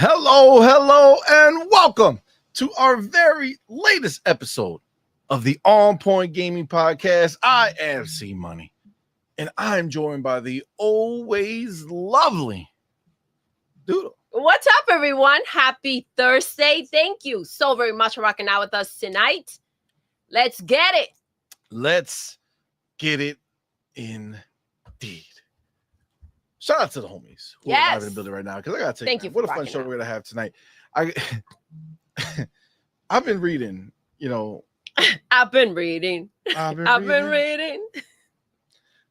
Hello, and welcome to our very latest episode of the On Point Gaming Podcast. I am CMoney, and I'm joined by the always lovely Doodle. What's up, everyone? Happy Thursday. Thank you so very much for rocking out with us tonight. Let's get it. Let's get it indeed. Shout out to the homies who are live in the building right now, because I gotta take Thank you. What a fun show we're gonna have tonight. I've been reading, I've been reading.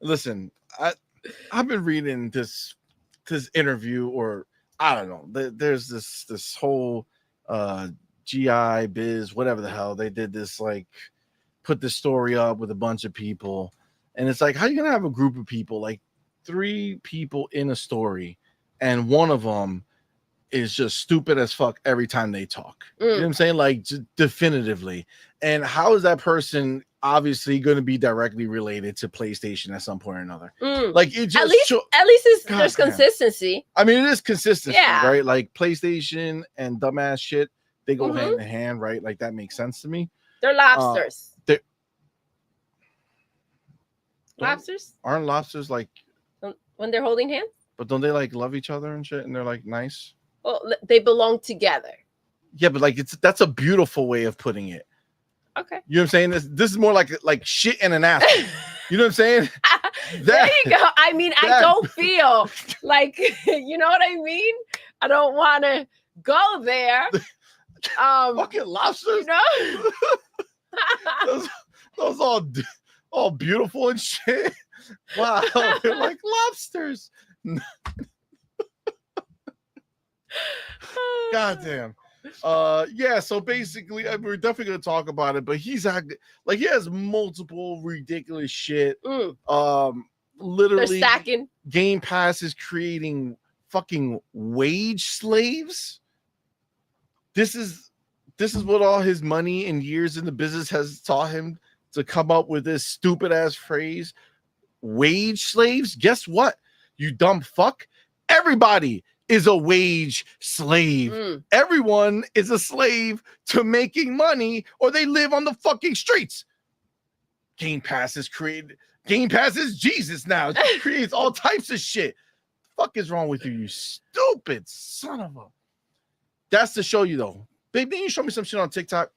Listen, I've been reading this interview, or I don't know. There's this whole GI biz, whatever the hell they did this, like put this story up with a bunch of people, and it's like, how are you gonna have a group of people, like 3 people in a story, and one of them is just stupid as fuck every time they talk? You know what I'm saying? Like, definitively. And how is that person obviously going to be directly related to PlayStation at some point or another? Like, it just at least there's consistency. I mean, it is consistency, Yeah. right? Like, PlayStation and dumbass shit, they go hand in hand, right? Like, that makes sense to me. They're lobsters. Lobsters? Aren't lobsters like When they're holding hands? But don't they like love each other and shit, and they're like nice? Well, they belong together. Yeah, but like that's a beautiful way of putting it. Okay. You know what I'm saying? This is more like shit in an apple. You know what I'm saying? There you go. I mean, I don't feel like, you know what I mean? I don't want to go there. Fucking lobsters. You know? those all beautiful and shit. Wow, they're like lobsters. Goddamn. Yeah, so basically we're definitely gonna talk about it, but he's acting like he has multiple ridiculous shit. Literally they're stacking. Game Pass is creating fucking wage slaves. This is what all his money and years in the business has taught him to come up with this stupid ass phrase, wage slaves. Guess what, you dumb fuck? Everybody is a wage slave. Everyone is a slave to making money, or they live on the fucking streets. Game Pass is Jesus now. It creates all types of shit. The fuck is wrong with you, you stupid son of a... That's to show you, though. Babe, didn't you show me some shit on TikTok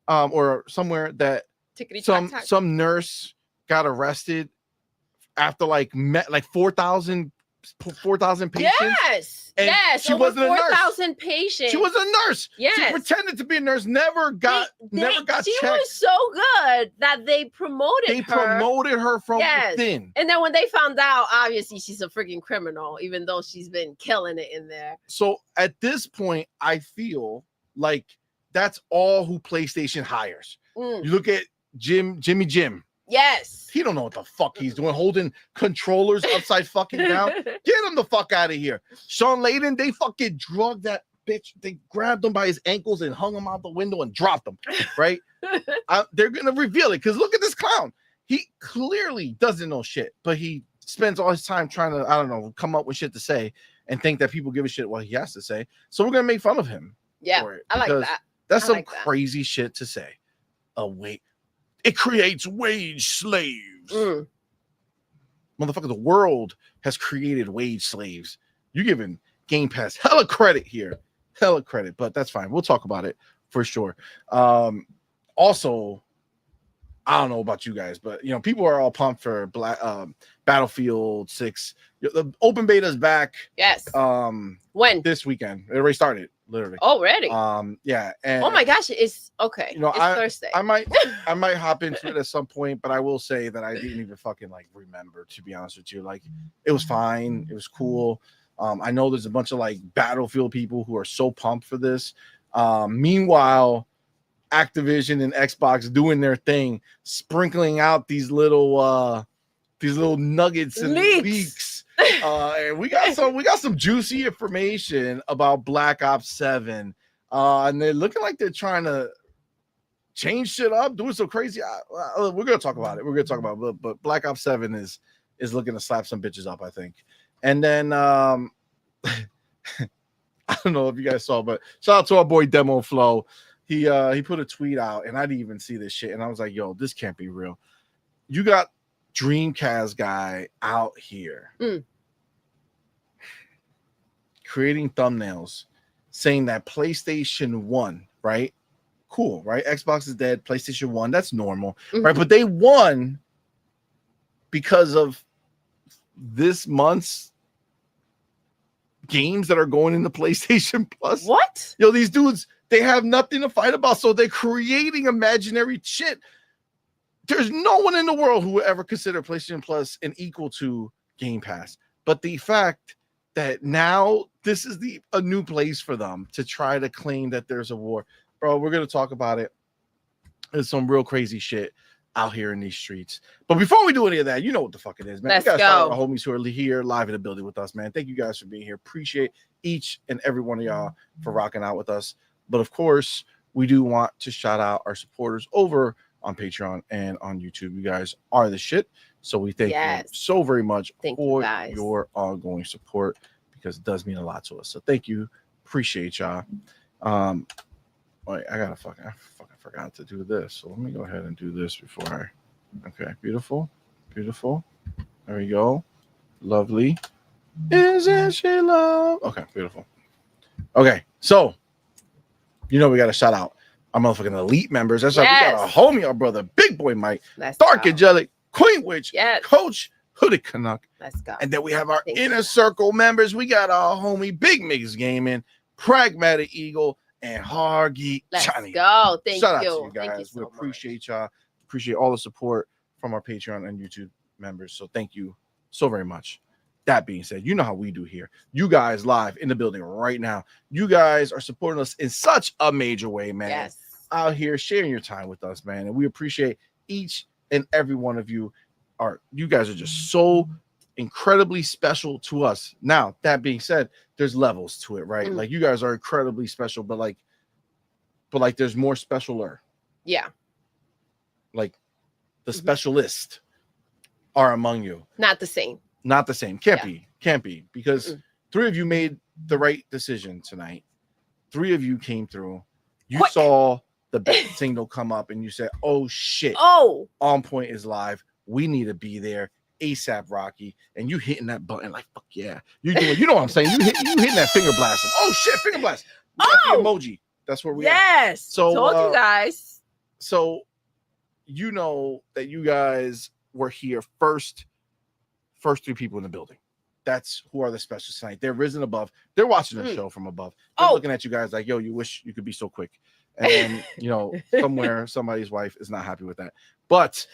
or somewhere that some nurse got arrested after like 4,000 patients? Yes. She wasn't a nurse. 4,000 patients. She was a nurse. Yes. She pretended to be a nurse. Never got She checked. was so good that they promoted her from within. And then when they found out, obviously she's a freaking criminal, even though she's been killing it in there. So at this point, I feel like that's all who PlayStation hires. You look at Jimmy Jim. Yes. He don't know what the fuck he's doing, holding controllers upside fucking down. Get him the fuck out of here. Sean Layden, they fucking drugged that bitch. They grabbed him by his ankles and hung him out the window and dropped him, right? They're going to reveal it, because look at this clown. He clearly doesn't know shit, but he spends all his time trying to, I don't know, come up with shit to say and think that people give a shit what he has to say. So we're going to make fun of him. Yeah, I like that. That's some crazy shit to say. Wait. It creates wage slaves. Motherfucker, the world has created wage slaves. You're giving Game Pass hella credit here. Hella credit, but that's fine. We'll talk about it for sure. Also, I don't know about you guys, but people are all pumped for Battlefield 6. The open beta is back. Yes. When? This weekend. It already started, literally. Already? Yeah. And oh my gosh, it's okay. It's Thursday. I might hop into it at some point, but I will say that I didn't even fucking remember, to be honest with you. Like, it was fine. It was cool. I know there's a bunch of Battlefield people who are so pumped for this. Meanwhile, Activision and Xbox doing their thing, sprinkling out these little nuggets and leaks. And we got some juicy information about Black Ops 7. And they're looking like they're trying to change shit up, doing some crazy. We're gonna talk about it. But Black Ops 7 is looking to slap some bitches up, I think. And then I don't know if you guys saw, but shout out to our boy Demo Flow. He put a tweet out, and I didn't even see this shit, and I was like, yo, this can't be real. You got Dreamcast guy out here creating thumbnails saying that PlayStation 1, right? Cool, right? Xbox is dead, PlayStation 1, that's normal, right? But they won because of this month's games that are going into PlayStation Plus. What? Yo, these dudes, they have nothing to fight about, so they're creating imaginary shit. There's no one in the world who would ever consider PlayStation Plus an equal to Game Pass. But the fact that now this is a new place for them to try to claim that there's a war. Bro, we're going to talk about it. There's some real crazy shit out here in these streets. But before we do any of that, you know what the fuck it is, man. Let's we got to shout out go. our homies who are here live in the building with us, man. Thank you guys for being here. Appreciate each and every one of y'all for rocking out with us. But of course, we do want to shout out our supporters over on Patreon and on YouTube. You guys are the shit. So we thank you so very much for your ongoing support, because it does mean a lot to us. So thank you. Appreciate y'all. Wait, I fucking forgot to do this. So let me go ahead and do this before okay, beautiful. There we go. Lovely. Isn't she love? Okay, beautiful. Okay, so we got to shout out our motherfucking elite members. That's right. We got our homie, our brother, Big Boy Mike, Dark Angelic, Queen Witch, Coach Hooded Canuck. Let's go. And then we have our inner circle members. We got our homie Big Mix Gaming, Pragmatic Eagle, and Hard Geek Johnny. Go. Shout out to you guys. We appreciate y'all. Appreciate all the support from our Patreon and YouTube members. So thank you so very much. That being said, you know how we do here. You guys live in the building right now. You guys are supporting us in such a major way, man. Yes. Out here sharing your time with us, man. And we appreciate each and every one of you. You guys are just so incredibly special to us. Now, that being said, there's levels to it, right? Like, you guys are incredibly special, but like there's more specialer. Yeah. Like the specialists are among you. Not the same. Can't be, because 3 of you made the right decision tonight. 3 of you came through. You saw the bet signal come up and you said, oh shit. Oh, On Point is live. We need to be there ASAP, Rocky. And you hitting that button like, fuck yeah. You know what I'm saying? You hitting that finger blast. Oh shit, finger blast. We got the emoji. That's where we are. Yes. So told you guys. So you know that you guys were here first 3 people in the building. That's who are the specialists tonight. They're risen above. They're watching the show from above. They're looking at you guys like, yo, you wish you could be so quick. And somewhere somebody's wife is not happy with that. But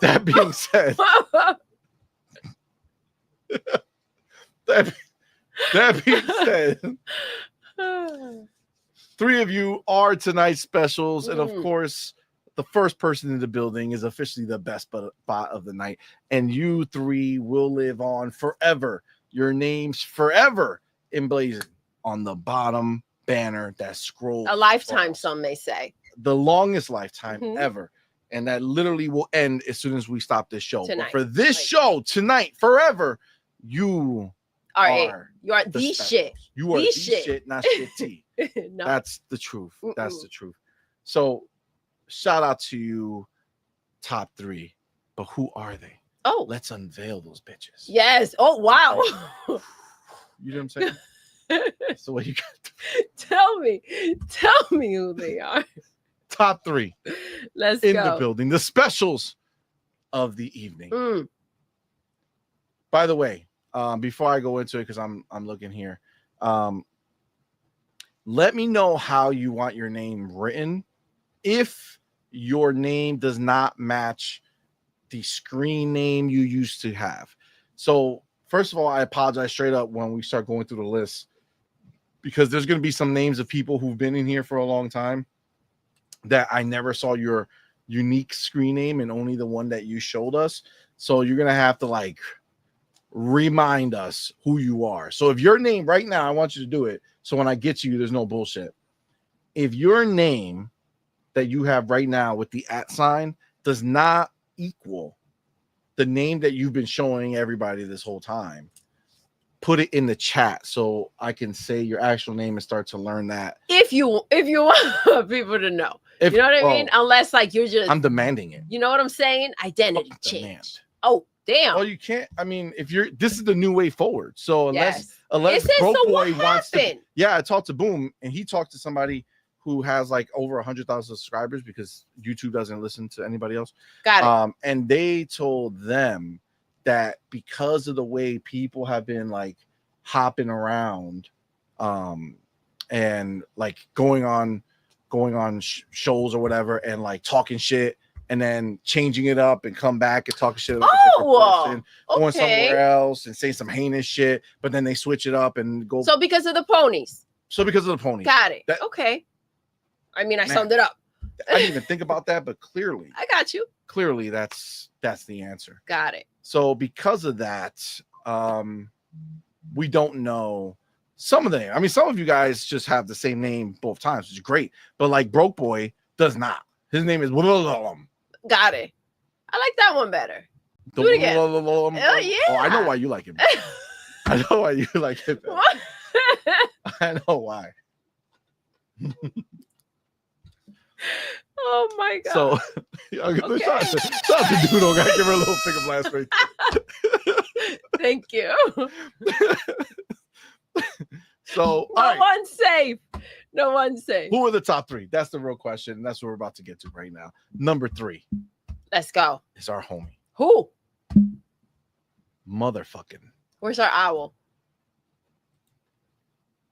that being said, that being said, 3 of you are tonight's specials, and of course, the first person in the building is officially the best bot of the night, and you 3 will live on forever. Your names forever emblazoned on the bottom banner that scrolls. A lifetime, some may say. The longest lifetime ever. And that literally will end as soon as we stop this show. But for this show tonight, forever, you are the shit. You are the shit, not shitty. No. That's the truth. That's the truth. So shout out to you, top 3. But who are they? Oh, let's unveil those bitches. Yes. Oh, wow. You know what I'm saying? That's the way you got to. Tell me who they are. Top 3. Let's in go. The building. The specials of the evening. By the way, before I go into it, because I'm looking here, let me know how you want your name written. If your name does not match the screen name you used to have. So first of all, I apologize straight up when we start going through the list, because there's going to be some names of people who've been in here for a long time that I never saw your unique screen name and only the one that you showed us. So you're going to have to remind us who you are. So if your name right now, I want you to do it. So when I get to you, there's no bullshit. If your name that you have right now with the @ sign does not equal the name that you've been showing everybody this whole time, put it in the chat so I can say your actual name and start to learn that. If you want people to know, you know what I mean? Unless like you're just, I'm demanding it. You know what I'm saying? Identity change. Demand. Oh damn. Well, you can't. I mean, this is the new way forward. So unless Broke Boy what wants happened? to, I talked to Boom and he talked to somebody who has like over 100,000 subscribers because YouTube doesn't listen to anybody else. Got it. And they told them that because of the way people have been like hopping around, and like going on shows or whatever, and like talking shit, and then changing it up and come back and talking shit about a different person, going somewhere else and say some heinous shit, but then they switch it up and go. So because of the ponies. Got it. Okay. I mean, I summed it up. I didn't even think about that, but clearly, I got you. Clearly, that's the answer. Got it. So because of that, we don't know some of the name. I mean, some of you guys just have the same name both times, which is great. But like Broke Boy does not. His name is Got it. I like that one better. Do it again. Oh yeah. Oh, I know why you like it. I know why you like it. I know why. Oh my god. So shout out to Doodle. Gotta give her a little finger blast right there. Thank you. So no one's safe. Who are the top three? That's the real question. That's what we're about to get to right now. Number 3. Let's go. It's our homie. Who? Motherfucking. Where's our owl?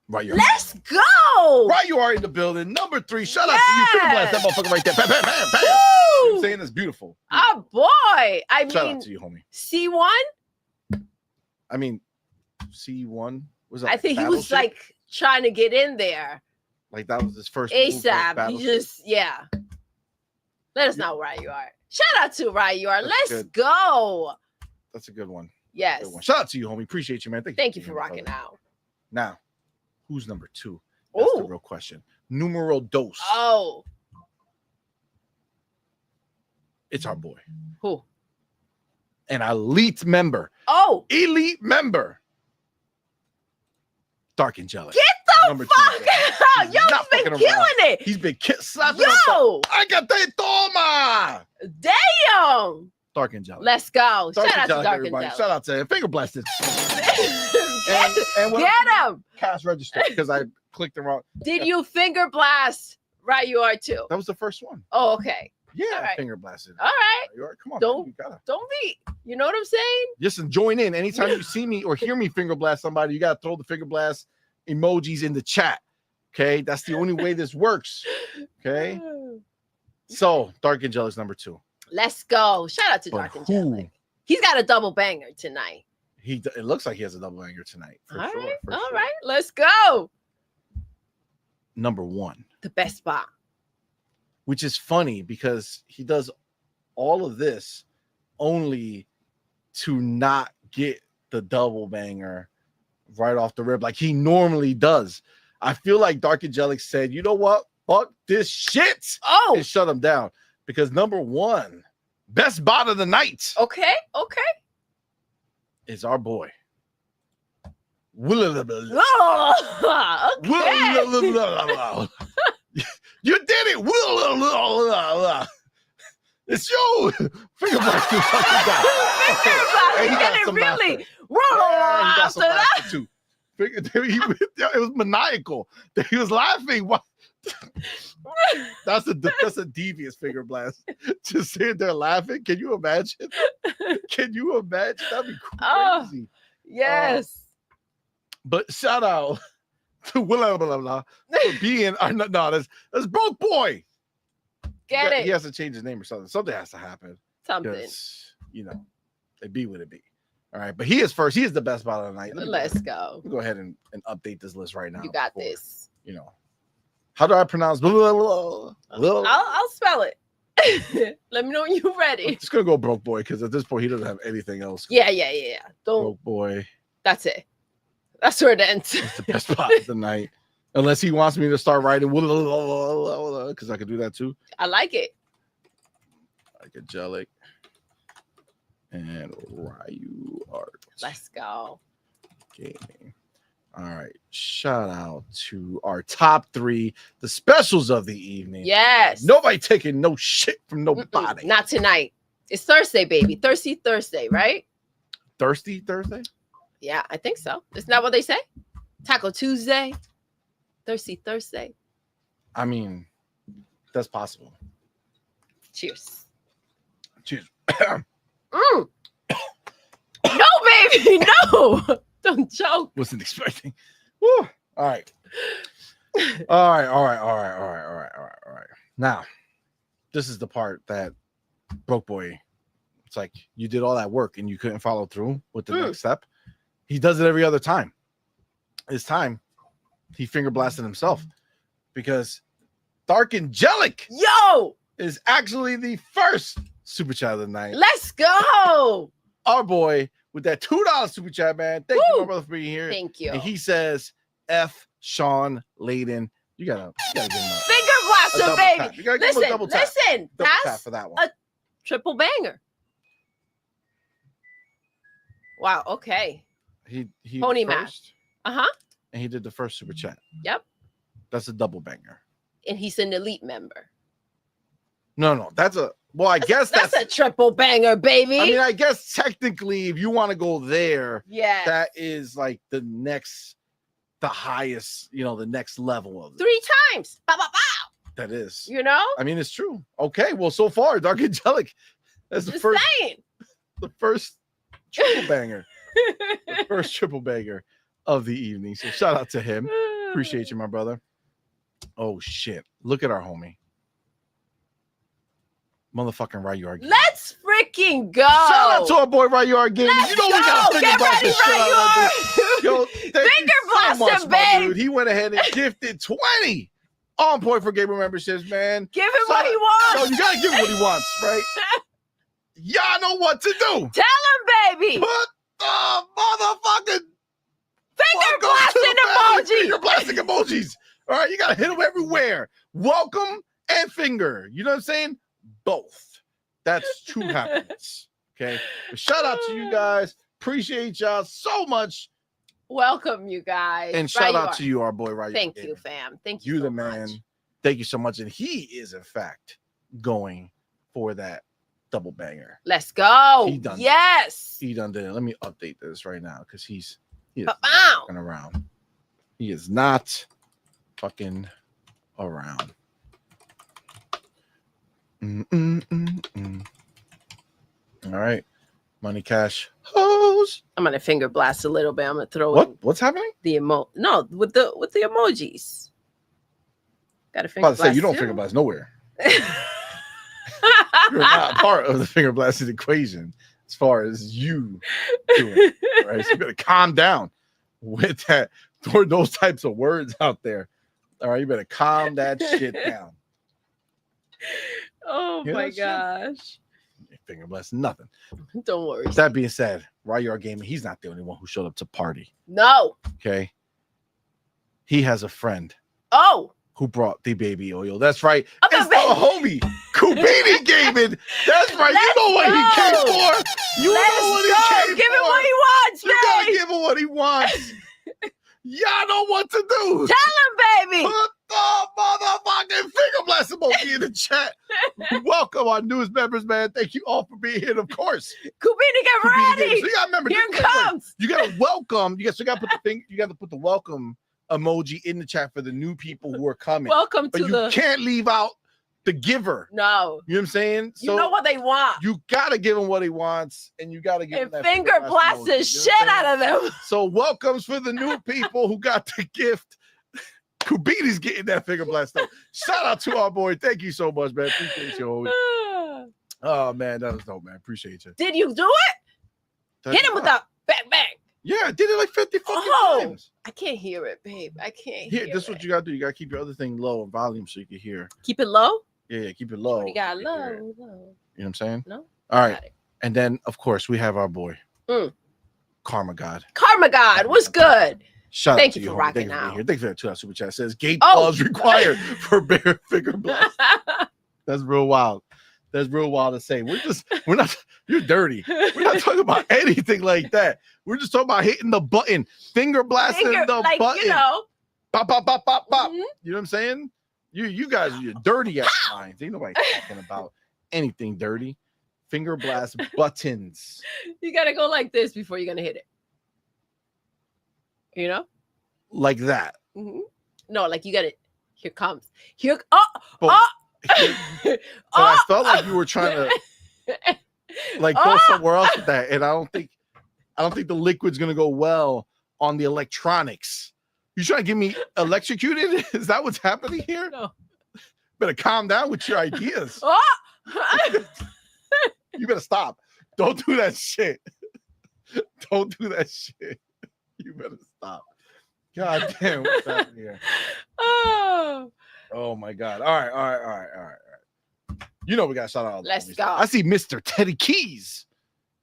Right, let's go. Right, you are in the building. Number 3. Shout out to you. Finger blast that motherfucker right there. Bam, bam, bam, bam. I'm saying it's beautiful. Oh boy. Shout out to you, homie. C1? I mean, C1 was that? I think he was like trying to get in there. Like that was his first ASAP. He just Let us know where you are. Shout out to where you are. Let's go. That's a good one. Yes. Good one. Shout out to you, homie. Appreciate you, man. Thank you for rocking out. Now, who's number 2? That's the real question. Numero dos. Oh. It's our boy. Who? An elite member. Oh. Elite member. Dark Angelic. Get the fuck out. Yo, he's been killing it. He's been slapping. Yo. I got that toma. Damn. Dark Angelic. Let's go. Shout out to Dark everybody. Angelic. Shout out to him. Finger blasted. and get him. Cash register because I clicked the wrong. Did you finger blast Right You Are too? That was the first one. Oh, okay. Yeah, finger blasted. All right. You are. Come on. Don't be. You know what I'm saying? Listen, join in. Anytime you see me or hear me finger blast somebody, you gotta throw the finger blast emojis in the chat. Okay, that's the only way this works. Okay. So Dark Angelic's number 2. Let's go. Shout out to Dark Angelic. He's got a double banger tonight. It looks like he has a double banger tonight. For All sure. Right. Let's go. Number 1. The best spot. Which is funny because he does all of this only to not get the double banger right off the rip like he normally does. I feel like Dark Angelic said, you know what? Fuck this shit. Oh. And shut him down. Because number 1, best bot of the night. Okay. Is our boy. Oh, okay. You did it. It's you. Finger blast. He did it really. It was maniacal. He was laughing. That's a devious finger blast. Just sitting there laughing. Can you imagine? That'd be crazy. Oh, yes. But shout out to for being that's Broke Boy. Get it. He has to change his name or something. Something has to happen. Something. It be what it be. All right, but he is first. He is the best bot of the night. Let's go. Let me go ahead and update this list right now. You got this. How do I pronounce? I'll spell it. Let me know when you're ready. I'm just gonna go Broke Boy because at this point he doesn't have anything else. Yeah. Don't. Broke Boy. That's it. That's where it ends. It's the best bot of the night. Unless he wants me to start writing because I could do that too. I like it. Like Angelic and Ryu Art. Let's go. Gaming. All right. Shout out to our top 3, the specials of the evening. Yes. Nobody taking no shit from nobody. Not tonight. It's Thursday, baby. Thirsty Thursday, right? Thirsty Thursday? Yeah, I think so. Isn't that what they say? Taco Tuesday, Thirsty Thursday. I mean, that's possible. Cheers. Cheers. No, baby, no. Don't joke. Wasn't expecting. Woo. All right. All right. Now, this is the part that broke boy. It's like you did all that work and you couldn't follow through with the next step. He does it every other time. This time, he finger blasted himself because Dark Angelic is actually the first super chat of the night. Let's go. Our boy with that $2 super chat, man. Thank you, my brother, for being here. Thank you. And he says, F. Sean Layden. You gotta give him a finger blaster, baby. Tap. You gotta give him a double tap. Listen. Double That's tap for that one. A triple banger. Wow. Okay. He Pony math. And he did the first super chat. Yep. That's a double banger. And he's an elite member. No. That's a I guess that's a triple banger, baby. I mean, I guess technically, if you want to go there, that is like the highest, the next level of it. 3 times. Bow, bow, bow. That is. I mean, it's true. Okay, well, so far, Dark Angelic, that's the first triple banger. The first triple banger of the evening. So shout out to him. Appreciate you, my brother. Oh shit. Look at our homie. Motherfucking Ryu Gaming. Let's freaking go. Shout out to our boy Ryu Gaming. We got finger blast this shit. Yo, finger blast him, babe. Dude. He went ahead and gifted 20 on point for gamer memberships, man. Give him what he wants. No, you gotta give him what he wants, right? Y'all know what to do. Tell him, baby. Put the motherfucking finger blasting emojis. Finger blasting emojis. All right, you gotta hit them everywhere. Welcome and finger. You know what I'm saying? Both. That's true happiness. Okay. But shout out to you guys. Appreciate y'all so much. Welcome, you guys. And shout out to you, our boy, right? Thank you, fam. Thank you. You so the man. much. Thank you so much. And he is, in fact, going for that double banger. Let's go. He done He done did it. Let me update this right now because he is not fucking around. He is not fucking around. All right, money, cash, hose. I'm gonna finger blast a little bit. I'm gonna throw what's happening? The with the emojis. Got to finger blast. Say you don't finger blast nowhere. You're not part of the finger blasting equation as far as you doing it, right? So you better calm down with that. Those types of words out there. All right, you better calm that shit down. Oh my gosh. Finger blast, nothing. Don't worry. That being said, Ryu Gaming, he's not the only one who showed up to party. No. Okay. He has a friend. Oh. Who brought the baby oil. That's right. It's the homie, Kubini Gaming. That's right. You know what he came for. You know what he came for. Give him what he wants, you gotta give him what he wants. Y'all know what to do. Tell him, baby. Put the motherfucking finger blast emoji in the chat. Welcome our newest members, man. Thank you all for being here. And of course, Kubini, get ready. So you gotta remember, here comes. You gotta welcome. You gotta put the thing. You gotta put the welcome emoji in the chat for the new people who are coming. Welcome but to you can't leave out the giver. No. You know what I'm saying? So you know what they want. You gotta give him what he wants, and you gotta give him that finger blast the shit out of them. So welcomes for the new people who got the gift. Kubini's getting that finger blast though. Shout out to our boy. Thank you so much, man. Appreciate you always. Oh man, that was dope, man. Appreciate you. Did you do it? Hit him with a bang bang. Yeah, I did it like 50 fucking times. I can't hear it, babe. I can't hear it. This is what you gotta do. You gotta keep your other thing low in volume so you can hear. Keep it low? Yeah, keep it low. You got low. You know what I'm saying? No. All right. And then of course we have our boy. Karma God. Karma God, what's good? Thank you for rocking out. Thank you for that $2 super chat. It says gate gloves required for bare finger blast. That's real wild. that's real wild to say. We're not, you're dirty. We're not talking about anything like that. We're just talking about hitting the button, finger blasting the button. You know. Pop, pop, pop, pop, pop. Mm-hmm. You know what I'm saying? You guys are dirty ass minds. Ain't nobody talking about anything dirty. Finger blast buttons. You gotta go like this before you're gonna hit it. You know? Like that. Mm-hmm. No, like you gotta. Here comes. Here. But I felt like you were trying to like go somewhere else with that, and I don't think the liquid's gonna go well on the electronics. You trying to get me electrocuted? Is that what's happening here? No. Better calm down with your ideas. You better stop. Don't do that shit. Don't do that shit. You better stop. God damn, what's happening here? Oh my God. All right. You know we got to shout out. Let's go. I see Mr. Teddy Keys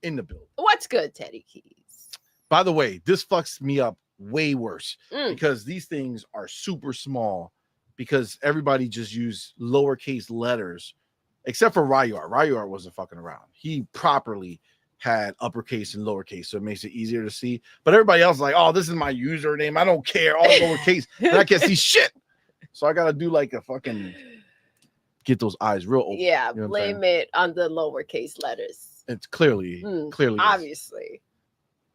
in the building. What's good, Teddy Keys? By the way, this fucks me up way worse because these things are super small because everybody just used lowercase letters except for Ryar. Ryar wasn't fucking around. He properly had uppercase and lowercase, so it makes it easier to see. But everybody else is like, oh, this is my username. I don't care. All lowercase. And I can't see shit. So I got to do like a fucking get those eyes real open. Yeah, you know blame it on the lowercase letters. It's clearly obviously.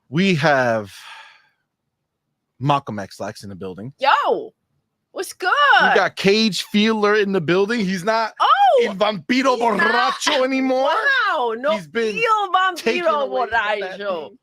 We have Malcolm X Lex in the building. Yo, what's good? We got Cage Feeler in the building. He's not El Vampiro Borracho anymore. Wow, no, he's been Vampiro Borracho.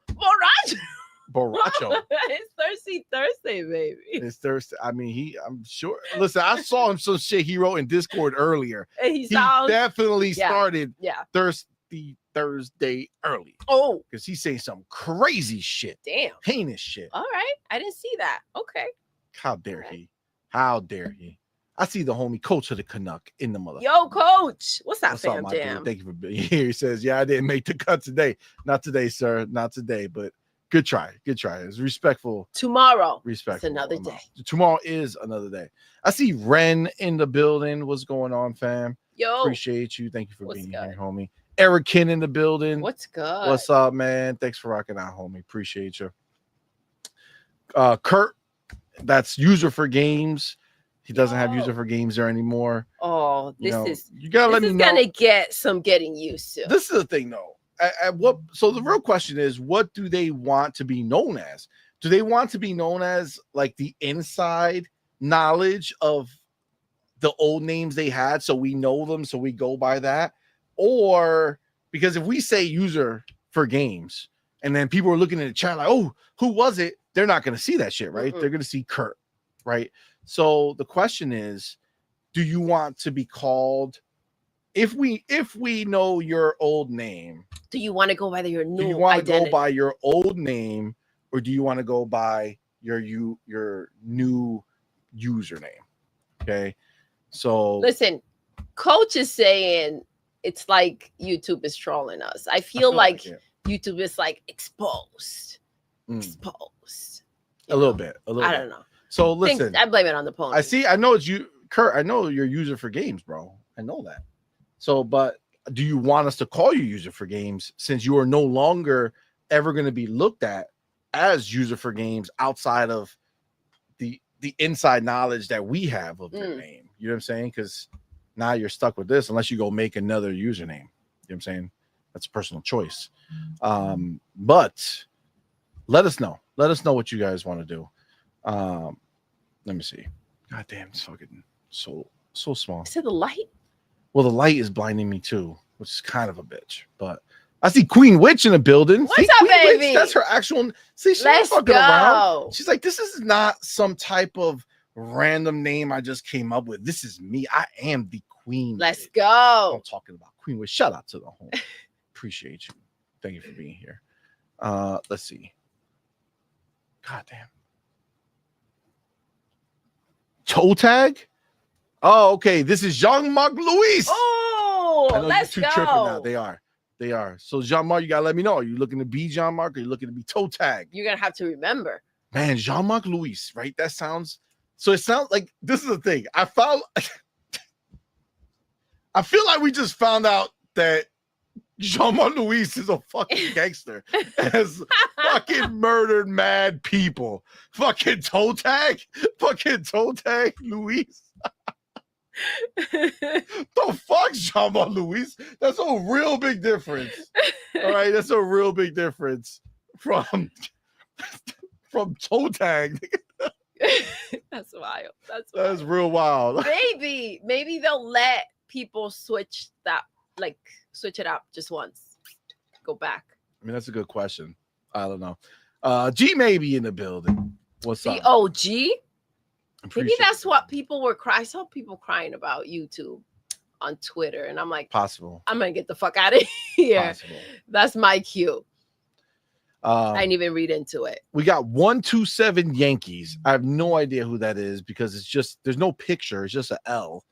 Borracho. It's Thirsty Thursday, baby. It's Thursday. I mean, I'm sure. Listen, I saw him some shit he wrote in Discord earlier. And he definitely started Thirsty Thursday early. Oh, because he's saying some crazy shit. Damn. Heinous shit. All right. I didn't see that. Okay. How dare he? How dare he? I see the homie Coach of the Canuck in the mother. Yo, Coach. What's up, fam? Damn. Thank you for being here. He says, yeah, I didn't make the cut today. Not today, sir. Not today, but good try. Good try. It's respectful. Tomorrow. Respectful. It's another day. Tomorrow is another day. I see Ren in the building. What's going on, fam? Yo. Appreciate you. Thank you for being here, homie. Eric Kin in the building. What's good? What's up, man? Thanks for rocking out, homie. Appreciate you. Kurt, that's user for games. He doesn't have user for games there anymore. Oh, you gotta let me know. Gonna get some getting used to. This is the thing, though. So the real question is, what do they want to be known as? Do they want to be known as like the inside knowledge of the old names they had, so we know them, so we go by that? Or because if we say user for games and then people are looking at the chat like, oh, who was it? They're not going to see that shit, right? They're going to see Kurt, right? So the question is, do you want to be called, if we know your old name, do you want to go by your new do you want identity? to go by your old name, or do you want to go by your new username? Okay. So listen, Coach is saying it's like YouTube is trolling us. I feel like YouTube is like exposed. Exposed. A little bit. I don't know. So listen, I blame it on the pony. I know it's you, Kurt. I know you're user for games, bro. I know that. So, but do you want us to call you user for games since you are no longer ever going to be looked at as user for games outside of the inside knowledge that we have of your name? You know what I'm saying? Because now you're stuck with this unless you go make another username. You know what I'm saying? That's a personal choice. But let us know. Let us know what you guys want to do. Let me see. God damn, it's fucking so small. Is it the light? Well, the light is blinding me too, which is kind of a bitch. But I see Queen Witch in the building. What's up, Queen baby? Witch, that's her actual. See, she's not fucking around. She's like, this is not some type of random name I just came up with. This is me. I am the Queen. Let's Witch. go. I'm talking about Queen Witch. Shout out to the home. Appreciate you. Thank you for being here. Let's see. God damn. Toe tag? Oh, okay. This is Jean-Marc Louis. Oh, let's go. Tripping now. They are. So Jean-Marc, you gotta let me know. Are you looking to be Jean-Marc or are you looking to be toe tag? You're gonna have to remember. Man, Jean-Marc Louis, right? That sounds so. It sounds like this is the thing. I feel like we just found out that Jean-Marc Luis is a fucking gangster, has fucking murdered mad people. Fucking toe tag Luis. The fuck, Jean-Marc Luis? That's a real big difference. All right, that's a real big difference from toe tag. That's wild. That's real wild. Maybe they'll let people switch it up just once. Go back. I mean, that's a good question. I don't know. G may be in the building. What's up? The OG? Maybe that's what people were crying. I saw people crying about YouTube on Twitter, and I'm like, possible. I'm gonna get the fuck out of here. Possible. That's my cue. I didn't even read into it. We got 127 Yankees. I have no idea who that is because it's just there's no picture. It's just an L.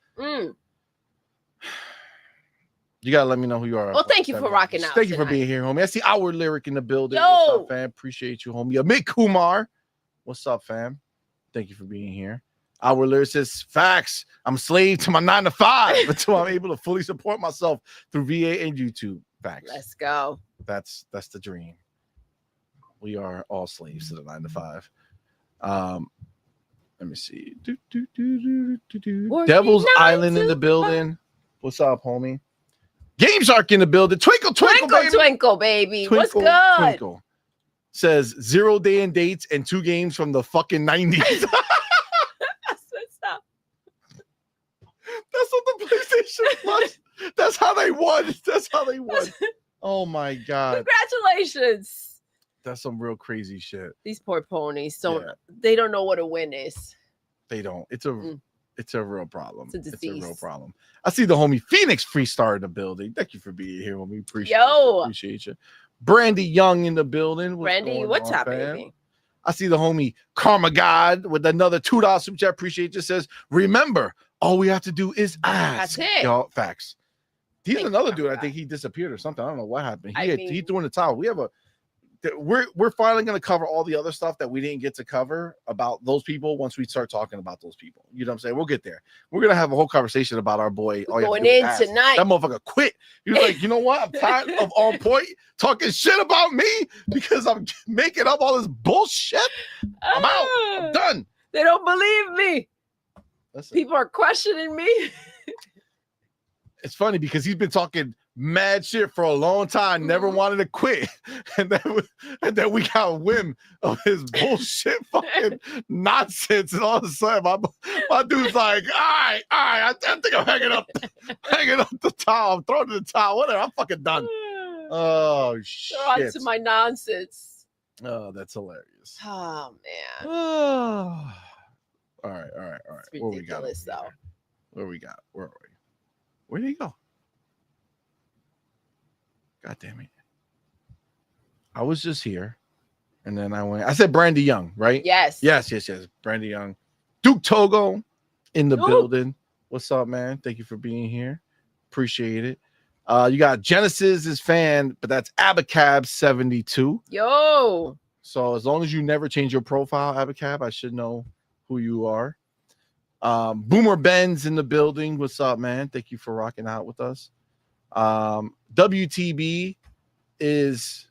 You gotta let me know who you are. Well, thank you for rocking out. Thank you for being here, homie. I see our lyric in the building. Yo. What's up, fam? Appreciate you, homie. Amit Kumar. What's up, fam? Thank you for being here. Our lyric says, facts. I'm a slave to my 9 to 5 until I'm able to fully support myself through VA and YouTube. Facts. Let's go. That's the dream. We are all slaves to the 9 to 5. Let me see. Devil's Island in the building. What's up, homie? Game Shark in the building. Twinkle, twinkle, baby. What's good? Twinkle. Says 0 day and dates and 2 games from the fucking 90s. That's what the PlayStation Plus. That's how they won. Oh my god. Congratulations. That's some real crazy shit. These poor ponies they don't know what a win is. They don't. It's a real problem. It's a disease. It's a real problem. I see the homie Phoenix Freestar in the building. Thank you for being here, homie. Appreciate you. Brandy Young in the building. Brandy, what's up, baby? I see the homie Karma God with another $2 super chat. Appreciate you. Says, remember, all we have to do is ask. That's it. Y'all, facts. He's another dude. I think he disappeared or something. I don't know what happened. He threw in the towel. We're finally going to cover all the other stuff that we didn't get to cover about those people once we start talking about those people. You know what I'm saying? We'll get there. We're going to have a whole conversation about our boy. Going in tonight. That motherfucker quit. He was like, you know what? I'm tired of On Point talking shit about me because I'm making up all this bullshit. I'm out. I'm done. They don't believe me. Listen. People are questioning me. It's funny because he's been talking mad shit for a long time, never wanted to quit, and then we got whim of his bullshit fucking nonsense, and all of a sudden my dude's like, all right, I think I'm hanging up the towel, I'm throwing the towel, whatever, I'm fucking done. Oh shit! On to my nonsense. Oh, that's hilarious. Oh man. All right. It's ridiculous, Where we got? Where are we? Where did he go? God damn it. I was just here. And then I said Brandy Young, right? Yes. Brandy Young. Duke Togo in the building. What's up, man? Thank you for being here. Appreciate it. You got Genesis's fan, but that's Abacab72. Yo. So as long as you never change your profile, Abacab, I should know who you are. Boomer Ben's in the building. What's up, man? Thank you for rocking out with us. WTB is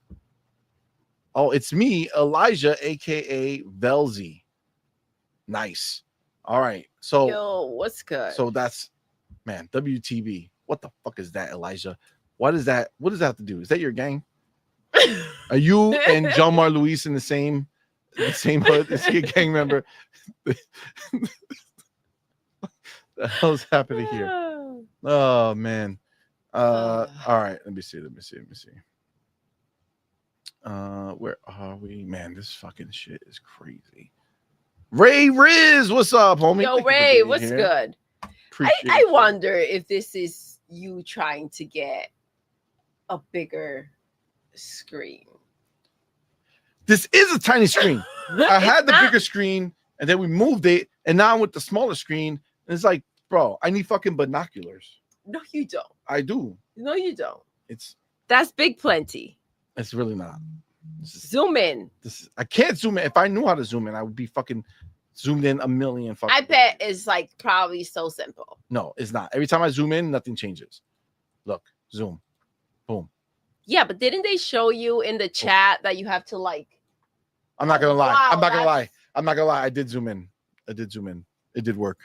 it's me, Elijah, aka Velzy. Nice. All right. So yo, what's good? So that's WTB. What the fuck is that, Elijah? What does that have to do? Is that your gang? Are you and Jean-Marc Luis in the same hood? Is he a gang member? The hell's happening here? Oh man. All right, let me see. Where are we? Man, this fucking shit is crazy. Ray Riz, what's up, homie? Yo, Ray, what's good? I wonder if this is you trying to get a bigger screen. This is a tiny screen. I had the bigger screen, and then we moved it, and now I'm with the smaller screen. And it's like, bro, I need fucking binoculars. No, you don't. I do. No, you don't. That's big plenty. It's really not. Zoom in. I can't zoom in. If I knew how to zoom in, I would be fucking zoomed in a million fucking. I bet it's like probably so simple. No, it's not. Every time I zoom in, nothing changes. Look, Zoom. Boom. Yeah, but didn't they show you in the chat that you have to like? I'm not gonna lie. Wow, I'm not gonna lie. I did zoom in. It did work.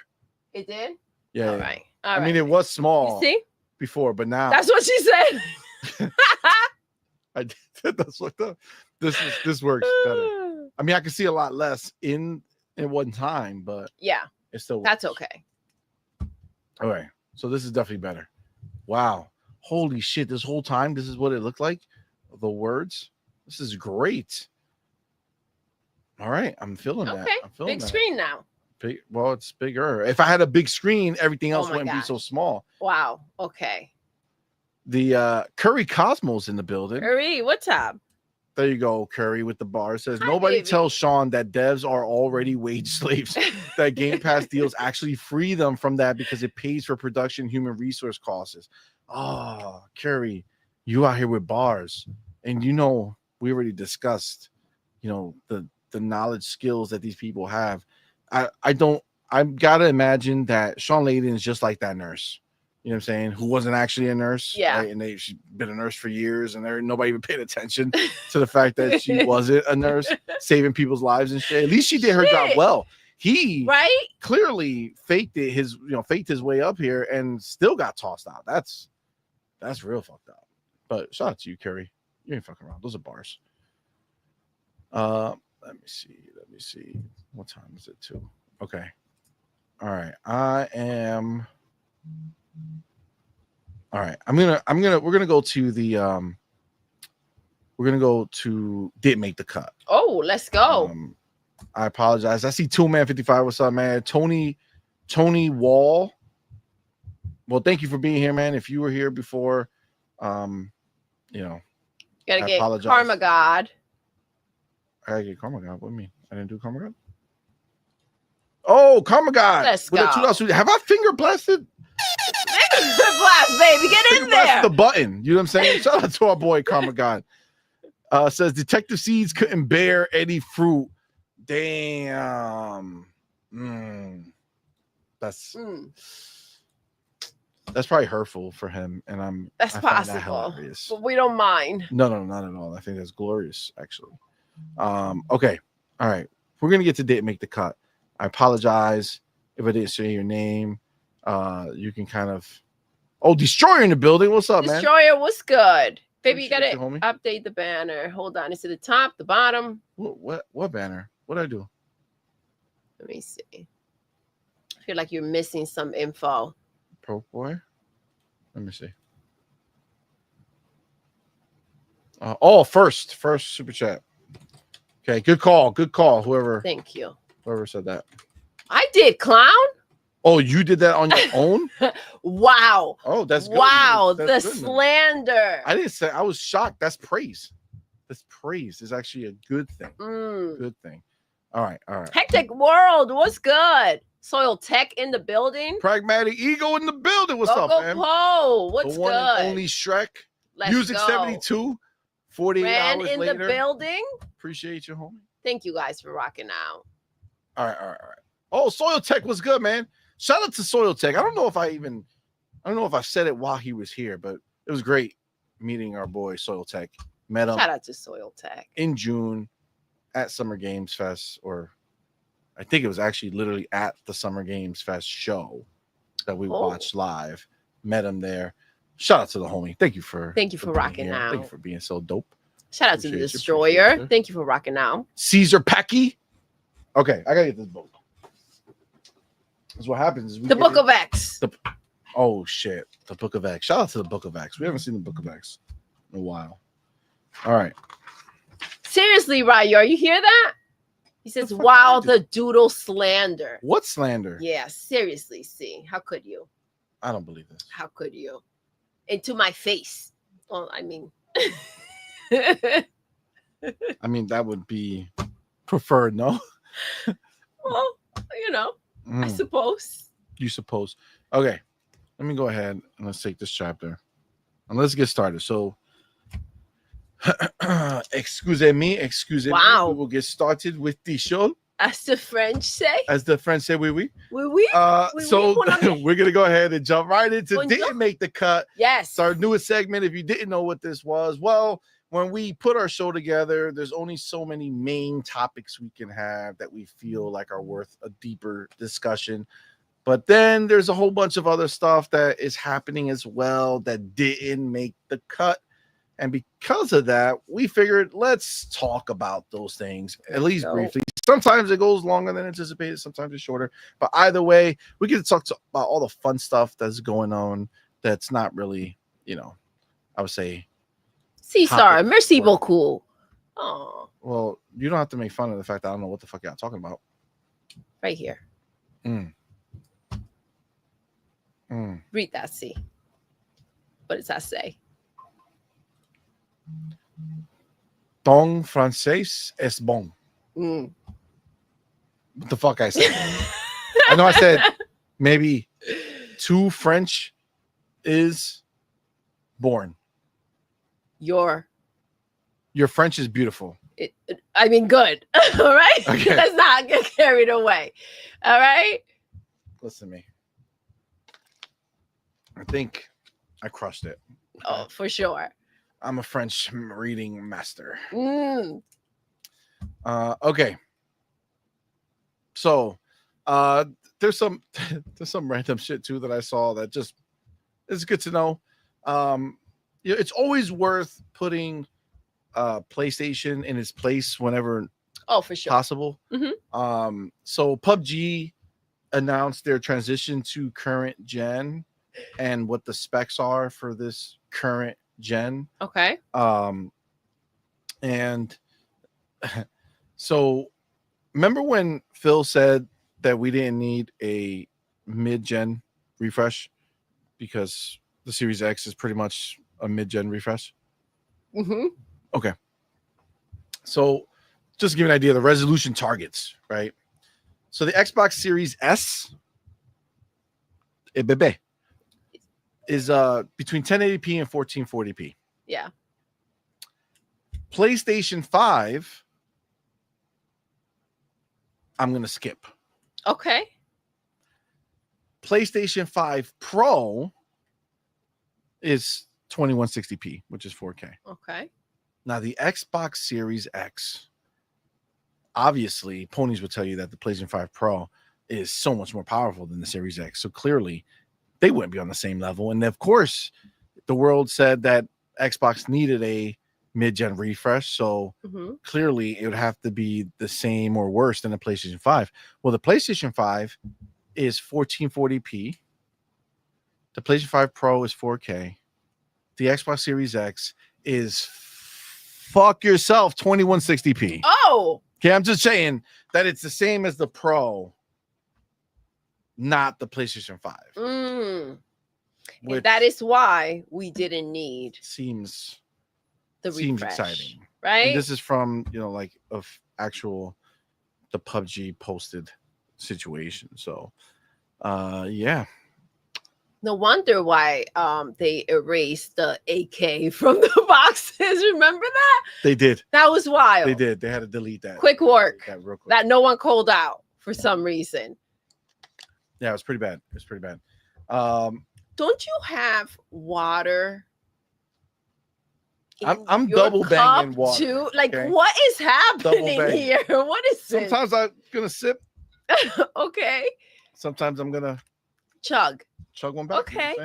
It did? Yeah. All right. All right. mean, it was small You see? before, but now That's what she said. I did. That's what this works better. I mean, I can see a lot less in one time, but yeah, it still works. That's okay. All right. So this is definitely better. Wow. Holy shit. This whole time, this is what it looked like. The words. This is great. All right. I'm feeling that. I'm feeling big that. screen now. Big, well, it's bigger. If I had a big screen, everything else wouldn't be so small. Wow. Okay. The Curry Cosmos in the building. Curry, what's up? There you go, Curry with the bar. Says nobody tells Sean that devs are already wage slaves. That Game Pass deals actually free them from that because it pays for production human resource costs. Oh, Curry, you out here with bars. And you know, we already discussed, you know, the knowledge skills that these people have. I've got to imagine that Sean Layden is just like that nurse. You know what I'm saying? Who wasn't actually a nurse. Yeah. Right? And she's been a nurse for years and nobody even paid attention to the fact that she wasn't a nurse saving people's lives and shit. At least she did her job well. He clearly faked his way up here and still got tossed out. That's real fucked up. But shout out to you, Kerry. You ain't fucking around. Those are bars. Let me see. What time is it too? Okay. All right. All right. We're gonna go to the didn't make the cut. Oh, let's go. I apologize. I see Toolman55. What's up, man? Tony Wall. Well, thank you for being here, man. If you were here before, gotta get Karma God. I gotta get Karma God. What do you mean? I didn't do Karma God? Oh, Karma God. Let's go. Have I finger blasted? Blast, baby. Get in there. The button. You know what I'm saying? Shout out to our boy Karma God. Says Detective Seeds couldn't bear any fruit. Damn. That's probably hurtful for him, and that's possible. But we don't mind. No, not at all. I think that's glorious, actually. Okay. All right. We're gonna get to didn't make the cut. I apologize if I didn't say your name. You can kind of Destroyer in the building. What's up, man? Destroyer, what's good? Baby, you gotta update the banner. Hold on. Is it the top, the bottom? What banner? What did I do? Let me see. I feel like you're missing some info. Pro boy. Let me see. First super chat. Okay, good call. Whoever. Thank you. Whoever said that. I did, clown. Oh, you did that on your own? Wow. Oh, that's good. Wow, that's the good, slander. I didn't say. I was shocked. That's praise. That's praise. Is actually a good thing. Good thing. All right. Hectic World, what's good? Soil Tech in the building. Pragmatic Ego in the building. What's up, man? Poe, what's the one good? And only Shrek. Music 72. 48 Ran hours in later. the building. Appreciate you, homie. Thank you guys for rocking out. All right. Oh, Soil Tech was good, man. Shout out to Soil Tech. I don't know if I said it while he was here, but it was great meeting our boy Soil Tech. Met him. Shout out to Soil Tech in June at Summer Games Fest, or I think it was actually literally at the Summer Games Fest show that we watched live. Met him there. Shout out to the homie. Thank you for rocking out. Thank you for being so dope. Shout out to the Destroyer. Thank you for rocking out. Caesar Packy. Okay, I gotta get this book. That's what happens. The Book of X. Oh shit, the Book of X. Shout out to the Book of X. We haven't seen the Book of X in a while. All right. Seriously, Ryo, you hear that? He says, "Wow, the Doodle slander." What slander? Yeah, seriously. See, how could you? I don't believe this. How could you? Into my face. Well, I mean, that would be preferred, no? Well, I suppose. You suppose. Okay. Let me go ahead and let's take this chapter. And let's get started. So, excuse me. Wow. We will get started with the show. As the French say. As the French say, oui, oui. Oui, oui. So we're going to go ahead and jump right into Bonjour. Didn't Make the Cut. Yes. It's our newest segment. If you didn't know what this was, well, when we put our show together, there's only so many main topics we can have that we feel like are worth a deeper discussion. But then there's a whole bunch of other stuff that is happening as well that didn't make the cut. And because of that, we figured let's talk about those things, at least briefly. Sometimes it goes longer than anticipated. Sometimes it's shorter. But either way, we get to talk about all the fun stuff that's going on that's not really, I would say. Cesar, merci beaucoup. Oh. Well, you don't have to make fun of the fact that I don't know what the fuck y'all talking about. Right here. Read that, see. What does that say? Ton français est bon. What the fuck I said? I know I said maybe too French is born. Your French is beautiful. I mean, good. All right? Okay. Let's not get carried away. All right? Listen to me. I think I crushed it. Oh, for sure. I'm a French reading master. Okay. So there's some random shit too that I saw that just is good to know. It's always worth putting PlayStation in its place whenever for sure possible. So PUBG announced their transition to current gen and what the specs are for this current gen. Okay. And so remember when Phil said that we didn't need a mid-gen refresh because the Series X is pretty much a mid-gen refresh? Okay. So just to give you an idea of the resolution targets, right? So the Xbox Series S is between 1080p and 1440p. Yeah. PlayStation 5, I'm going to skip. Okay. PlayStation 5 Pro is 2160p, which is 4K. Okay. Now, the Xbox Series X, obviously, ponies would tell you that the PlayStation 5 Pro is so much more powerful than the Series X. So clearly, they wouldn't be on the same level. And of course, the world said that Xbox needed a mid-gen refresh. So clearly, it would have to be the same or worse than the PlayStation 5. Well, the PlayStation 5 is 1440p. The PlayStation 5 Pro is 4K. The Xbox Series X is fuck yourself 2160p. Oh. Okay, I'm just saying that it's the same as the Pro, not the PlayStation 5. And that is why we didn't need seems refresh, exciting, right? And this is from the PUBG posted situation. So yeah. No wonder why they erased the AK from the boxes. Remember that? They did. That was wild. They did. They had to delete that. Quick work. Real quick. That no one called out for some reason. Yeah, it was pretty bad. Don't you have water? I'm double banging water. Too? Like, okay? What is happening here? What is this? Sometimes I'm gonna sip. Okay. Sometimes I'm gonna chug one back. Okay.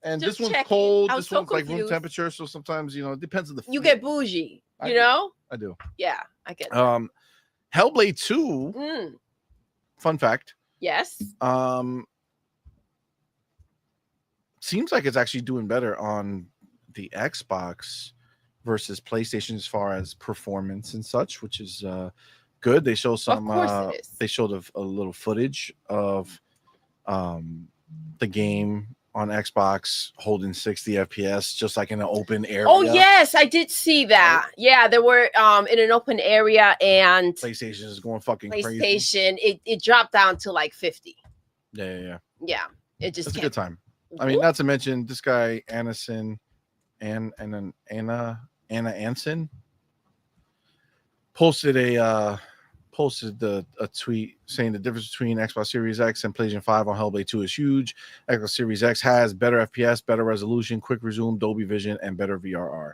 And just this one's cold. This so one's confused. Like room temperature. So sometimes, it depends on the food. You get bougie, you know? I do. Yeah, I get that. Hellblade 2. Fun fact. Yes. Seems like it's actually doing better on the Xbox versus PlayStation as far as performance and such, which is good. They show some. Of course it is. They showed a little footage of the game on Xbox holding 60 FPS, just like in an open area. Oh yes, I did see that. Right? Yeah, they were in an open area, and PlayStation is going fucking crazy. PlayStation, it dropped down to like 50. Yeah. It just it's a good time. I mean, not to mention this guy Anna Anson posted a posted a tweet saying the difference between Xbox Series X and PlayStation 5 on Hellblade 2 is huge. Xbox Series X has better FPS, better resolution, quick resume, Dolby Vision, and better VRR.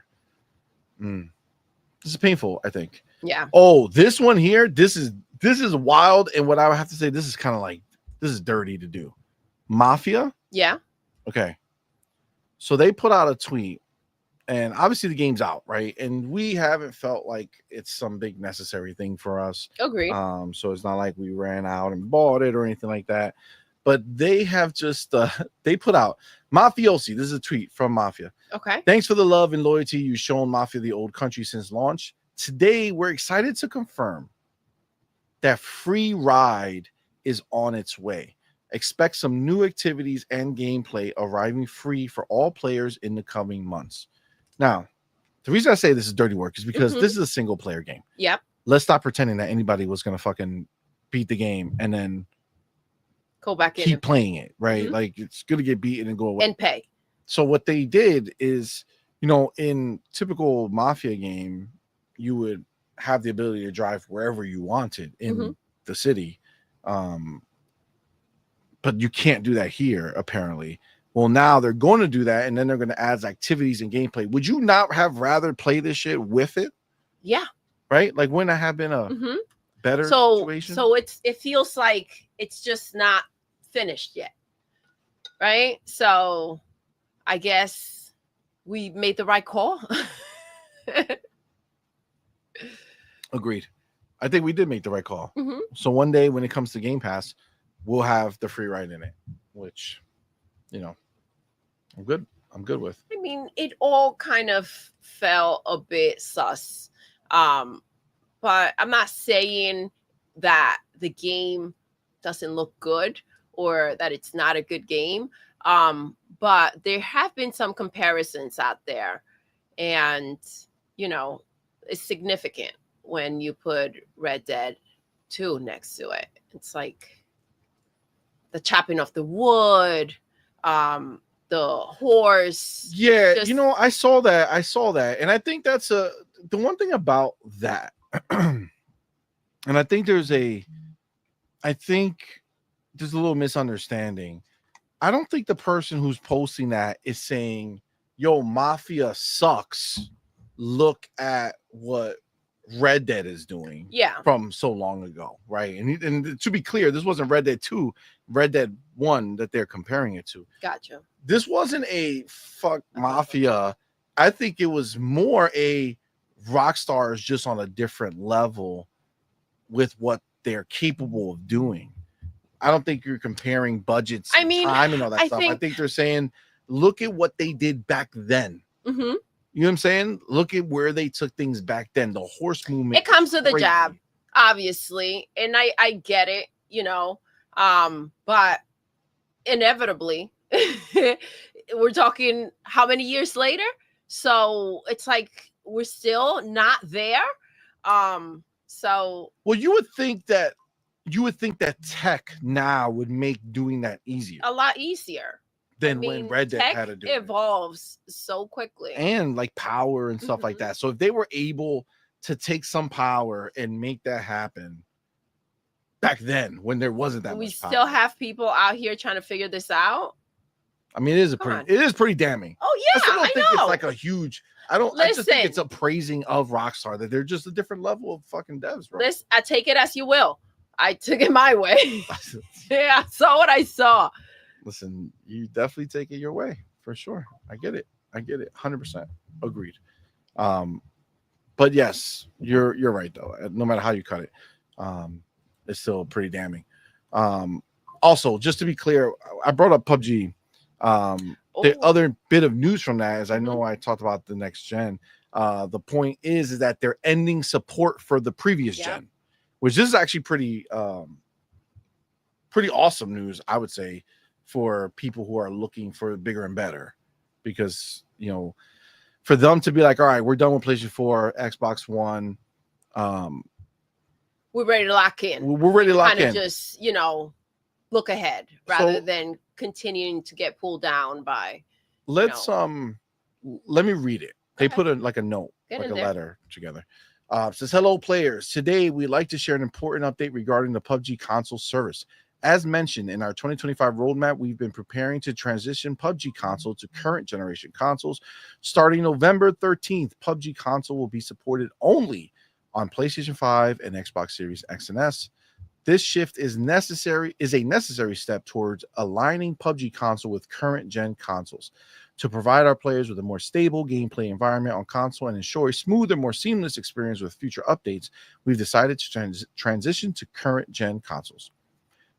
This is painful, I think. Yeah. Oh, this one here, this is wild, and what I would have to say, this is kind of like, this is dirty to do. Mafia? Yeah. Okay. So they put out a tweet, and obviously the game's out, right? And we haven't felt like it's some big necessary thing for us. Agreed. So it's not like we ran out and bought it or anything like that. But they have just they put out Mafiosi. This is a tweet from Mafia. Okay. Thanks for the love and loyalty you've shown Mafia the Old Country since launch. Today we're excited to confirm that free ride is on its way. Expect some new activities and gameplay arriving free for all players in the coming months. Now, the reason I say this is dirty work is because this is a single player game. Yep. Let's stop pretending that anybody was going to fucking beat the game and then go back in, keep playing it, right? Like it's going to get beaten and go away and pay. So what they did is, in typical Mafia game, you would have the ability to drive wherever you wanted in the city. But you can't do that here, apparently. Well, now they're going to do that, and then they're going to add activities and gameplay. Would you not have rather play this shit with it? Yeah. Right? Like, wouldn't that have been a better situation? So it feels like it's just not finished yet. Right? So I guess we made the right call. Agreed. I think we did make the right call. So one day when it comes to Game Pass, we'll have the free ride in it, which, I'm good with. I mean, it all kind of fell a bit sus. But I'm not saying that the game doesn't look good or that it's not a good game. But there have been some comparisons out there, and it's significant when you put Red Dead 2 next to it. It's like the chopping of the wood, the horse. Yeah, I saw that. And I think that's the one thing about that. And I think there's a little misunderstanding. I don't think the person who's posting that is saying, yo, Mafia sucks. Look at what Red Dead is doing from so long ago, right? And to be clear, this wasn't Red Dead 2, Red Dead 1 that they're comparing it to. Gotcha. This wasn't a fuck Mafia. I think it was more a Rockstar is just on a different level with what they're capable of doing. I don't think you're comparing budgets, time, and all that stuff. I think they're saying, look at what they did back then. You know what I'm saying? Look at where they took things back then. The horse movement. It comes with a jab, obviously. And I get it, but inevitably, we're talking how many years later? So it's like we're still not there. Well, you would think that tech now would make doing that easier. A lot easier. Than when Red Dead had to do it. Evolves so quickly. And like power and stuff like that. So if they were able to take some power and make that happen back then when there wasn't that much power. We still have people out here trying to figure this out. I mean, it is pretty damning. Oh yeah, I don't think know. It's like a huge. I just think it's a praising of Rockstar that they're just a different level of fucking devs, bro. I take it as you will. I took it my way. Yeah, I saw what I saw. Listen, you definitely take it your way for sure. I get it. 100% agreed. But yes, you're right though. No matter how you cut it, it's still pretty damning. Also, just to be clear, I brought up PUBG. The other bit of news from that is I know I talked about the next gen. The point is that they're ending support for the previous gen, which is actually pretty awesome news, I would say, for people who are looking for bigger and better, because for them to be like, all right, we're done with PlayStation 4, Xbox One, we're ready to lock in. We're ready to lock in. Just look ahead rather than continuing to get pulled down by. Let me read it. They put a note, a letter together. Says, hello, players. Today, we'd like to share an important update regarding the PUBG console service. As mentioned in our 2025 roadmap, we've been preparing to transition PUBG console to current generation consoles. Starting November 13th, PUBG console will be supported only on PlayStation 5 and Xbox Series X and S. This shift is a necessary step towards aligning PUBG console with current gen consoles to provide our players with a more stable gameplay environment on console and ensure a smoother, more seamless experience with future updates. We've decided to transition to current gen consoles.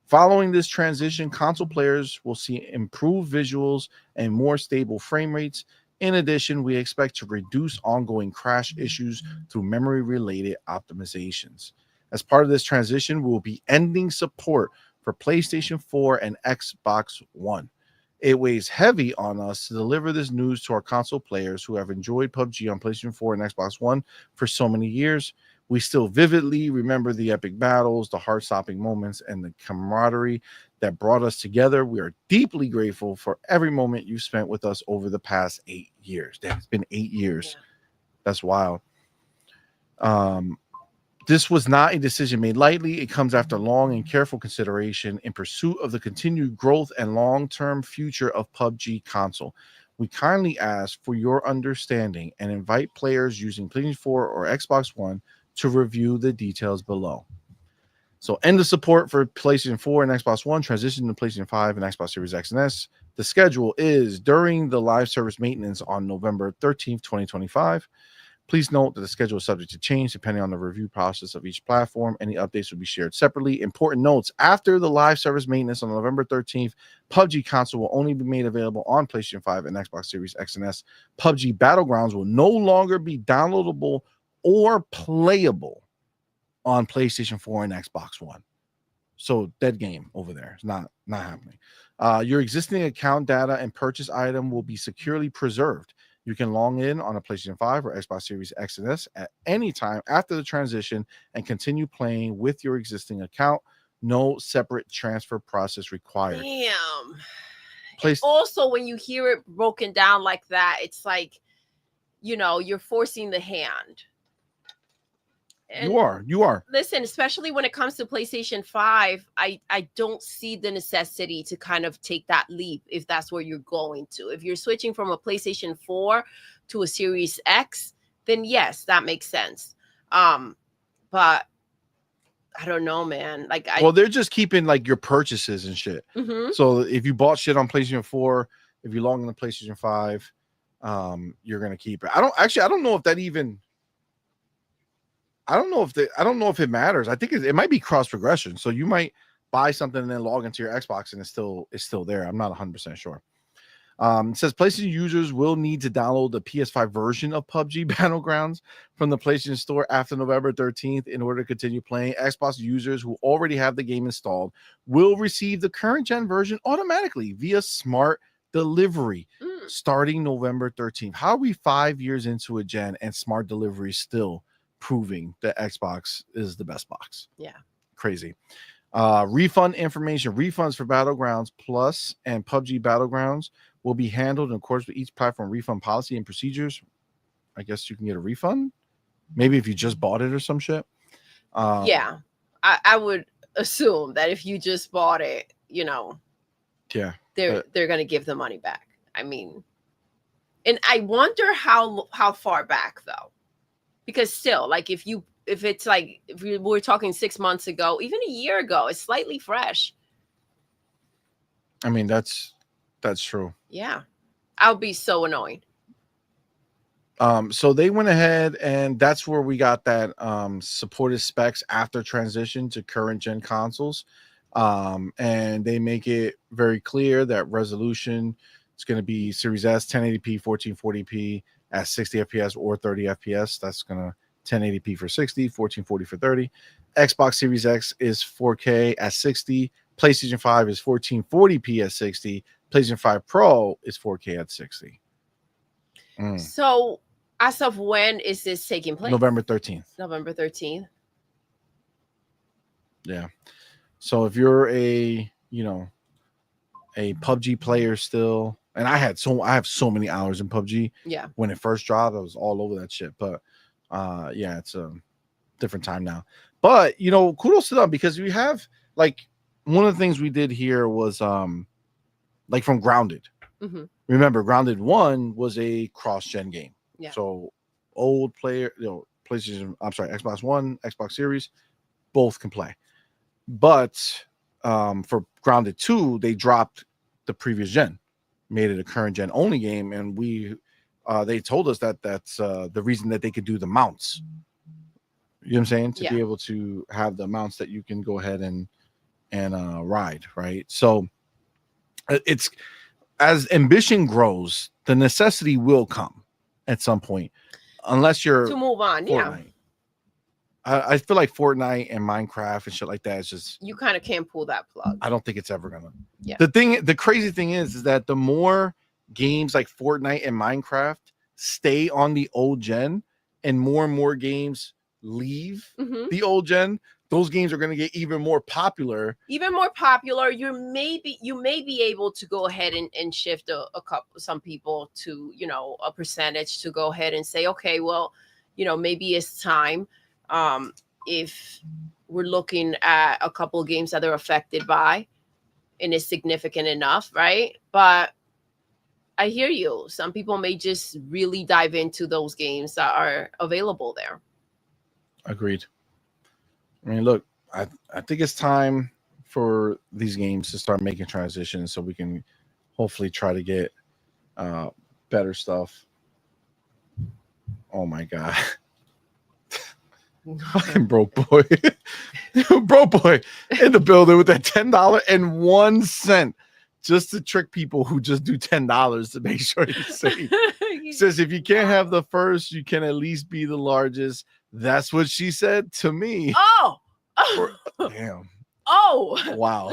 Following this transition, console players will see improved visuals and more stable frame rates. In addition, we expect to reduce ongoing crash issues through memory-related optimizations. As part of this transition, we will be ending support for PlayStation 4 and Xbox One. It weighs heavy on us to deliver this news to our console players who have enjoyed PUBG on PlayStation 4 and Xbox One for so many years. We still vividly remember the epic battles, the heart-stopping moments, and the camaraderie that brought us together. We are deeply grateful for every moment you spent with us over the past 8 years. Damn, it's been 8 years. Yeah. That's wild. This was not a decision made lightly. It comes after long and careful consideration in pursuit of the continued growth and long-term future of PUBG console. We kindly ask for your understanding and invite players using PlayStation 4 or Xbox One to review the details below. So end of support for PlayStation 4 and Xbox One, transition to PlayStation 5 and Xbox Series X and S. The schedule is during the live service maintenance on November 13th, 2025. Please note that the schedule is subject to change depending on the review process of each platform. Any updates will be shared separately. Important notes: after the live service maintenance on November 13th, PUBG console will only be made available on PlayStation 5 and Xbox Series X and S. PUBG Battlegrounds will no longer be downloadable or playable on PlayStation 4 and Xbox One. So dead game over there. It's not happening. Your existing account data and purchase item will be securely preserved. You can log in on a PlayStation 5 or Xbox Series X and S at any time after the transition and continue playing with your existing account. No separate transfer process required. Damn. Also, when you hear it broken down like that, it's like, you're forcing the hand. And you are. Listen, especially when it comes to PlayStation 5, I don't see the necessity to kind of take that leap if that's where you're going to. If you're switching from a PlayStation 4 to a Series X, then yes, that makes sense. But I don't know, man. Well, they're just keeping your purchases and shit. Mm-hmm. So if you bought shit on PlayStation 4, if you log in to PlayStation 5, you're gonna keep it. I don't know if that even. I don't know if it matters. I think it might be cross progression. So you might buy something and then log into your Xbox and it's still there. I'm not 100% sure. It says PlayStation users will need to download the PS5 version of PUBG Battlegrounds from the PlayStation Store after November 13th in order to continue playing. Xbox users who already have the game installed will receive the current gen version automatically via smart delivery starting November 13th. How are we 5 years into a gen and smart delivery still proving that Xbox is the best box? Yeah. Crazy. Refund information. Refunds for Battlegrounds Plus and PUBG Battlegrounds will be handled in accordance with each platform refund policy and procedures. I guess you can get a refund. Maybe if you just bought it or some shit. Yeah. I would assume that if you just bought it, yeah, they're going to give the money back. I mean, and I wonder how far back though. Because still, if we were talking 6 months ago, even a year ago, it's slightly fresh. I mean, that's true. Yeah. I'll be so annoyed. So they went ahead and that's where we got that supported specs after transition to current gen consoles. And they make it very clear that resolution is going to be Series S 1080p 1440p at 60 FPS or 30 FPS. That's gonna 1080p for 60, 1440 for 30. Xbox Series X is 4K at 60. PlayStation 5 is 1440p at 60. PlayStation 5 Pro is 4K at 60. So as of when is this taking place? November 13th. November 13th. Yeah. So if you're a PUBG player still, and I have so many hours in PUBG. Yeah. When it first dropped, I was all over that shit. But Yeah, it's a different time now. But kudos to them because we have like one of the things we did here was like from Grounded. Mm-hmm. Remember, Grounded 1 was a cross-gen game. Yeah. So old player, PlayStation, I'm sorry, Xbox One, Xbox Series, both can play. But for Grounded 2, they dropped the previous gen, made it a current gen only game, and they told us that that's the reason that they could do the mounts. You know what I'm saying? To be able to have the mounts that you can go ahead and ride, right? So it's as ambition grows, the necessity will come at some point, unless you're to move on. Fortnite. Yeah, I feel like Fortnite and Minecraft and shit like that is just you kind of can't pull that plug. I don't think it's ever gonna. Yeah. The crazy thing is that the more games like Fortnite and Minecraft stay on the old gen, and more games leave the old gen, those games are going to get even more popular. You may be able to go ahead and shift some people to a percentage to go ahead and say, okay, well, maybe it's time. If we're looking at a couple of games that they're affected by and it's significant enough, right? But I hear you. Some people may just really dive into those games that are available there. Agreed. I mean, look, I think it's time for these games to start making transitions so we can hopefully try to get better stuff. Oh my God. Fucking broke boy. Broke boy in the building with that $10.01 just to trick people who just do $10 to make sure you save. He says if you can't have the first, you can at least be the largest. That's what she said to me. Damn. Oh, wow.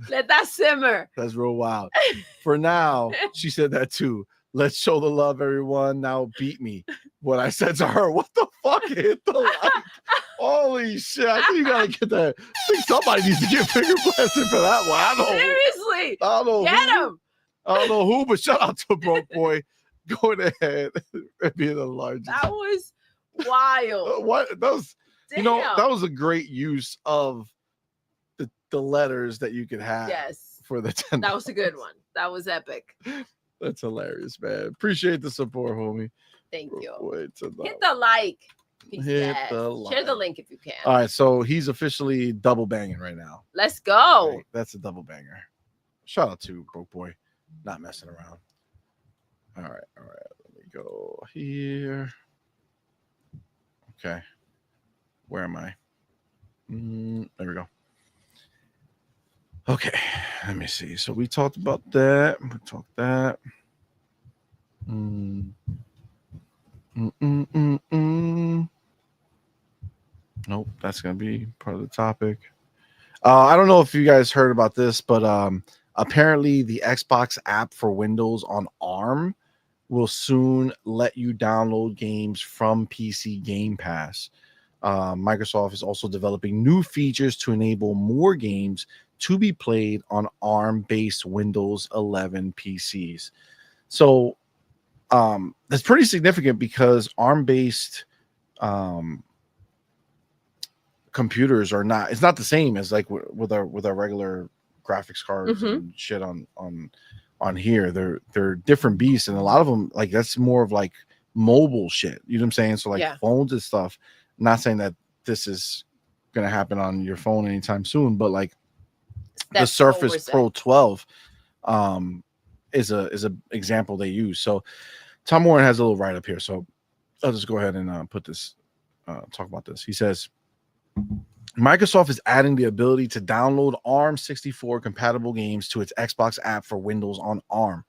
Let that simmer. That's real wild. For now, she said that too. Let's show the love, everyone. Now beat me. What I said to her, what the fuck hit the like? Holy shit. I think you gotta get that. I think somebody needs to get finger blasted for that one. I don't know. Seriously. I don't know get who. him. I don't know who, but shout out to Broke Boy going ahead and being the largest. That was wild. What that was, that was a great use of the letters that you could have. Yes. For the 10. That was a good one. That was epic. That's hilarious, man. Appreciate the support, homie. Thank you. Hit the like. Hit the like. Share the link if you can. All right, so he's officially double banging right now. Let's go. Right, that's a double banger. Shout out to Broke Boy, not messing around. All right. Let me go here. Okay, where am I? There we go. Okay, let me see. So we talked about that. We talked that. Nope, that's gonna be part of the topic. I don't know if you guys heard about this, but apparently the Xbox app for Windows on ARM will soon let you download games from PC Game Pass. Microsoft is also developing new features to enable more games to be played on ARM-based Windows 11 PCs. So that's pretty significant because ARM-based computers are not. It's not the same as like with our regular graphics cards and shit on here. They're different beasts, and a lot of them like that's more of like mobile shit. You know what I'm saying? So like phones and stuff. Not saying that this is gonna happen on your phone anytime soon, but like the Surface Pro 12 is a example they use. So Tom Warren has a little write up here, so I'll just go ahead and put this talk about this. He says Microsoft is adding the ability to download ARM64 compatible games to its Xbox app for Windows on ARM.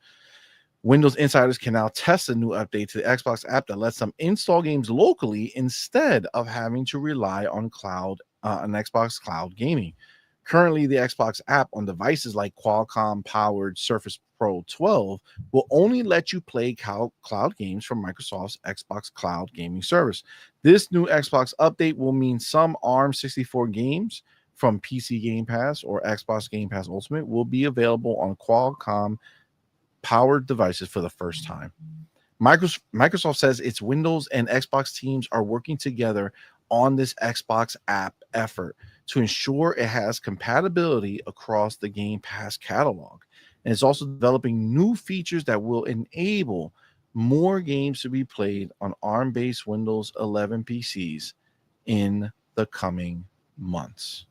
Windows insiders can now test a new update to the Xbox app that lets them install games locally instead of having to rely on Xbox Cloud Gaming. Currently, the Xbox app on devices like Qualcomm-powered Surface Pro 12 will only let you play cloud games from Microsoft's Xbox Cloud Gaming service. This new Xbox update will mean some ARM64 games from PC Game Pass or Xbox Game Pass Ultimate will be available on Qualcomm-powered devices for the first time. Microsoft says its Windows and Xbox teams are working together on this Xbox app effort to ensure it has compatibility across the Game Pass catalog. And it's also developing new features that will enable more games to be played on ARM-based Windows 11 PCs in the coming months.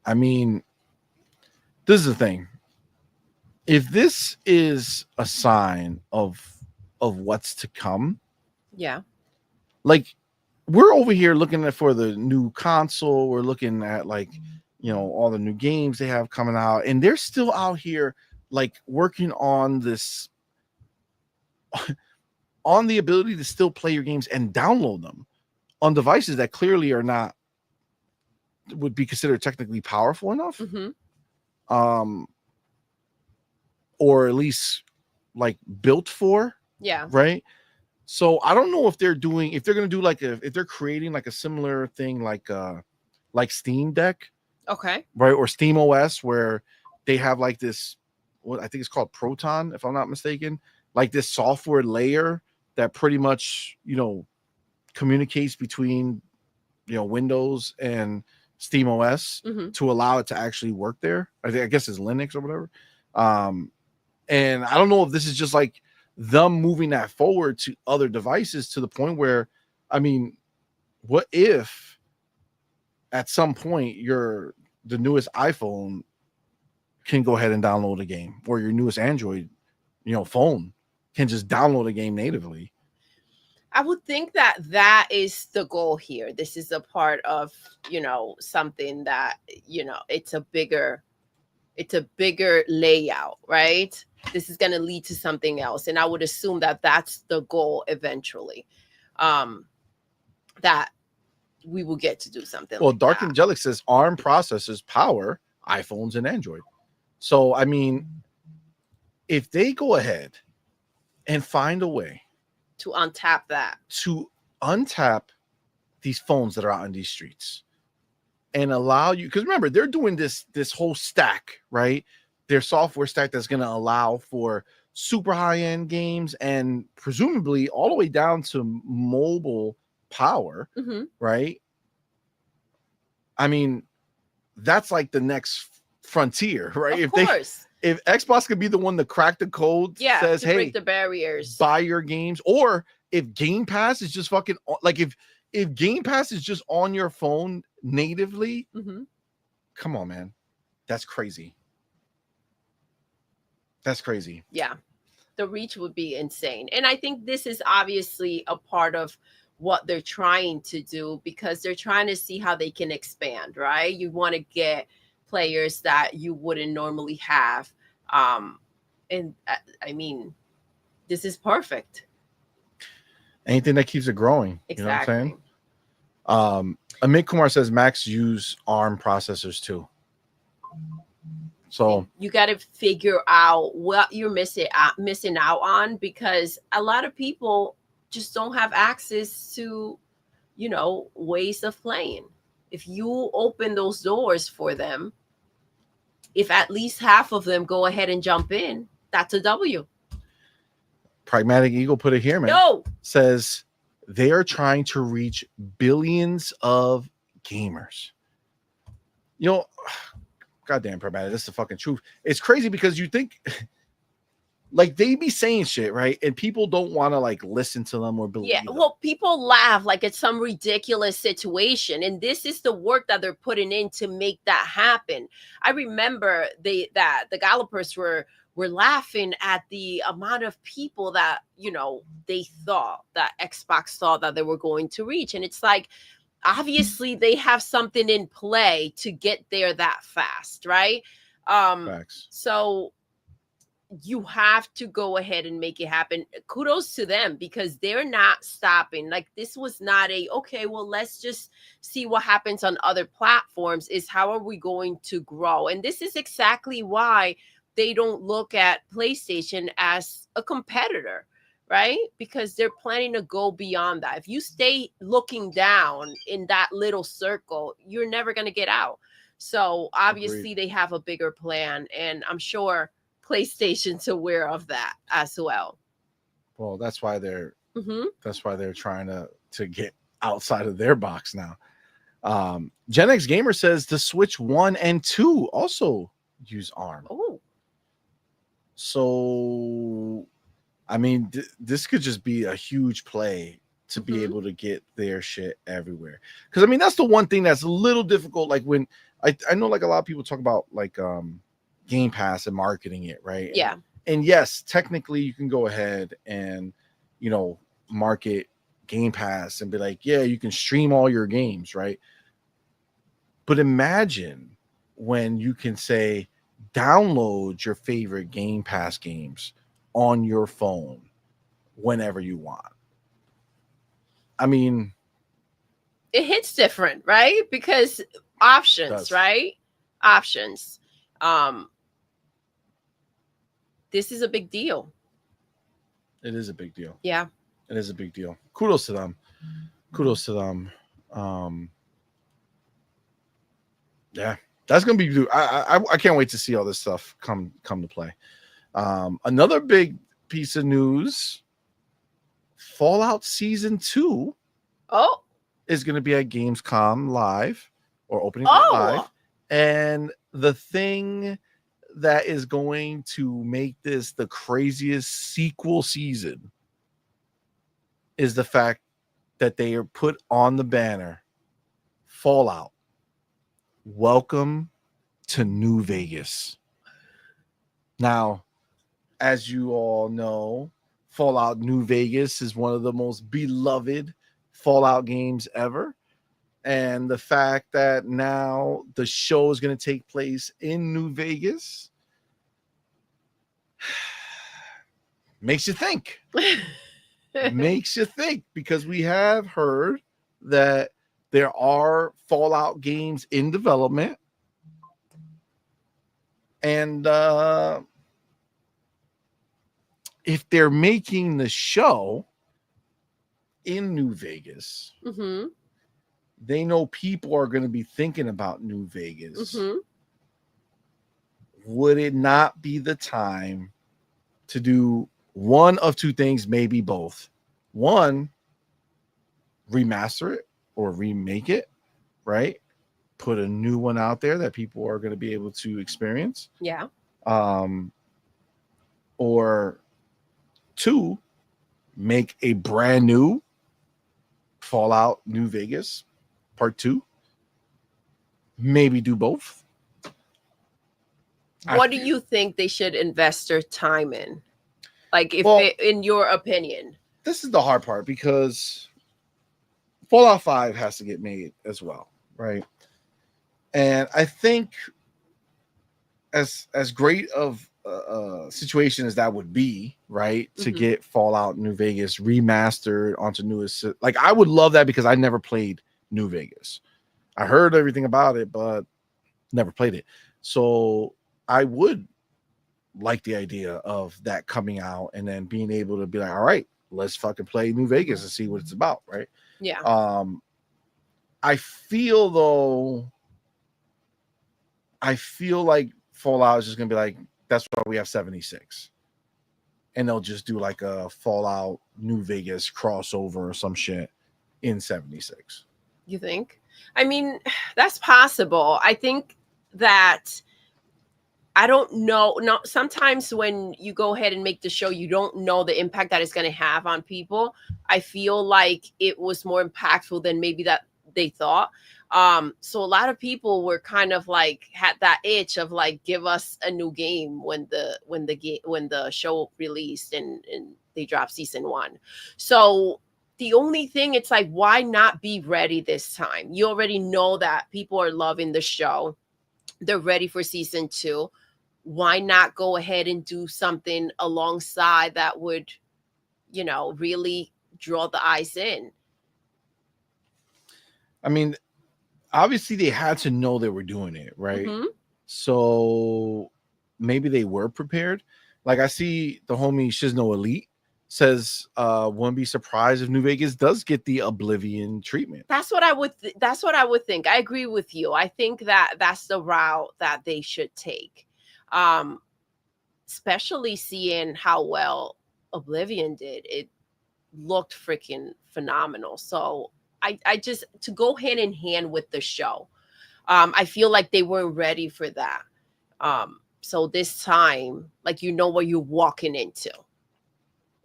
I mean, this is the thing. If this is a sign of what's to come, Yeah. like we're over here looking at for the new console, we're looking at like, you know, all the new games they have coming out, and they're still out here like working on this on the ability to still play your games and download them on devices that clearly are not would be considered technically powerful enough. Or at least like built for. Yeah. Right. So I don't know if they're going to do like if they're creating like a similar thing like Steam Deck. Okay. Right. Or Steam OS, where they have like this, what I think it's called Proton, if I'm not mistaken, like this software layer that pretty much, you know, communicates between, you know, Windows and Steam OS to allow it to actually work there. I guess it's Linux or whatever. And I don't know if this is just like them moving that forward to other devices to the point where, I mean, what if at some point the newest iPhone can go ahead and download a game, or your newest Android, you know, phone can just download a game natively? I would think that is the goal here. This is a part of, you know, something that, you know, it's a bigger layout, right? This is going to lead to something else. And I would assume that that's the goal eventually, that we will get to do something. Well, like Dark that. Angelic says ARM processors power iPhones and Android. So, I mean, if they go ahead and find a way to untap these phones that are out in these streets and allow you, because remember, they're doing this whole stack, right? Their software stack that's going to allow for super high-end games and presumably all the way down to mobile power, right? I mean, that's like the next frontier, right? Of course. If Xbox could be the one to crack the code, says, to hey, break the barriers, buy your games, or if Game Pass is just fucking like if Game Pass is just on your phone natively, come on, man, that's crazy. That's crazy. Yeah, the reach would be insane, and I think this is obviously a part of what they're trying to do, because they're trying to see how they can expand, right? You want to get players that you wouldn't normally have, and I mean, this is perfect. Anything that keeps it growing. Exactly. You know what I'm saying? Amit Kumar says Macs use ARM processors too. So you got to figure out what you're missing out on, because a lot of people just don't have access to, you know, ways of playing. If you open those doors for them, if at least half of them go ahead and jump in, that's a W. Pragmatic Eagle put it here, man. No. Says they are trying to reach billions of gamers. You know, goddamn Pragmatic, that's the fucking truth. It's crazy because you think like they be saying shit, right? And people don't want to like listen to them or believe them. Well, people laugh like it's some ridiculous situation, and this is the work that they're putting in to make that happen. I remember the developers were laughing at the amount of people that, you know, they thought that Xbox thought that they were going to reach, and it's like, obviously they have something in play to get there that fast, right? Facts. So you have to go ahead and make it happen. Kudos to them, because they're not stopping. Like, this was not okay, well, let's just see what happens on other platforms. Is how are we going to grow? And this is exactly why they don't look at PlayStation as a competitor, right? Because they're planning to go beyond that. If you stay looking down in that little circle, you're never going to get out. So obviously they have a bigger plan, and I'm sure PlayStation's aware of that as well. Well, that's why they're Mm-hmm. trying to get outside of their box now. Gen X Gamer says the Switch 1 and 2 also use ARM. Oh, So, I mean, this could just be a huge play to be able to get their shit everywhere. Because, I mean, that's the one thing that's a little difficult. Like when I know like a lot of people talk about like Game Pass and marketing it, right? yeah. And yes, technically you can go ahead and, you know, market Game Pass and be like, yeah, you can stream all your games, right? But imagine when you can say, download your favorite Game Pass games on your phone whenever you want. I mean, It hits different, right? Because options, does. right? Options. This is a big deal. It is a big deal. Yeah. It is a big deal. Kudos to them. Kudos to them. Yeah, that's gonna be. I can't wait to see all this stuff come to play. Another big piece of news: Fallout Season 2 Oh. is going to be at Gamescom Live or Opening Night Live, and the thing that is going to make this the craziest sequel season is the fact that they are put on the banner Fallout. Welcome to New Vegas. Now, as you all know, Fallout New Vegas is one of the most beloved Fallout games ever. And the fact that now the show is going to take place in New Vegas makes you think. Makes you think, because we have heard that there are Fallout games in development. And if they're making the show in New Vegas, they know people are going to be thinking about New Vegas. Would it not be the time to do one of two things, maybe both? One, remaster it or remake it, right? Put a new one out there that people are going to be able to experience. Yeah. Or two, make a brand new Fallout New Vegas Part 2. Maybe do both. What do you think they should invest their time in? Like, in your opinion? This is the hard part, because Fallout 5 has to get made as well, right? And I think as great of a situation as that would be, right, to get Fallout New Vegas remastered onto newest, like I would love that, because I never played New Vegas. I heard everything about it, but never played it. So I would like the idea of that coming out and then being able to be like, all right, let's fucking play New Vegas and see what it's about, right? Yeah. I feel like Fallout is just gonna be like, that's why we have 76, and they'll just do like a Fallout New Vegas crossover or some shit in 76. You think? I mean, that's possible. I think that, I don't know. No, sometimes when you go ahead and make the show, you don't know the impact that it's going to have on people. I feel like it was more impactful than maybe that they thought. So a lot of people were kind of like, had that itch of like, give us a new game when the show released and they dropped season 1. So the only thing, it's like, why not be ready this time? You already know that people are loving the show. They're ready for season 2. Why not go ahead and do something alongside that would, really draw the eyes in? I mean, obviously they had to know they were doing it, right? So maybe they were prepared. Like I see the homie Shizno Elite says, wouldn't be surprised if New Vegas does get the Oblivion treatment. That's what I would think. I agree with you. I think that that's the route that they should take. especially seeing how well Oblivion did, it looked freaking phenomenal. So I just, to go hand in hand with the show, I feel like they weren't ready for that. So this time, like, you know what you're walking into.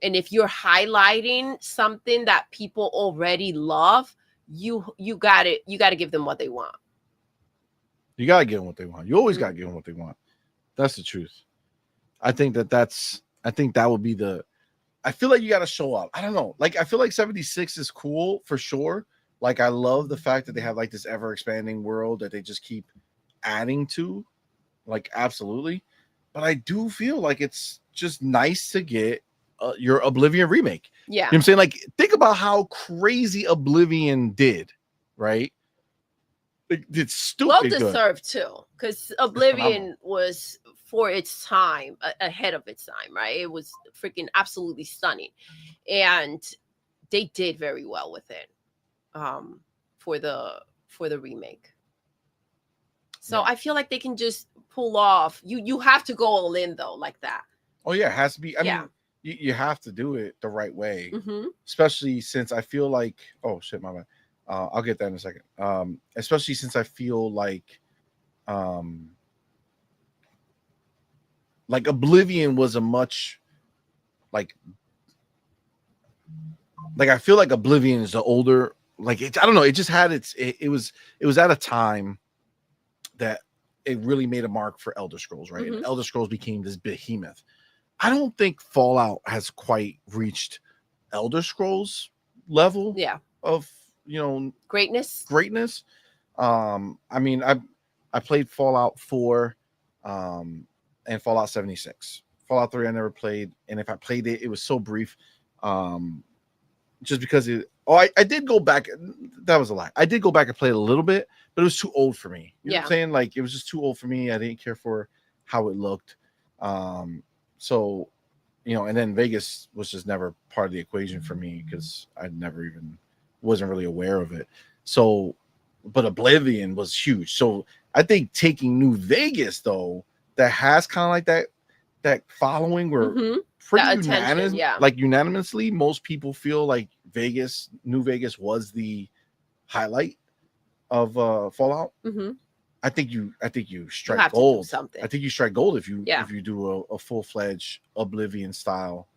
And if you're highlighting something that people already love, you got it. You got to give them what they want. You gotta give them what they want. You always gotta give them what they want. That's the truth. I think that would be the. I feel like you gotta show up. I don't know. Like, I feel like 76 is cool for sure. Like, I love the fact that they have like this ever expanding world that they just keep adding to. Like, absolutely. But I do feel like it's just nice to get your Oblivion remake. Yeah. You know what I'm saying? Like, think about how crazy Oblivion did, right? It's stupid well good. deserved too, because Oblivion was, for its time, ahead of its time, right? It was freaking absolutely stunning, and they did very well with it for the remake. So Yeah. I feel like they can just pull off. You have to go all in though, like that. Oh yeah, it has to be. I Yeah. mean, you have to do it the right way, Mm-hmm. especially since I feel like, oh shit, my bad. I'll get that in a second. Especially since I feel like Oblivion was a much like I feel like Oblivion is the older, like, I don't know, it just had it was at a time that it really made a mark for Elder Scrolls, right? Mm-hmm. And Elder Scrolls became this behemoth. I don't think Fallout has quite reached Elder Scrolls level of, greatness. I mean, I played Fallout 4 and Fallout 76. Fallout 3 I never played, and if I played it, it was so brief. Just because I did go back. That was a lie. I did go back and play it a little bit, but it was too old for me. You know what I'm saying? Like, it was just too old for me. I didn't care for how it looked. So, and then Vegas was just never part of the equation for me because I never even wasn't really aware of it. So, but Oblivion was huge. So I think taking New Vegas, though, that has kind of like that following where pretty unanimous, like unanimously, most people feel like New Vegas was the highlight of Fallout. I think you strike gold. I think you strike gold if you do a full-fledged Oblivion style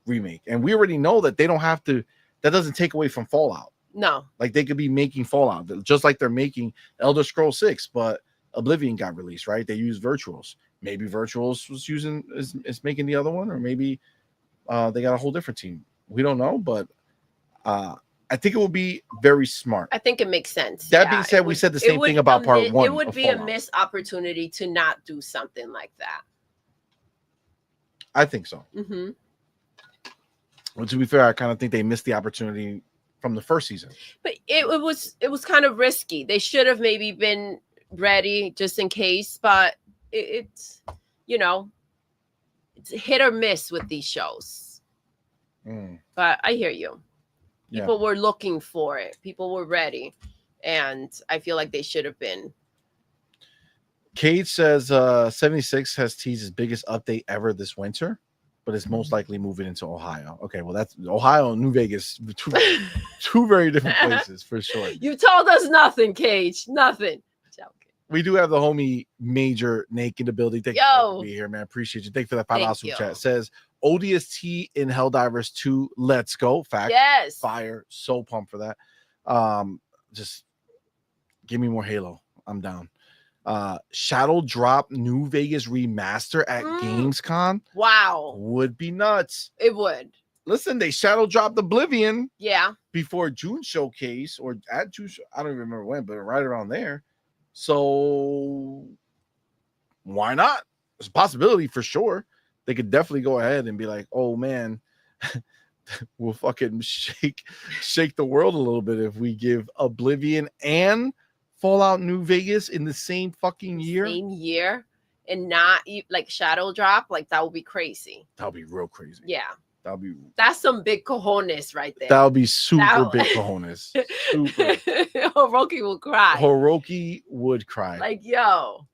remake. And we already know that they don't have to. That doesn't take away from Fallout. No, like they could be making Fallout just like they're making Elder Scrolls 6, but Oblivion got released, right? They used Virtuals. Maybe Virtuals was is making the other one, or maybe they got a whole different team. We don't know, but I think it will be very smart. I think it makes sense. That being said, we said the same thing about part 1. It would be a missed opportunity to not do something like that. I think so. Well, to be fair, I kind of think they missed the opportunity from the first season. But it was kind of risky. They should have maybe been ready just in case, but it's it's hit or miss with these shows. But I hear you. People were looking for it. People were ready, and I feel like they should have been. Cage says 76 has teased his biggest update ever this winter, but it's most likely moving into Ohio. Okay, well, that's Ohio and New Vegas, two very different places for sure. You told us nothing, Cage. Nothing. We do have the homie Major Nate in the building. Thank you for being here, man. Appreciate you. Thank you for that $5 super chat. It says ODST in Helldivers 2. Let's go. Fact. Yes. Fire. So pumped for that. Just give me more Halo. I'm down. Shadow Drop New Vegas remaster at Gamescom. Wow. Would be nuts. It would. Listen, they shadow dropped Oblivion. Yeah. Before June showcase, or at June, I don't even remember when, but right around there. So why not? There's a possibility for sure. They could definitely go ahead and be like, oh man, we'll fucking shake the world a little bit if we give Oblivion and Fallout New Vegas in the same fucking year. Same year, and not like shadow drop. Like, that would be crazy. That would be real crazy. Yeah. That's some big cojones right there. That would be super big cojones. Super. Hiroki will cry. Hiroki would cry. Like, yo,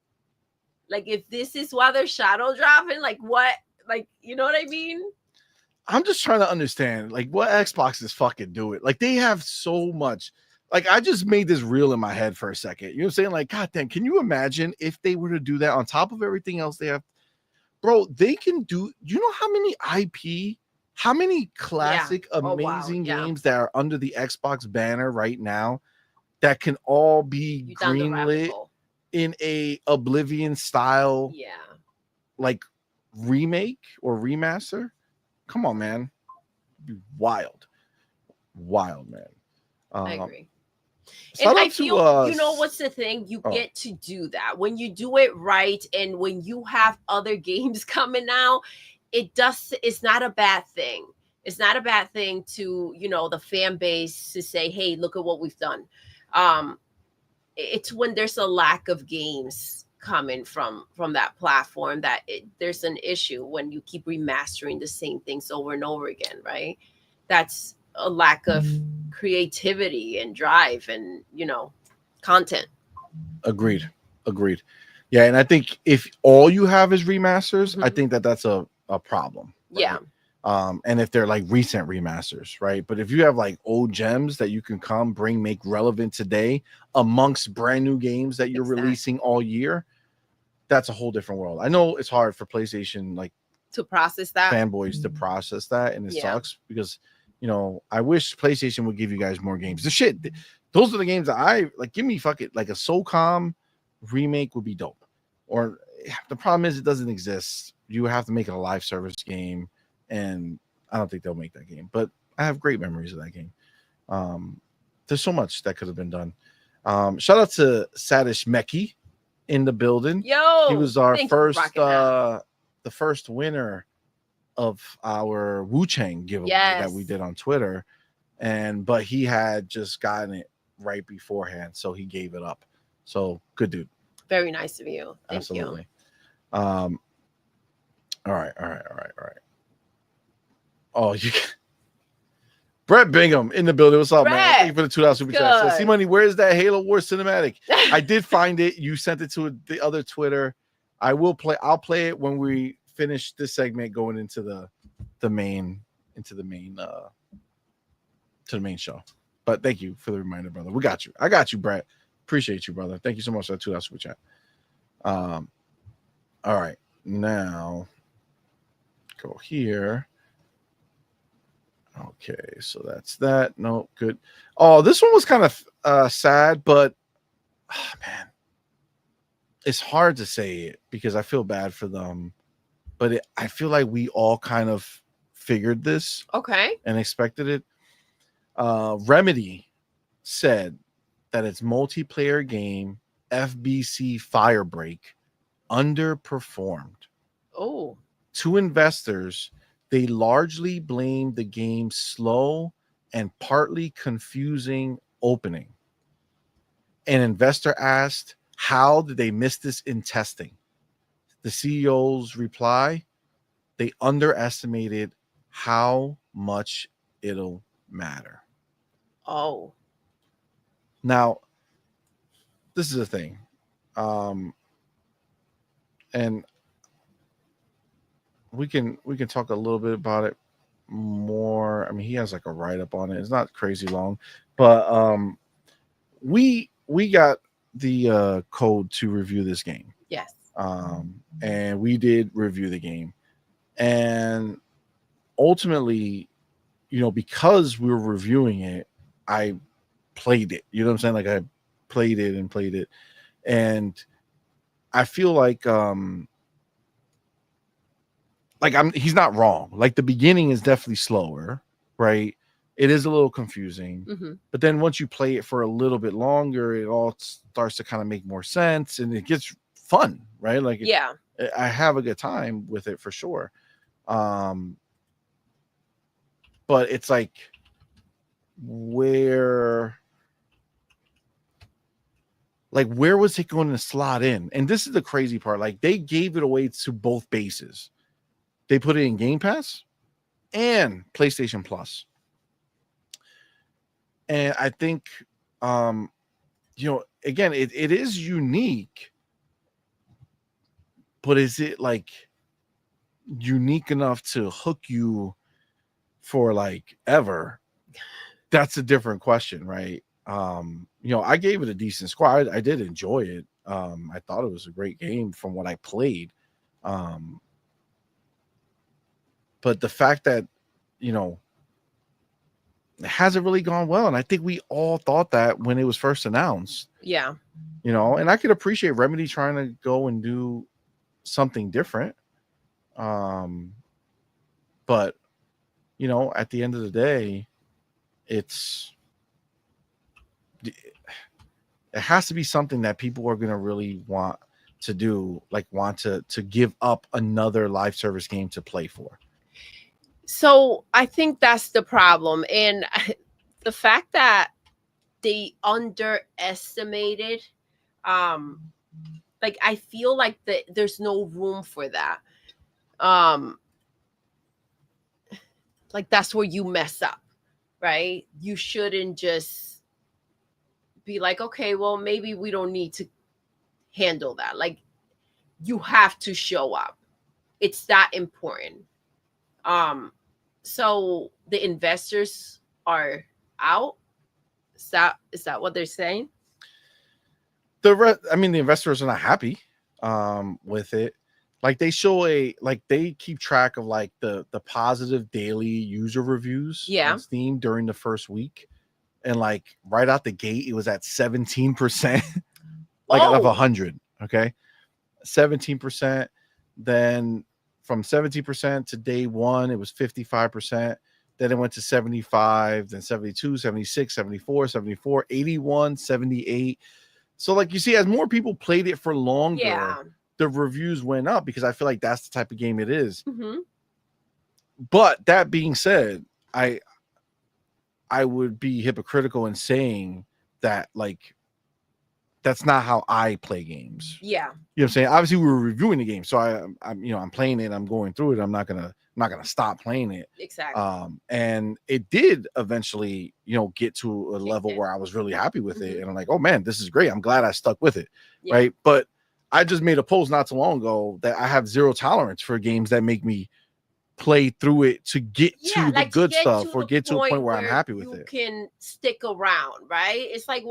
Like, if this is why they're shadow dropping, like what? Like, you know what I mean? I'm just trying to understand, like, what Xbox is fucking doing. Like, they have so much. Like, I just made this reel in my head for a second. You know what I'm saying? Like, God damn, can you imagine if they were to do that on top of everything else they have? Bro, they can do, you know how many IP, how many classic, amazing games that are under the Xbox banner right now that can all be greenlit in a Oblivion style, like remake or remaster? Come on, man. Wild, man. I agree. And I feel, you know what's the thing? You get to do that when you do it right, and when you have other games coming out, it's not a bad thing. It's not a bad thing to, you know, the fan base to say, hey, look at what we've done. It's when there's a lack of games coming from that platform that there's an issue when you keep remastering the same things over and over again, right? That's a lack of creativity and drive and, you know, content. Agreed. Yeah, and I think if all you have is remasters, I think that's a problem. Right? Yeah. And if they're like recent remasters, right? But if you have like old gems that you can make relevant today amongst brand new games that you're releasing all year, that's a whole different world. I know it's hard for PlayStation, like, to process that, fanboys to process that, and it sucks because, you know, I wish PlayStation would give you guys more games. Those are the games that I like. Give me like a SOCOM remake would be dope. Or the problem is it doesn't exist. You have to make it a live service game, and I don't think they'll make that game. But I have great memories of that game. There's so much that could have been done. Shout out to Sadish Meki in the building. Yo, he was our the first winner of our Wu Chang giveaway that we did on Twitter, but he had just gotten it right beforehand, so he gave it up. So good dude. Very nice of you. Thank Absolutely. you. All right. Oh, you. Brett Bingham in the building. What's up, man? Thank you for the $2 super chat. So, CMoney, where's that Halo War cinematic? I did find it. You sent it to the other Twitter. I'll play it when we finish this segment going into the main show. But thank you for the reminder, brother. We got you. I got you, Brett. Appreciate you, brother. Thank you so much for that $2 super chat. All right. Now go here. Okay, so that's that. No, good. Oh, this one was kind of sad, but man, it's hard to say it because I feel bad for them. But I feel like we all kind of figured this, and expected it. Remedy said that its multiplayer game FBC Firebreak underperformed. Oh, to investors, they largely blamed the game's slow and partly confusing opening. An investor asked, how did they miss this in testing? The CEO's reply, they underestimated how much it'll matter. Oh. Now, this is the thing. And we can talk a little bit about it more. I mean, he has like a write-up on it. It's not crazy long, but we got the code to review this game. Yes. And we did review the game. And ultimately, you know, because we were reviewing it, I played it. You know what I'm saying? Like, I played it. And I feel like he's not wrong. Like, the beginning is definitely slower, right? It is a little confusing, but then once you play it for a little bit longer, it all starts to kind of make more sense, and it gets fun, right? Like, I have a good time with it for sure. But it's like, where was it going to slot in? And this is the crazy part. Like, they gave it away to both bases. They put it in Game Pass and PlayStation Plus. And I think, you know, again, it is unique but is it like unique enough to hook you for like ever? That's a different question, right? I gave it a decent score. I did enjoy it. I thought it was a great game from what I played. But the fact that, it hasn't really gone well. And I think we all thought that when it was first announced. Yeah. And I could appreciate Remedy trying to go and do something different. But, at the end of the day, it has to be something that people are going to really want to do, like want to give up another live service game to play for. So I think that's the problem. And the fact that they underestimated, like, I feel like there's no room for that. Like, that's where you mess up, right? You shouldn't just be like, okay, well, maybe we don't need to handle that. Like, you have to show up. It's that important. So the investors are out. Is that what they're saying? The investors are not happy with it. Like, they show they keep track of like the positive daily user reviews on Steam during the first week, and like right out the gate it was at 17%, like out of 100. Okay, 17%. Then from 17% to day one it was 55%. Then it went to 75, then 72, 76, 74, 74, 81, 78. So like you see, as more people played it for longer, the reviews went up, because I feel like that's the type of game it is. Mm-hmm. But that being said, I would be hypocritical in saying that like that's not how I play games. Yeah. You know what I'm saying? Obviously we were reviewing the game, so I'm playing it, I'm going through it. I'm not gonna stop playing it. Exactly. And it did eventually, get to a level where I was really happy with it. And I'm like, oh man, this is great. I'm glad I stuck with it. Yeah. Right. But I just made a post not too long ago that I have zero tolerance for games that make me play through it to get to the good stuff, or get to a point where I'm happy with it. You can stick around, right? It's like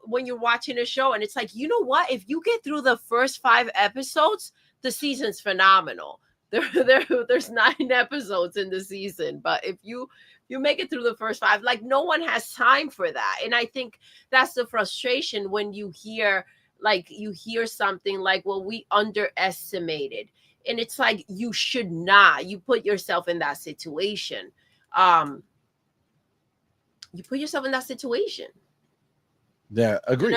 when you're watching a show and it's like, you know what? If you get through the first 5 episodes, the season's phenomenal. There's 9 episodes in the season, but if you make it through the first 5, like, no one has time for that. And I think that's the frustration when you hear something like, well, we underestimated. And it's like, you should not. You put yourself in that situation. Yeah, agree.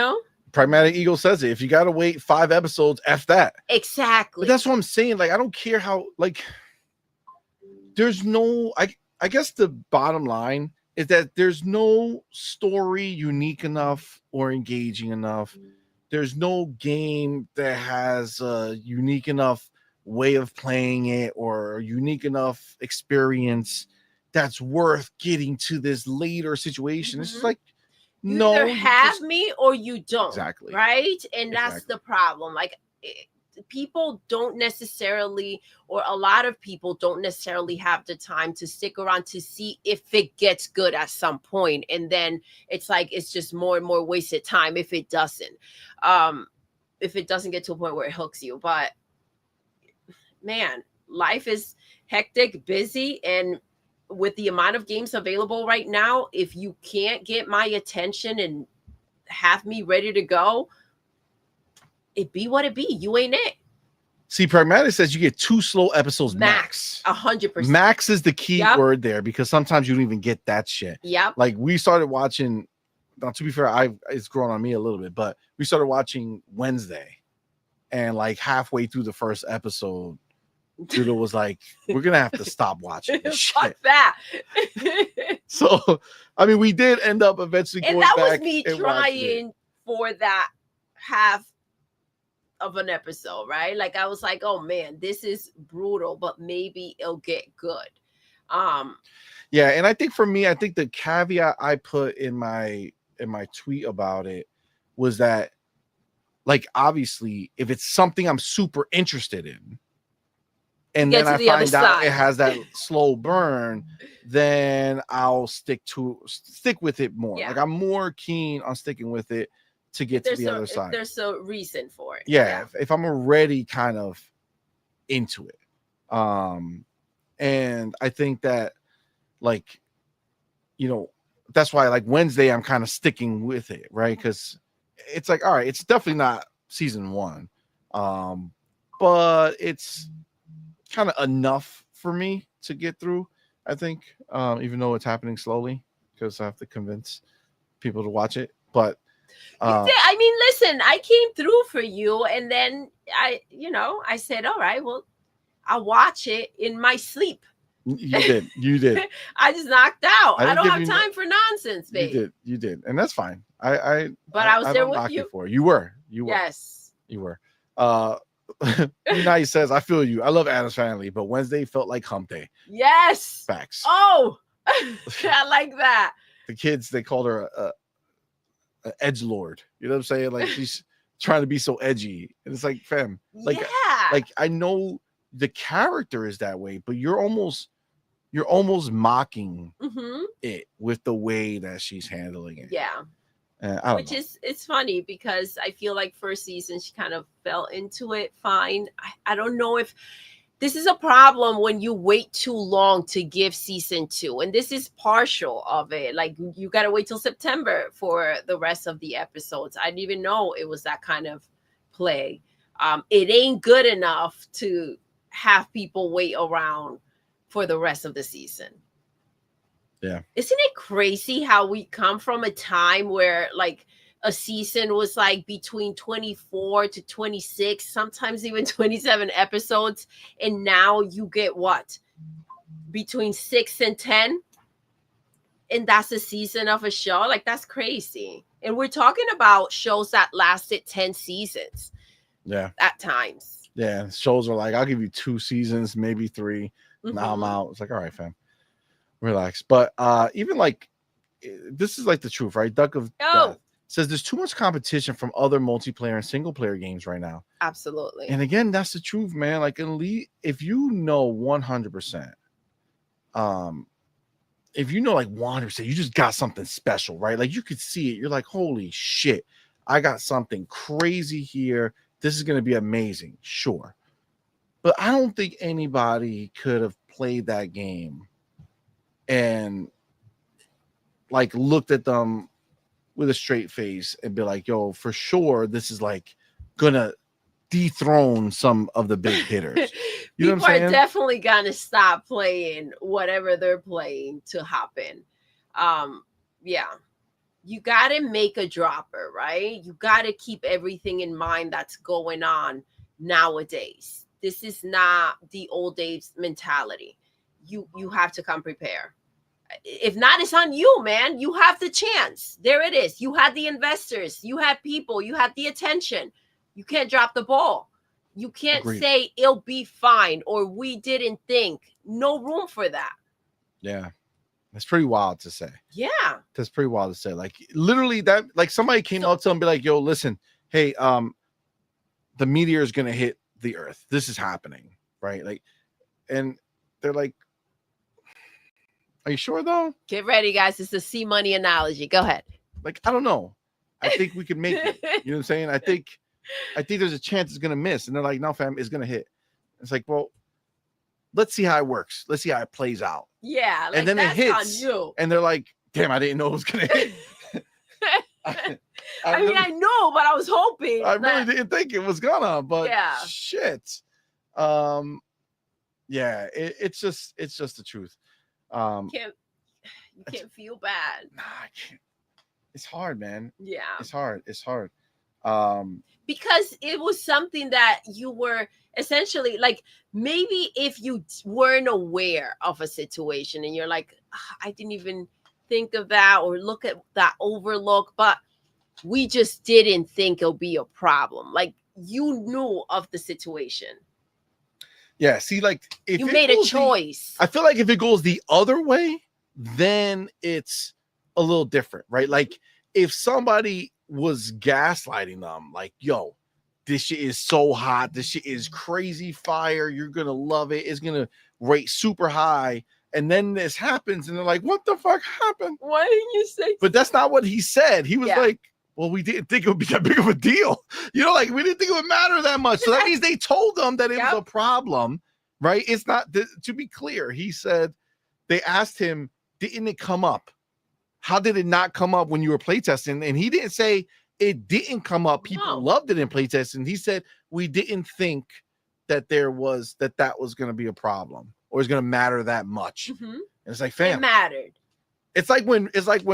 Pragmatic Eagle says it. If you got to wait 5 episodes, F that. Exactly. But that's what I'm saying. Like, I don't care how, like, there's no, I guess the bottom line is that there's no story unique enough or engaging enough. There's no game that has a unique enough way of playing it or a unique enough experience that's worth getting to this later situation. It's just like, you either have me or you don't. Exactly. Right? And that's the problem. Like, people don't necessarily, or a lot of people don't necessarily have the time to stick around to see if it gets good at some point. And then it's like, it's just more and more wasted time if it doesn't get to a point where it hooks you. But man, life is hectic, busy, and with the amount of games available right now, if you can't get my attention and have me ready to go, it be what it be. You ain't it. See, Pragmatic says you get 2 slow episodes max. 100%. Max is the key word there, because sometimes you don't even get that shit. Yep. Like, we started watching, now to be fair, it's grown on me a little bit, but we started watching Wednesday, and like halfway through the first episode, Doodle was like, we're gonna have to stop watching this shit. Fuck that. So I mean, we did end up eventually going back. And that was me trying for that half of an episode, right? Like, I was like, oh man, this is brutal, but maybe it'll get good. Yeah, and I think for me, I think the caveat I put in my tweet about it was that like obviously if it's something I'm super interested in, and Get then to I the other find out side. it has that slow burn, then I'll stick with it more. Yeah. Like I'm more keen on sticking with it to get to the other If side. there's a reason for it. Yeah, if I'm already kind of into it. And I think that, like, you know, that's why like Wednesday I'm kind of sticking with it, right? Because it's like, all right, it's definitely not season 1, but it's kind of enough for me to get through, I think, even though it's happening slowly because I have to convince people to watch it. But I mean, listen, I came through for you, and then I said, all right, well, I'll watch it in my sleep. you did. I just knocked out. I didn't don't give have you time for nonsense, babe. You did, and that's fine. But I was there don't with knock you. for it. You were. Yes. You were. Nice says, I feel you. I love Addams Family, but Wednesday felt like hump day. Yes. Facts. Oh, I like that. The kids, they called her a edge lord. You know what I'm saying? Like she's trying to be so edgy. And it's like, fam, like, yeah. Like I know the character is that way, but you're almost mocking it with the way that she's handling it. Yeah. Which is, it's funny because I feel like first season she kind of fell into it fine. I don't know if this is a problem when you wait too long to give season 2, and this is partial of it. Like you got to wait till September for the rest of the episodes. I didn't even know it was that kind of play. It ain't good enough to have people wait around for the rest of the season. Yeah. Isn't it crazy how we come from a time where like a season was like between 24 to 26, sometimes even 27 episodes, and now you get what? Between 6 and 10? And that's a season of a show? Like that's crazy. And we're talking about shows that lasted 10 seasons. Yeah. At times. Yeah. Shows are like, I'll give you 2 seasons, maybe 3. Now I'm out. It's like, all right, fam. Relax. But even like this is like the truth, right? Duck of Death says there's too much competition from other multiplayer and single player games right now. Absolutely. And again, that's the truth, man. Like if you know 100%, if you know like 100%, you just got something special, right? Like you could see it. You're like, holy shit, I got something crazy here. This is gonna be amazing. Sure. But I don't think anybody could have played that game and like looked at them with a straight face and be like, yo, for sure this is like gonna dethrone some of the big hitters. You know what I'm saying? People are definitely gonna stop playing whatever they're playing to hop in. Yeah, you gotta make a dropper, right? You gotta keep everything in mind that's going on nowadays. This is not the old days mentality. You have to come prepared. If not, it's on you, man. You have the chance. There it is. You had the investors, you had people, you had the attention. You can't drop the ball. You can't say it'll be fine or we didn't think. No room for that. Yeah. That's pretty wild to say. Yeah. That's pretty wild to say. Like literally that, like somebody came up to him and be like, yo, listen, hey, the meteor is going to hit the earth. This is happening. Right. Like, and they're like, are you sure though? Get ready, guys. It's a CMoney analogy. Go ahead. Like, I don't know. I think we can make it. You know what I'm saying? I think there's a chance it's gonna miss. And they're like, no, fam, it's gonna hit. It's like, well, let's see how it works. Let's see how it plays out. Yeah. Like and then that's it hits. On you. And they're like, damn, I didn't know it was gonna hit. I mean, I know, but I was hoping. I really didn't think it was gonna, but yeah. Shit. Yeah, it's just the truth. You can't feel bad. Nah, I can't. It's hard, man. Yeah. It's hard. Because it was something that you were essentially like, maybe if you weren't aware of a situation and you're like, I didn't even think of that or look at that overlook, but we just didn't think it'll be a problem. Like you knew of the situation. Yeah, see, like if you made a choice. I feel like if it goes the other way, then it's a little different, right? Like if somebody was gaslighting them, like, yo, this shit is so hot, this shit is crazy fire, you're gonna love it, it's gonna rate super high. And then this happens, and they're like, what the fuck happened? Why didn't you say? But that's not what he said. He was like, well, we didn't think it would be that big of a deal. You know, like, we didn't think it would matter that much. So that means they told them that it was a problem, right? It's not, to be clear, he said, they asked him, didn't it come up? How did it not come up when you were playtesting? And he didn't say it didn't come up. People loved it in playtesting. He said, we didn't think that that was going to be a problem or it's going to matter that much. And it's like, fam, it mattered. It's like when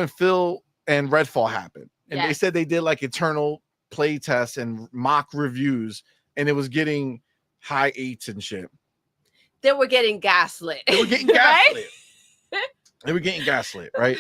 Phil and Redfall happened, and they said they did like internal play tests and mock reviews, and it was getting high 8s and shit. They were getting gaslit. They were getting gaslit. They were getting gaslit, right?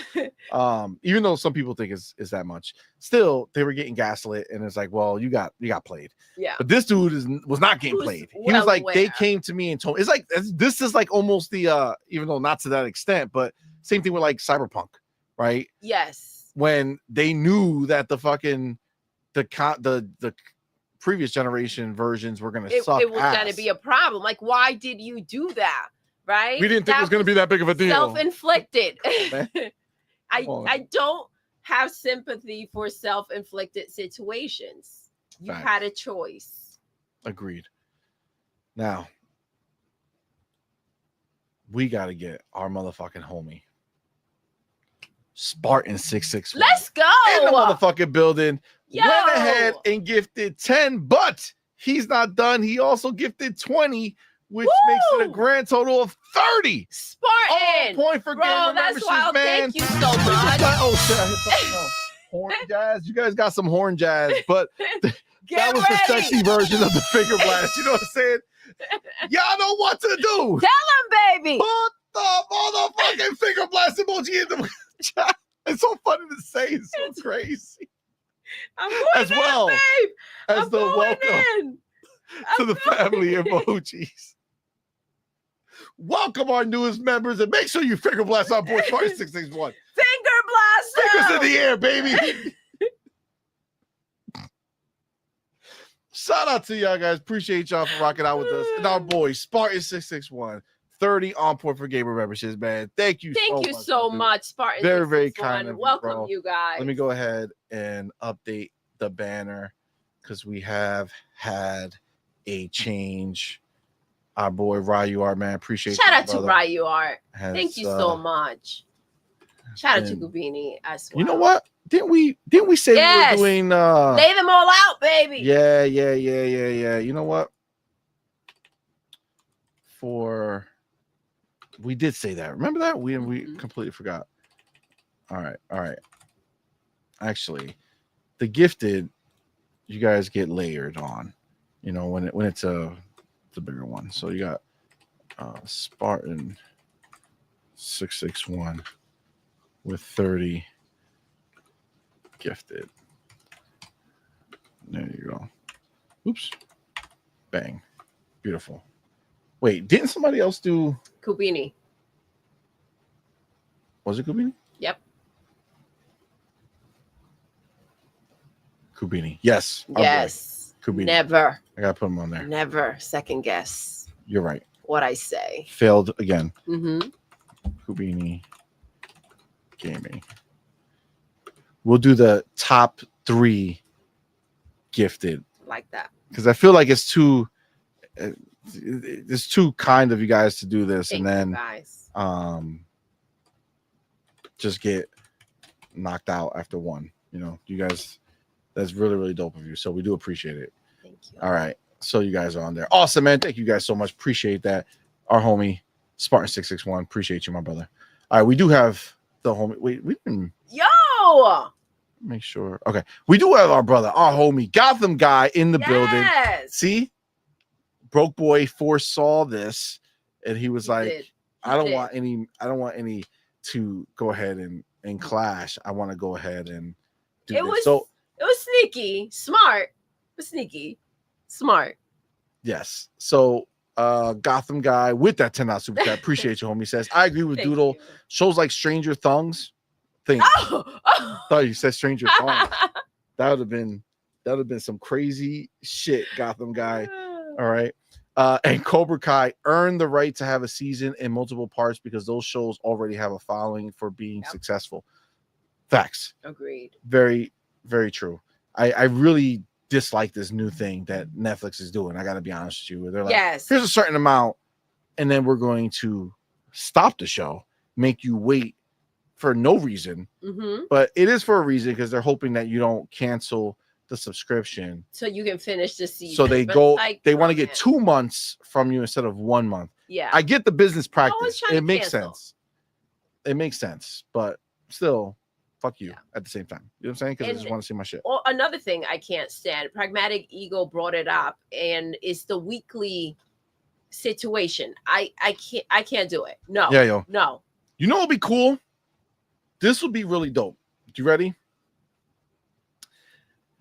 Even though some people think it's that much, still they were getting gaslit, and it's like, well, you got played. Yeah. But this dude was not getting played. He was like, they came to me and told. It's like this is like almost the even though not to that extent, but same thing with like Cyberpunk, right? Yes. When they knew that the fucking the previous generation versions were gonna suck. It was gonna be a problem. Like, why did you do that? Right? We didn't think it was going to be that big of a deal. Self-inflicted. I don't have sympathy for self-inflicted situations. You had a choice. Agreed. Now, we got to get our motherfucking homie, Spartan 661. Let's go. In the motherfucking building. Yo. Went ahead and gifted 10, but he's not done. He also gifted 20. Which makes it a grand total of 30. Spartan. Point for gamer that's memberships, wild. man. Thank you so much. Oh shit! Horn jazz. You guys got some horn jazz, but that was the sexy version of the finger blast. You know what I'm saying? Y'all know what to do. Tell them, baby. Put the motherfucking finger blast emoji in the chat. It's so funny to say. It's so crazy. I'm going as well babe. as I'm the welcome to the family emojis. Welcome our newest members, and make sure you finger blast our boy Spartan 661. Finger blaster! Fingers in the air, baby. Shout out to y'all guys. Appreciate y'all for rocking out with us. And our boy Spartan 661. 30 on point for gamer memberships, man. Thank you so much, Spartan. Very, very kind of you, welcome bro. you guys. Let me go ahead and update the banner because we have had a change. Our boy Ryu Art, man, appreciate shout out to Ryu Art. Thank you so much. Shout out to Gubini as well. You know what? Didn't we say we were doing lay them all out, baby? Yeah. You know what? We did say that. Remember that? We completely forgot. All right. Actually, the gifted, you guys get layered on. You know, when it's the bigger one. So you got Spartan 661 with 30 gifted. There you go. Oops. Bang. Beautiful. Wait, didn't somebody else do Kubini? Was it Kubini? Yep. Kubini. Yes. Yes. Kubini. Never. I gotta put him on there. Never second guess. You're right. What I say. Failed again. Kubini Gaming. We'll do the top 3 gifted. Like that. Because I feel like it's too kind of you guys to do this. Thank and then you guys. Just get knocked out after one. You know, you guys, that's really, really dope of you. So we do appreciate it. Thank you. All right. So you guys are on there. Awesome, man. Thank you guys so much. Appreciate that. Our homie, Spartan 661. Appreciate you, my brother. All right. We do have the homie. Wait, we didn't. Yo! Make sure. Okay. We do have our brother, our homie, Gotham guy in the building. See? Broke boy foresaw this. And he was I don't want any to go ahead and clash. I want to go ahead and do this. So it was sneaky, smart, but sneaky, smart. Yes. So Gotham guy with that 10 super chat. Appreciate you, homie. Says, I agree with Doodle. You. Shows like Stranger Things. Thought you said Stranger Things. That would have been some crazy shit, Gotham guy. All right. And Cobra Kai earned the right to have a season in multiple parts because those shows already have a following for being successful. Facts. Agreed. Very, very true. I really dislike this new thing that Netflix is doing. I got to be honest with you. They're like, here's a certain amount, and then we're going to stop the show, make you wait for no reason. But it is for a reason because they're hoping that you don't cancel the subscription so you can finish the season. So they they want to get 2 months from you instead of 1 month. Yeah, I get the business practice. It makes sense. It makes sense, but still, fuck you at the same time. You know what I'm saying? Because I just want to see my shit. Well, another thing I can't stand. Pragmatic Ego brought it up, and it's the weekly situation. I can't do it. No. Yeah, yo. No. You know what would be cool? This would be really dope. You ready?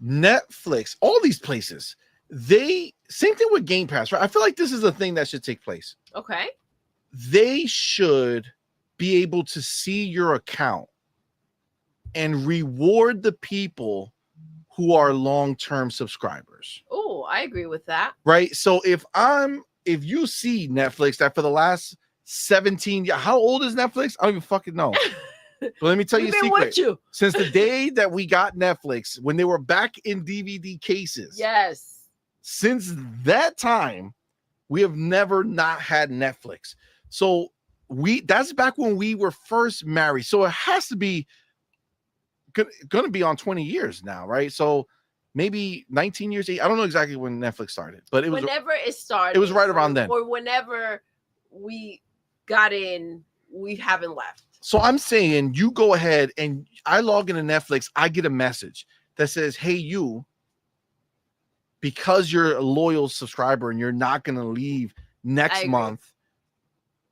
Netflix, all these places, same thing with Game Pass, right? I feel like this is a thing that should take place. Okay. They should be able to see your account and reward the people who are long-term subscribers. Oh, I agree with that. Right? So if you see Netflix that for the last 17 years, how old is Netflix? I don't even fucking know. But let me tell you a secret. Since the day that we got Netflix, when they were back in DVD cases. Yes. Since that time, we have never not had Netflix. So that's back when we were first married. So it has to be going to be on 20 years now, right? So maybe 19 years. I don't know exactly when Netflix started, but it was whenever it started. It was right around then. Or whenever we got in, we haven't left. So I'm saying you go ahead and I log into Netflix. I get a message that says, hey, you, because you're a loyal subscriber and you're not going to leave next month,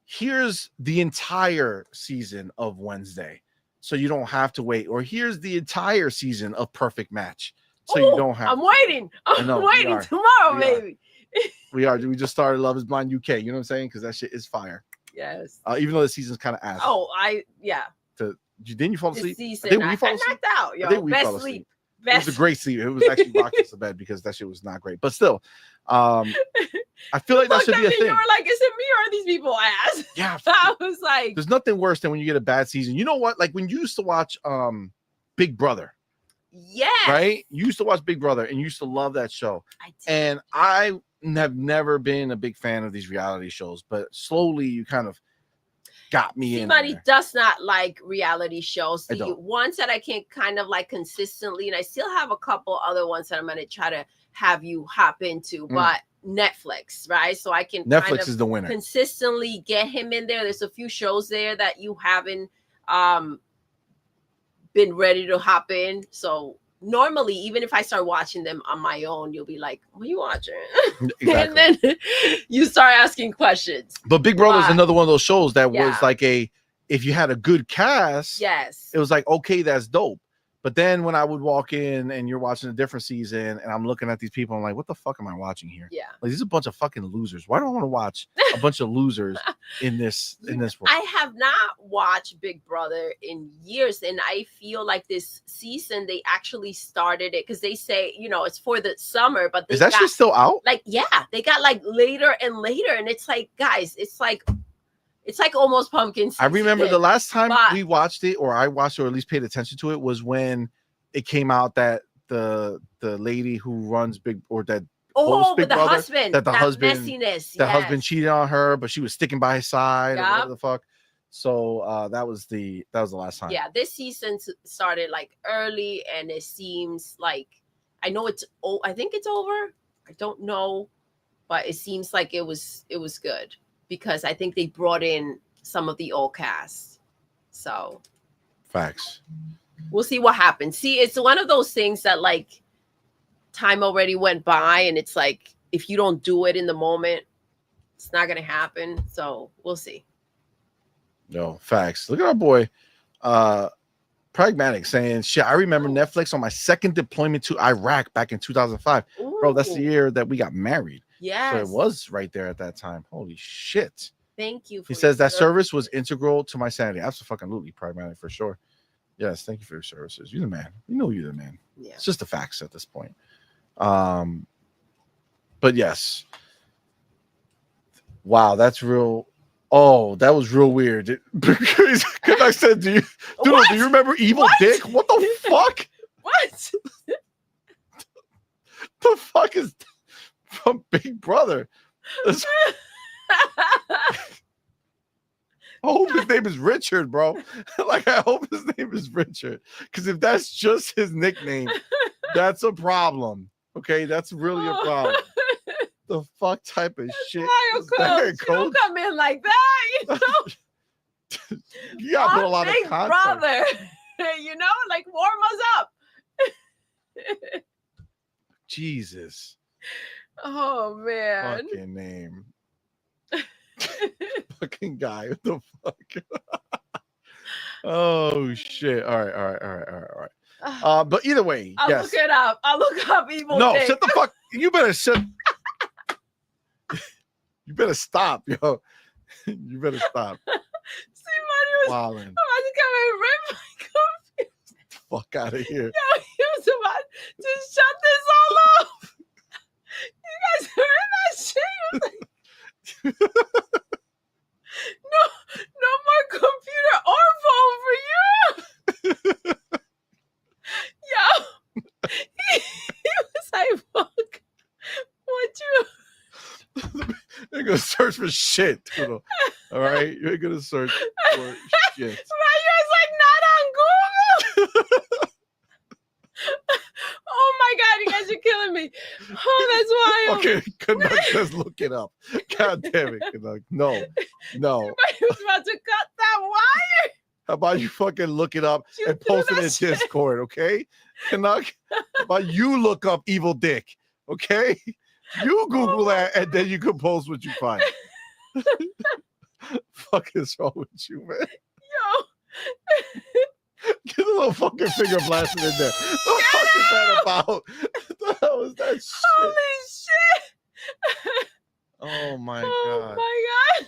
here's the entire season of Wednesday. So you don't have to wait. Or here's the entire season of Perfect Match. So you don't have I'm waiting. I'm waiting tomorrow, baby. We just started Love is Blind UK. You know what I'm saying? Because that shit is fire. Yes. Even though the season's kind of ass. Oh, Didn't you fall asleep? I knocked out. Yo, I think we fell asleep. It was a great sleep. It was actually rocking to bed because that shit was not great. But still, I feel like that should be a thing. You were like, is it me or are these people ass? Yeah. I was like, there's nothing worse than when you get a bad season. You know what? Like when you used to watch Big Brother. Yeah. Right? You used to watch Big Brother and you used to love that show. And I have never been a big fan of these reality shows, but slowly you kind of got me in. CMoney does not like reality shows. The ones that I can kind of like consistently, and I still have a couple other ones that I'm going to try to have you hop into, but Netflix, right? So I can Netflix is the winner. Consistently get him in there. There's a few shows there that you haven't been ready to hop in. So normally, even if I start watching them on my own, you'll be like, what are you watching? Exactly. And then you start asking questions. But Big Brother is another one of those shows that was like if you had a good cast, yes, it was like, okay, that's dope. But then when I would walk in and you're watching a different season and I'm looking at these people, I'm like, what the fuck am I watching here? Yeah. Like, these are a bunch of fucking losers. Why do I want to watch a bunch of losers in this world? I have not watched Big Brother in years. And I feel like this season, they actually started it because they say, it's for the summer, but is that shit still out? Like, yeah, they got like later and later. And it's like, guys, it's like almost pumpkin season. I remember the last time we watched it, or I watched it, or at least paid attention to it, was when it came out that the lady who runs Big Brother, husband, that messiness, the husband cheated on her, but she was sticking by his side, or whatever the fuck. So that was the last time. Yeah, this season started like early, and it seems like I think it's over. I don't know, but it seems like it was good. Because I think they brought in some of the old cast. So facts. We'll see what happens. See, it's one of those things that like time already went by, and it's like if you don't do it in the moment, it's not gonna happen. So we'll see. No, facts. Look at our boy Pragmatic saying, shit, I remember Netflix on my second deployment to Iraq back in 2005. Ooh. Bro, that's the year that we got married. Yeah. So it was right there at that time. Holy shit. Thank you. He says that service was integral to my sanity. Absolutely, Pragmatic, for sure. Yes, thank you for your services. You're the man. We know you're the man. Yeah. It's just the facts at this point. But yes. Wow, that's real. Oh, that was real weird. Because I said, Doodle, do you remember Evil Dick? What the fuck? What? The fuck is from Big Brother? I hope his name is Richard, bro. Like, I hope his name is Richard. Because if that's just his nickname, that's a problem. Okay, that's really a problem. The fuck type of shit is that, You don't come in like that, you know? You gotta put a lot of context. Brother, you know, like warm us up. Jesus. Oh man. Fucking name. Fucking guy. What the fuck? Oh shit. All right. But either way, I'll yes. look it up. I'll look up Evil No, Dick. shut the fuck. You better shut. You better stop, yo. You better stop. CMoney was about to come and rip my computer. Fuck out of here. Yo, he was about to shut this all off. You guys heard that shit? He was like, no more computer or phone for you. Yo, he was like, fuck. What you? You're gonna search for shit, Doodle. All right, you're gonna search for shit. Right, you was like not on Google. Oh my god, you guys are killing me. Oh, that's wild. Okay, Canuck says look it up. God damn it, Canuck. No. He was about to cut that wire. How about you fucking look it up and post it in Discord, okay? Canuck, how about you look up Evil Dick, okay? You Google that and then you can post what you find. Fuck is wrong with you, man? Yo. Get a little fucking finger blasting in there. What the fuck is that about? What the hell is that shit? Holy shit. Oh my god. Oh my god.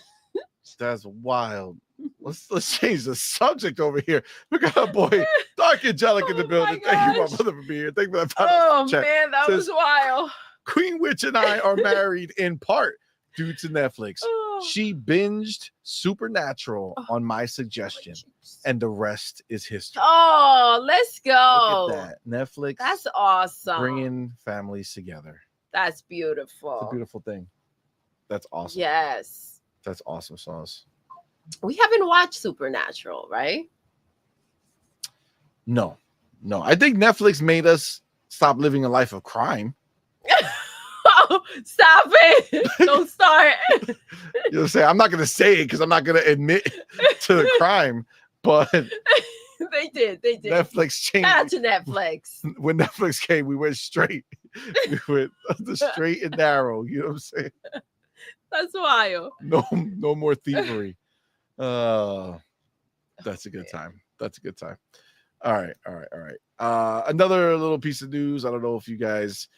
That's wild. Let's change the subject over here. We got our boy Dark Angelic in the building. Thank you, my brother, for being here. Thank you for that. Oh man, that was wild. Queen Witch and I are married in part due to Netflix. Oh. She binged Supernatural on my suggestion, and the rest is history. Oh, let's go. Look at that. Netflix. That's awesome. Bringing families together. That's beautiful. It's a beautiful thing. That's awesome. Yes. That's awesome sauce. We haven't watched Supernatural, right? No. I think Netflix made us stop living a life of crime. Oh, stop it. Don't start. You know what I'm saying? I'm not going to say it because I'm not going to admit to the crime, but they did. Netflix changed. Shout out to Netflix. When Netflix came, we went straight. We went the straight and narrow. You know what I'm saying? That's wild. No more thievery. That's a good time. That's a good time. All right. Another little piece of news. I don't know if you guys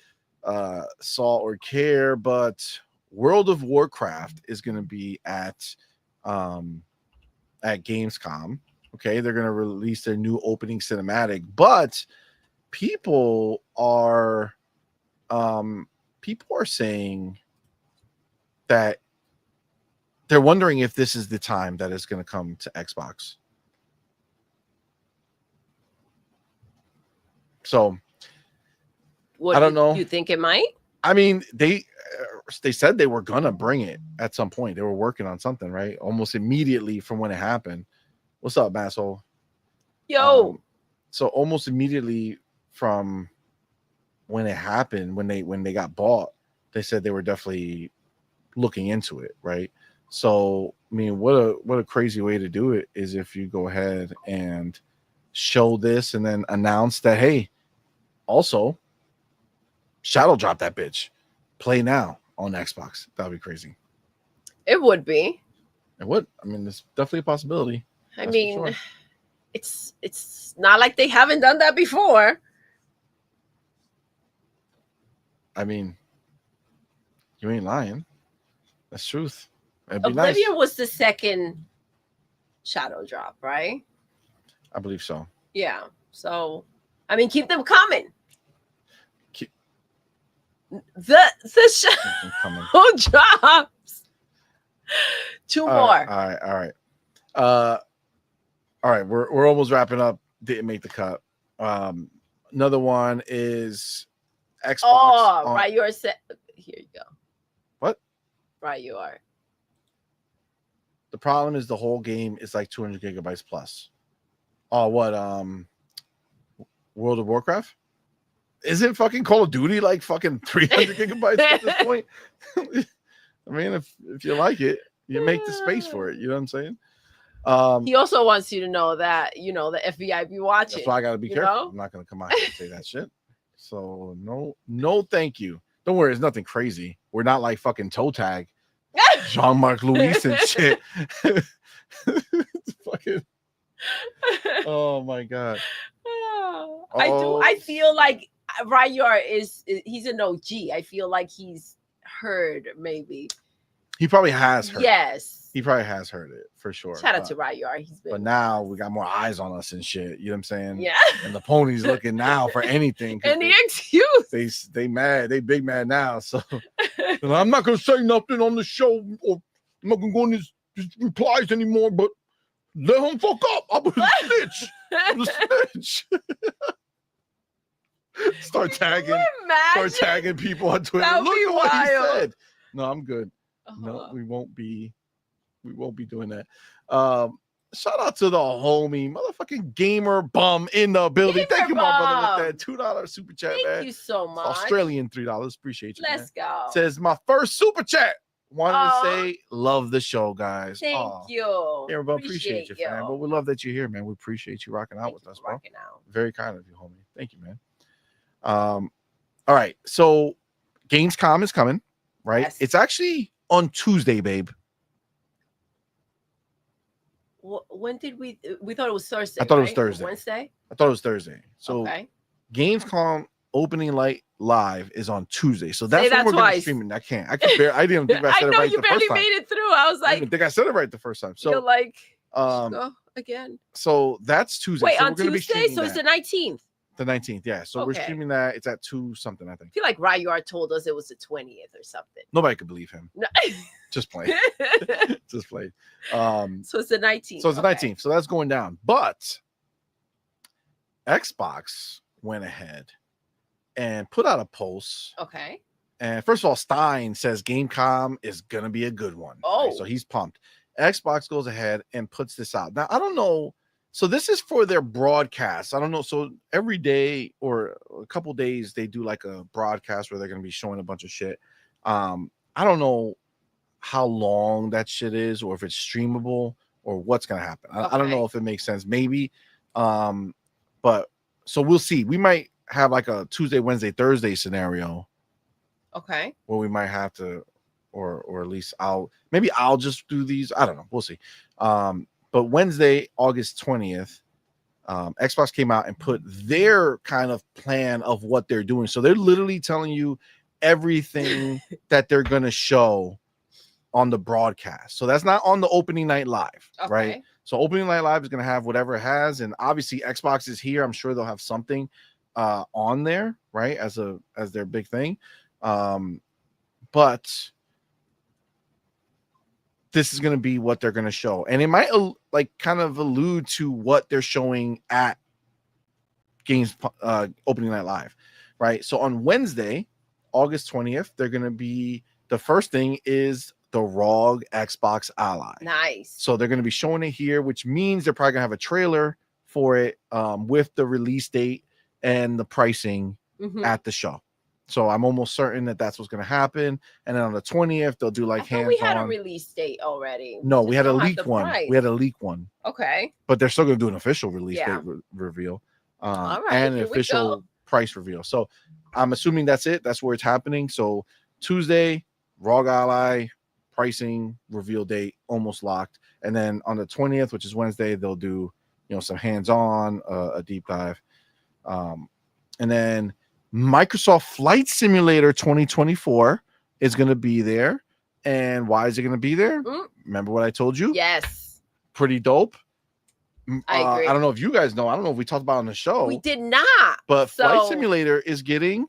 saw or care, but World of Warcraft is going to be at Gamescom. Okay, they're going to release their new opening cinematic, but people are saying that they're wondering if this is the time that it's going to come to Xbox. So I don't know. You think it might? I mean, they said they were gonna bring it at some point. They were working on something, right? Almost immediately from when it happened. What's up, asshole? Yo. So almost immediately from when it happened, when they got bought, they said they were definitely looking into it, right? So I mean, what a crazy way to do it is if you go ahead and show this and then announce that, hey, also shadow drop that bitch, play now on Xbox. That would be crazy. It would be. It would. I mean, it's definitely a possibility. I mean, sure. It's not like they haven't done that before. I mean, you ain't lying. That's truth. Oblivion was the second shadow drop, right? I believe so. Yeah. So, I mean, keep them coming. The I'm coming. show drops. Two more. All right. All right. We're almost wrapping up. Didn't make the cut. Another one is Xbox. Oh, right. You're set. Here you go. What? Right. You are. The problem is the whole game is like 200 gigabytes plus. Oh, what? World of Warcraft? Isn't fucking Call of Duty like fucking 300 gigabytes at this point? I mean, if you like it, you make the space for it. You know what I'm saying? He also wants you to know that, the FBI be watching. That's why I got to be careful. Know? I'm not going to come out here and say that shit. So, no, thank you. Don't worry. It's nothing crazy. We're not like fucking toe tag. Jean-Marc Louis and shit. Fucking. Oh, my God. I feel like Ryar he's an OG. I feel like he's heard maybe. He probably has heard. Yes. He probably has heard it for sure. Shout out to Ryar. But now we got more eyes on us and shit. You know what I'm saying? Yeah. And the pony's looking now for anything. Any excuse. They mad. They big mad now. So I'm not gonna say nothing on the show, or I'm not gonna go in his replies anymore. But let him fuck up. I'm a snitch. I'm a snitch. Start tagging people on Twitter. Look at what he said. No, I'm good. No, we won't be doing that. Shout out to the homie, motherfucking gamer bum in the building. Thank you, my brother, with that $2 super chat, man. Thank you so much. Australian $3. Appreciate you. Let's go. Says my first super chat. Wanted to say love the show, guys. Thank you. Yeah, bro, appreciate you, fam. But we love that you're here, man. We appreciate you rocking out with us, bro. Very kind of you, homie. Thank you, man. All right. So Gamescom is coming, right? Yes. It's actually on Tuesday, babe. When did we thought it was Thursday? I thought it was Thursday. Wednesday? I thought it was Thursday. So Gamescom opening live is on Tuesday. So that's when we're going to stream it. I can't I didn't think I said it right the first time. I know you barely made it through. I was like, I didn't think I said it right the first time. So you're like, go again. So that's Tuesday. Wait, so on Tuesday? So it's the 19th. The 19th, yeah. So we're streaming that. It's at 2 something, I think. I feel like Ryar told us it was the 20th or something. Nobody could believe him. No. Just play. Just play. So it's the 19th. So it's the 19th. So that's going down. But Xbox went ahead and put out a post. Okay. And first of all, Stein says Gamescom is going to be a good one. Oh. Right? So he's pumped. Xbox goes ahead and puts this out. Now, I don't know. So this is for their broadcast. I don't know. So every day or a couple days, they do like a broadcast where they're going to be showing a bunch of shit. I don't know how long that shit is, or if it's streamable, or what's going to happen. I don't know if it makes sense. Maybe. But so we'll see. We might have like a Tuesday, Wednesday, Thursday scenario. Okay. Where we might have to, or at least I'll just do these. I don't know. We'll see. But Wednesday, August 20th, Xbox came out and put their kind of plan of what they're doing. So they're literally telling you everything that they're going to show on the broadcast. So that's not on the opening night live, right? So opening night live is going to have whatever it has. And obviously Xbox is here. I'm sure they'll have something on there, right? As their big thing. But this is going to be what they're going to show. And it might kind of allude to what they're showing at Games opening night live, right? So on Wednesday, August 20th, they're going to be, the first thing is the ROG Xbox Ally. Nice. So they're going to be showing it here, which means they're probably going to have a trailer for it with the release date and the pricing at the show. So I'm almost certain that that's what's going to happen. And then on the 20th, they'll do like hands-on. We had a release date already. No, we had a leak one. We had a leak one. Okay. But they're still going to do an official release date reveal. All right, and an official price reveal. So I'm assuming that's it. That's where it's happening. So Tuesday, ROG Ally, pricing, reveal date, almost locked. And then on the 20th, which is Wednesday, they'll do some hands-on, a deep dive. And then Microsoft Flight Simulator 2024 is going to be there. And why is it going to be there? Remember what I told you? Yes. Pretty dope. I agree. I don't know if you guys know. I don't know if we talked about it on the show. We did not. But Flight Simulator is getting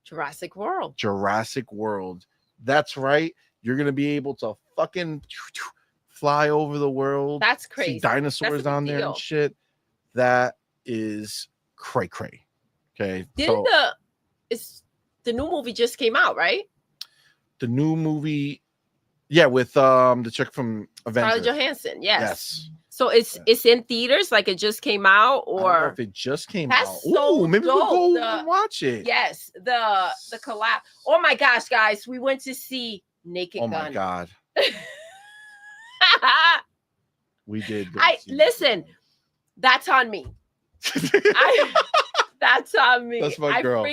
Jurassic World. Jurassic World. That's right. You're gonna be able to fucking fly over the world. That's crazy. See dinosaurs down there and shit. That is cray cray. Okay. Didn't the new movie just came out, right? The new movie, yeah, with the chick from Avengers. Scarlett Johansson, yes. So it's in theaters, like it just came out, or I don't know if it just came out. So maybe dope. we'll go watch it. Yes, the collab. Oh my gosh, guys, we went to see Naked Gun. Oh my god. We did. Listen. That's on me. That's on me. That's my girl.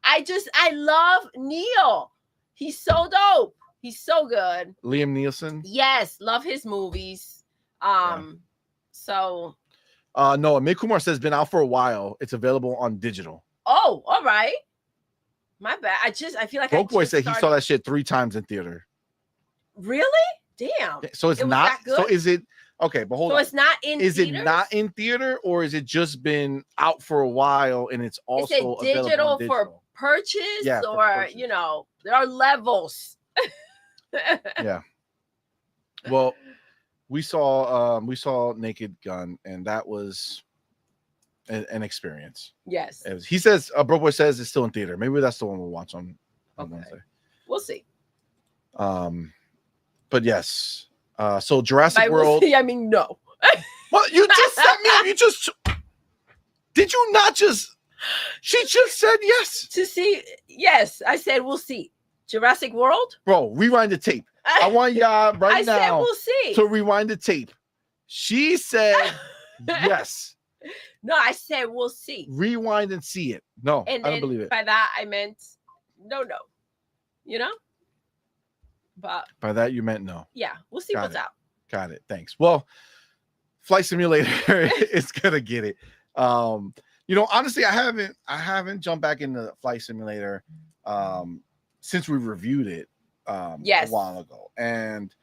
I love Neil. He's so dope. He's so good. Liam Neeson. Yes, love his movies. So. No, Amit Kumar says been out for a while. It's available on digital. Oh, all right. My bad. I feel like Broke Boy said he saw that shit 3 times in theater. Really? Damn. So it's not. So is it? Okay, but hold on. So it's not in. Is it not in theater, or is it just been out for a while and it's also digital for purchase, or for purchase. There are levels. Yeah. Well, we saw Naked Gun, and that was an experience. Yes. He says, Bro Boy says it's still in theater. Maybe that's the one we'll watch on Wednesday. We'll see. But yes. So Jurassic World. We'll see, I mean, no. Well, you just said me. Did you not just? She just said yes. To see, yes. I said we'll see. Jurassic World. Bro, rewind the tape. I want y'all now. I said we'll see. To rewind the tape. She said yes. No, I said we'll see. Rewind and see it. No, I don't believe it. By that I meant no. But by that you meant no. Yeah, we'll see what's out. Got it. Thanks. Well, Flight Simulator is gonna get it. Honestly, I haven't jumped back into Flight Simulator since we reviewed it a while ago, and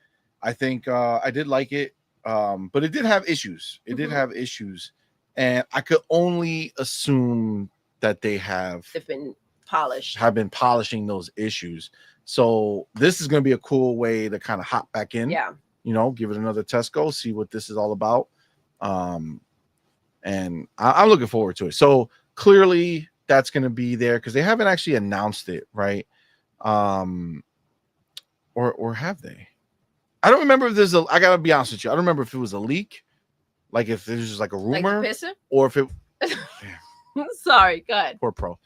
I think I did like it, but it did have issues. It did have issues, and I could only assume that they've been polishing those issues. So this is going to be a cool way to kind of hop back in. Yeah. Give it another test go, see what this is all about. And I'm looking forward to it. So clearly that's going to be there because they haven't actually announced it, right? Or have they? I don't remember if there's I gotta be honest with you. I don't remember if it was a leak, like if it was just like a rumor, or if it. Sorry, go ahead. Poor pro.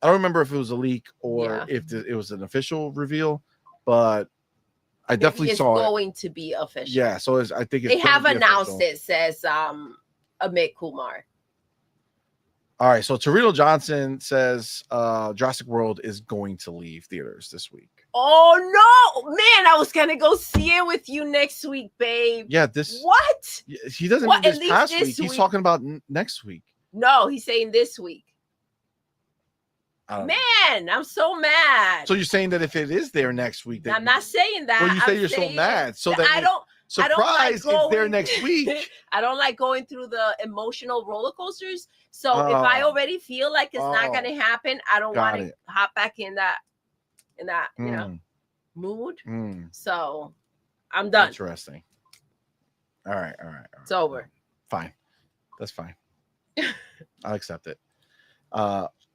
I don't remember if it was a leak or if it was an official reveal, but I definitely saw it. It's going to be official. Yeah, so I think they have announced it. Says Amit Kumar. All right, so Torino Johnson says Jurassic World is going to leave theaters this week. Oh no, man! I was gonna go see it with you next week, babe. Yeah, what? He doesn't mean this past week. He's talking about next week. No, he's saying this week. Man, I'm so mad. So you're saying that if it is there next week, I'm not saying that. Well, you say you're so mad. So that I don't. Surprise! It's there next week. I don't like going through the emotional roller coasters. So if I already feel like it's not going to happen, I don't want to hop back in that mood. So I'm done. Interesting. All right. It's over. Fine. That's fine. I'll accept it.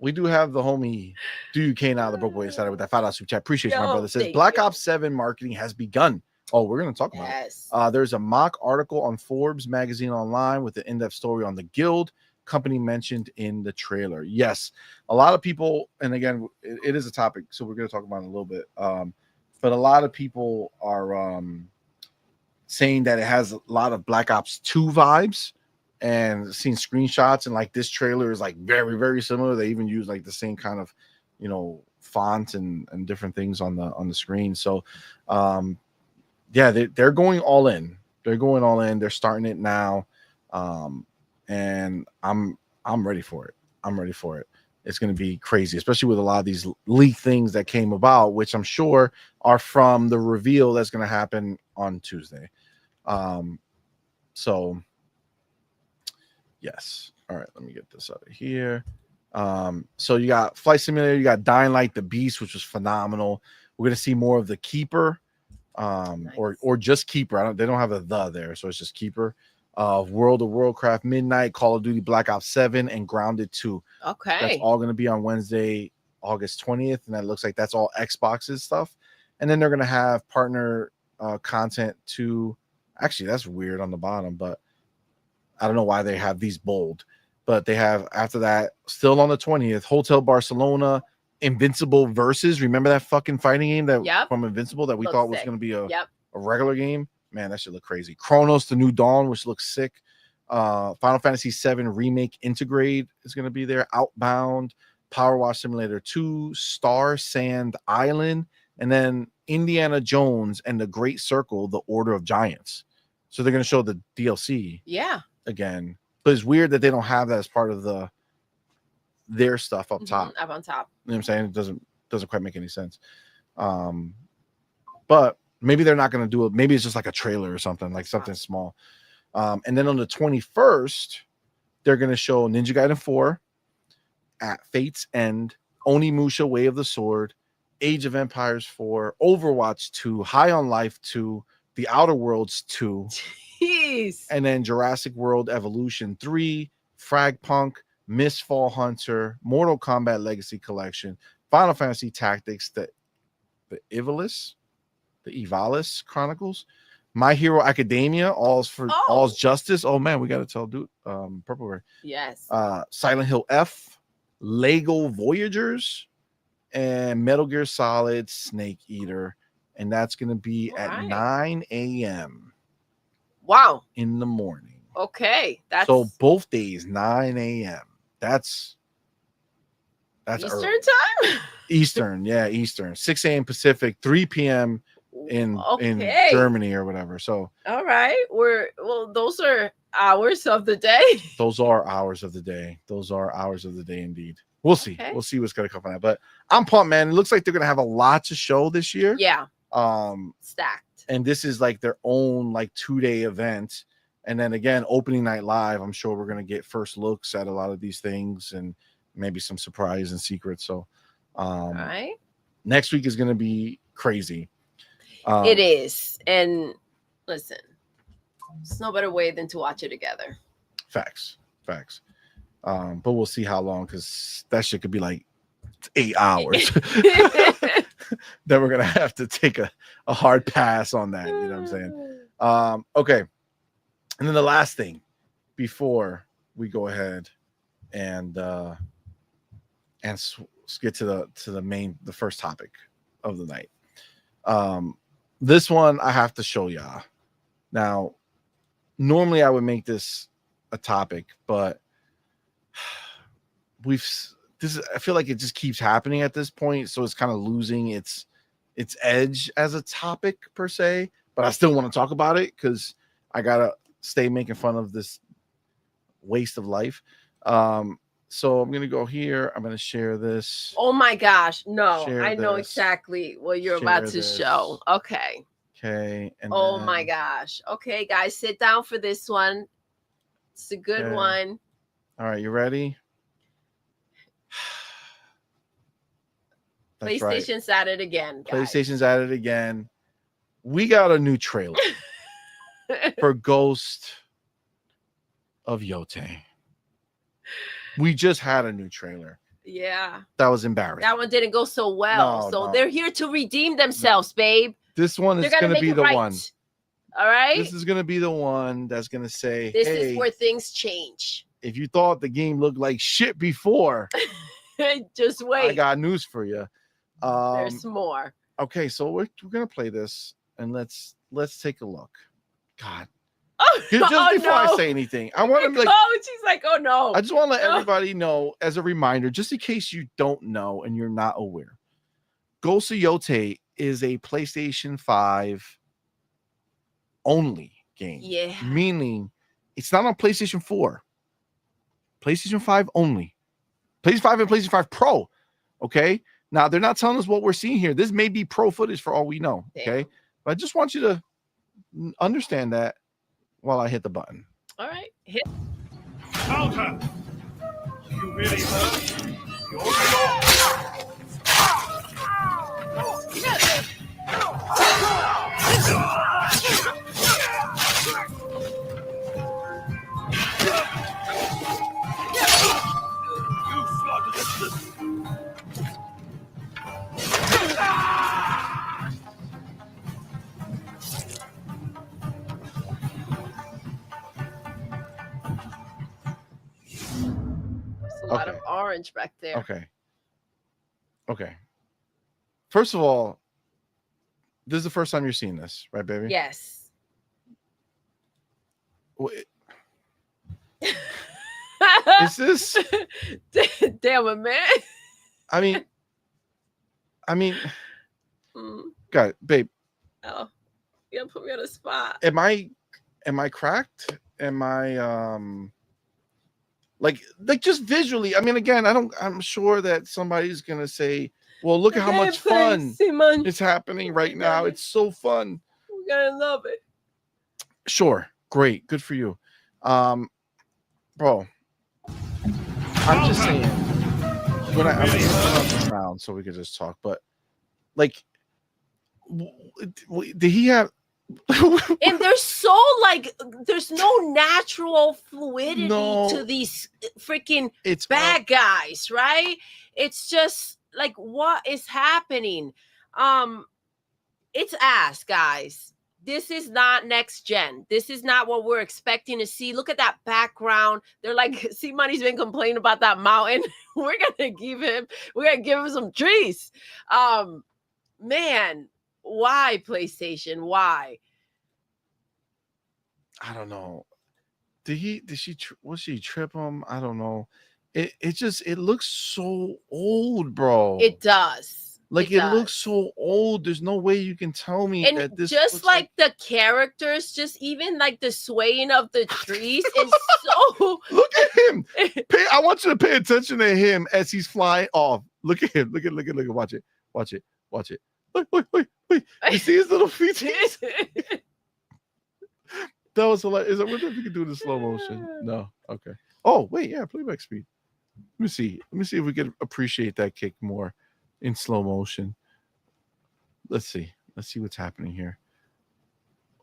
We do have the homie Do UK now, the Broke Boy started with that $5 super chat. Appreciate you, my brother. Says Black Ops 7 marketing has begun. Oh, we're going to talk about it. There's a mock article on Forbes magazine online with an in-depth story on the Guild company mentioned in the trailer. Yes, a lot of people, and again, it is a topic, so we're going to talk about it a little bit. But a lot of people are saying that it has a lot of Black Ops 2 vibes, and seen screenshots, and like this trailer is like very, very similar. They even use like the same kind of, font and different things on the screen. So, they're going all in. They're going all in. They're starting it now, and I'm ready for it. I'm ready for it. It's going to be crazy, especially with a lot of these leak things that came about, which I'm sure are from the reveal that's going to happen on Tuesday. So. Yes. All right. Let me get this out of here. So you got Flight Simulator, you got Dying Light the Beast, which was phenomenal. We're gonna see more of the Keeper, Nice. or just Keeper. They don't have a the there, so it's just Keeper. World of Warcraft Midnight, Call of Duty Black Ops 7, and Grounded 2. Okay. That's all gonna be on Wednesday, August 20th, and that looks like that's all Xbox's stuff. And then they're gonna have partner content to. Actually, that's weird on the bottom, but I don't know why they have these bold. But they have after that, still on the 20th, Hotel Barcelona, Invincible Versus. Remember that fucking fighting game that from Invincible that we thought was going to be a regular game? Man, that should look crazy. Chronos: The New Dawn, which looks sick. Final Fantasy VII Remake Integrate is going to be there. Outbound, Power Wash Simulator 2, Star Sand Island, and then Indiana Jones and the Great Circle: The Order of Giants. So they're going to show the DLC again. But it's weird that they don't have that as part of their stuff up top. Up on top. You know what I'm saying? It doesn't quite make any sense. But maybe they're not going to do it. Maybe it's just like a trailer or something, like something small. And then on the 21st, they're going to show Ninja Gaiden 4, At Fate's End, Onimusha Way of the Sword, Age of Empires 4, Overwatch 2, High on Life 2, The Outer Worlds 2. Jeez. And then Jurassic World Evolution 3, Fragpunk, Mistfall Hunter, Mortal Kombat Legacy Collection, Final Fantasy Tactics, the Ivalice Chronicles, My Hero Academia, All's Justice. Oh man, we got to tell dude Purple. Yes. Silent Hill F, Lego Voyagers, and Metal Gear Solid Snake Eater. And that's going to be at 9 a.m. Wow. in the morning. Okay. That's so both days, 9 a.m. That's Eastern early. time? Eastern, yeah, Eastern. 6 a.m. Pacific, 3 p.m. in Germany or whatever. So all right. Those are hours of the day. Those are hours of the day. Those are hours of the day indeed. We'll see. Okay. We'll see what's gonna come from that. But I'm pumped, man. It looks like they're gonna have a lot to show this year. Yeah. Stacked. And this is like their own like 2-day event. And then again, opening night live, I'm sure we're going to get first looks at a lot of these things and maybe some surprise and secrets. So next week is going to be crazy. It is. And listen, there's no better way than to watch it together. Facts. But we'll see how long, because that shit could be like 8 hours. Then we're gonna have to take a hard pass on that. You know what I'm saying? Okay. And then the last thing before we go ahead and get to the first topic of the night. This one I have to show y'all. Now, normally I would make this a topic, but I feel like it just keeps happening at this point, so it's kind of losing its edge as a topic per se. But I still want to talk about it because I gotta stay making fun of this waste of life. So I'm gonna go here. I'm gonna share this. Oh my gosh, no! I know exactly what you're about to show. Okay. Okay. And my gosh. Okay, guys, sit down for this one. It's a good one. All right, you ready? PlayStation's at it again. Guys. PlayStation's at it again. We got a new trailer for Ghost of Yote. We just had a new trailer. Yeah. That was embarrassing. That one didn't go so well. They're here to redeem themselves, babe. This one is going to be the one. All right? This is going to be the one that's going to say, this is where things change. If you thought the game looked like shit before, just wait. I got news for you. There's more. Okay, so we're gonna play this and let's take a look. God, before I say anything, I want to be like, she's like, oh no. I just want to let everybody know as a reminder, just in case you don't know and you're not aware. Ghost of Yote is a PlayStation 5 only game. Yeah, meaning it's not on PlayStation 4. PlayStation 5 only. PlayStation 5 and PlayStation 5 Pro. Okay. Now they're not telling us what we're seeing here. This may be pro footage for all we know. Okay. But I just want you to understand that while I hit the button. All right. Hit. Counter. You really hurt? There's a lot of Okay. orange back there. Okay. Okay. First of all, this is the first time you're seeing this, right, baby? Yes. Wait. Is this? Damn it, man. I mean, Mm. God, babe, Oh, you gotta put me on the spot. am I cracked? Am I like just visually? I mean, again, I'm sure that somebody's gonna say, well, look at how much fun is happening right now. It's so fun. We're gonna love it. Sure, great, good for you. Bro, I'm just saying, when I'm gonna turn up around so we could just talk, but like, did he have? And there's so like, there's no natural fluidity to these freaking bad guys, right? It's just like, what is happening? It's ass, guys. This is not next gen. This is not what we're expecting to see. Look at that background. They're like, CMoney's been complaining about that mountain. We're gonna give him some trees. Man, why PlayStation? Why? I don't know. Was she trip him? I don't know. It looks so old, bro. It does. Like it looks so old. There's no way you can tell me and that this just like the characters, just even like the swaying of the trees is so. Look at him. I want you to pay attention to him as he's flying off. Look at him. Look at. Watch it. Wait. You see his little feet? That was hilarious. I wonder if you can do it in slow motion. No. Okay. Oh wait, yeah, playback speed. Let me see if we can appreciate that kick more in slow motion. Let's see what's happening here.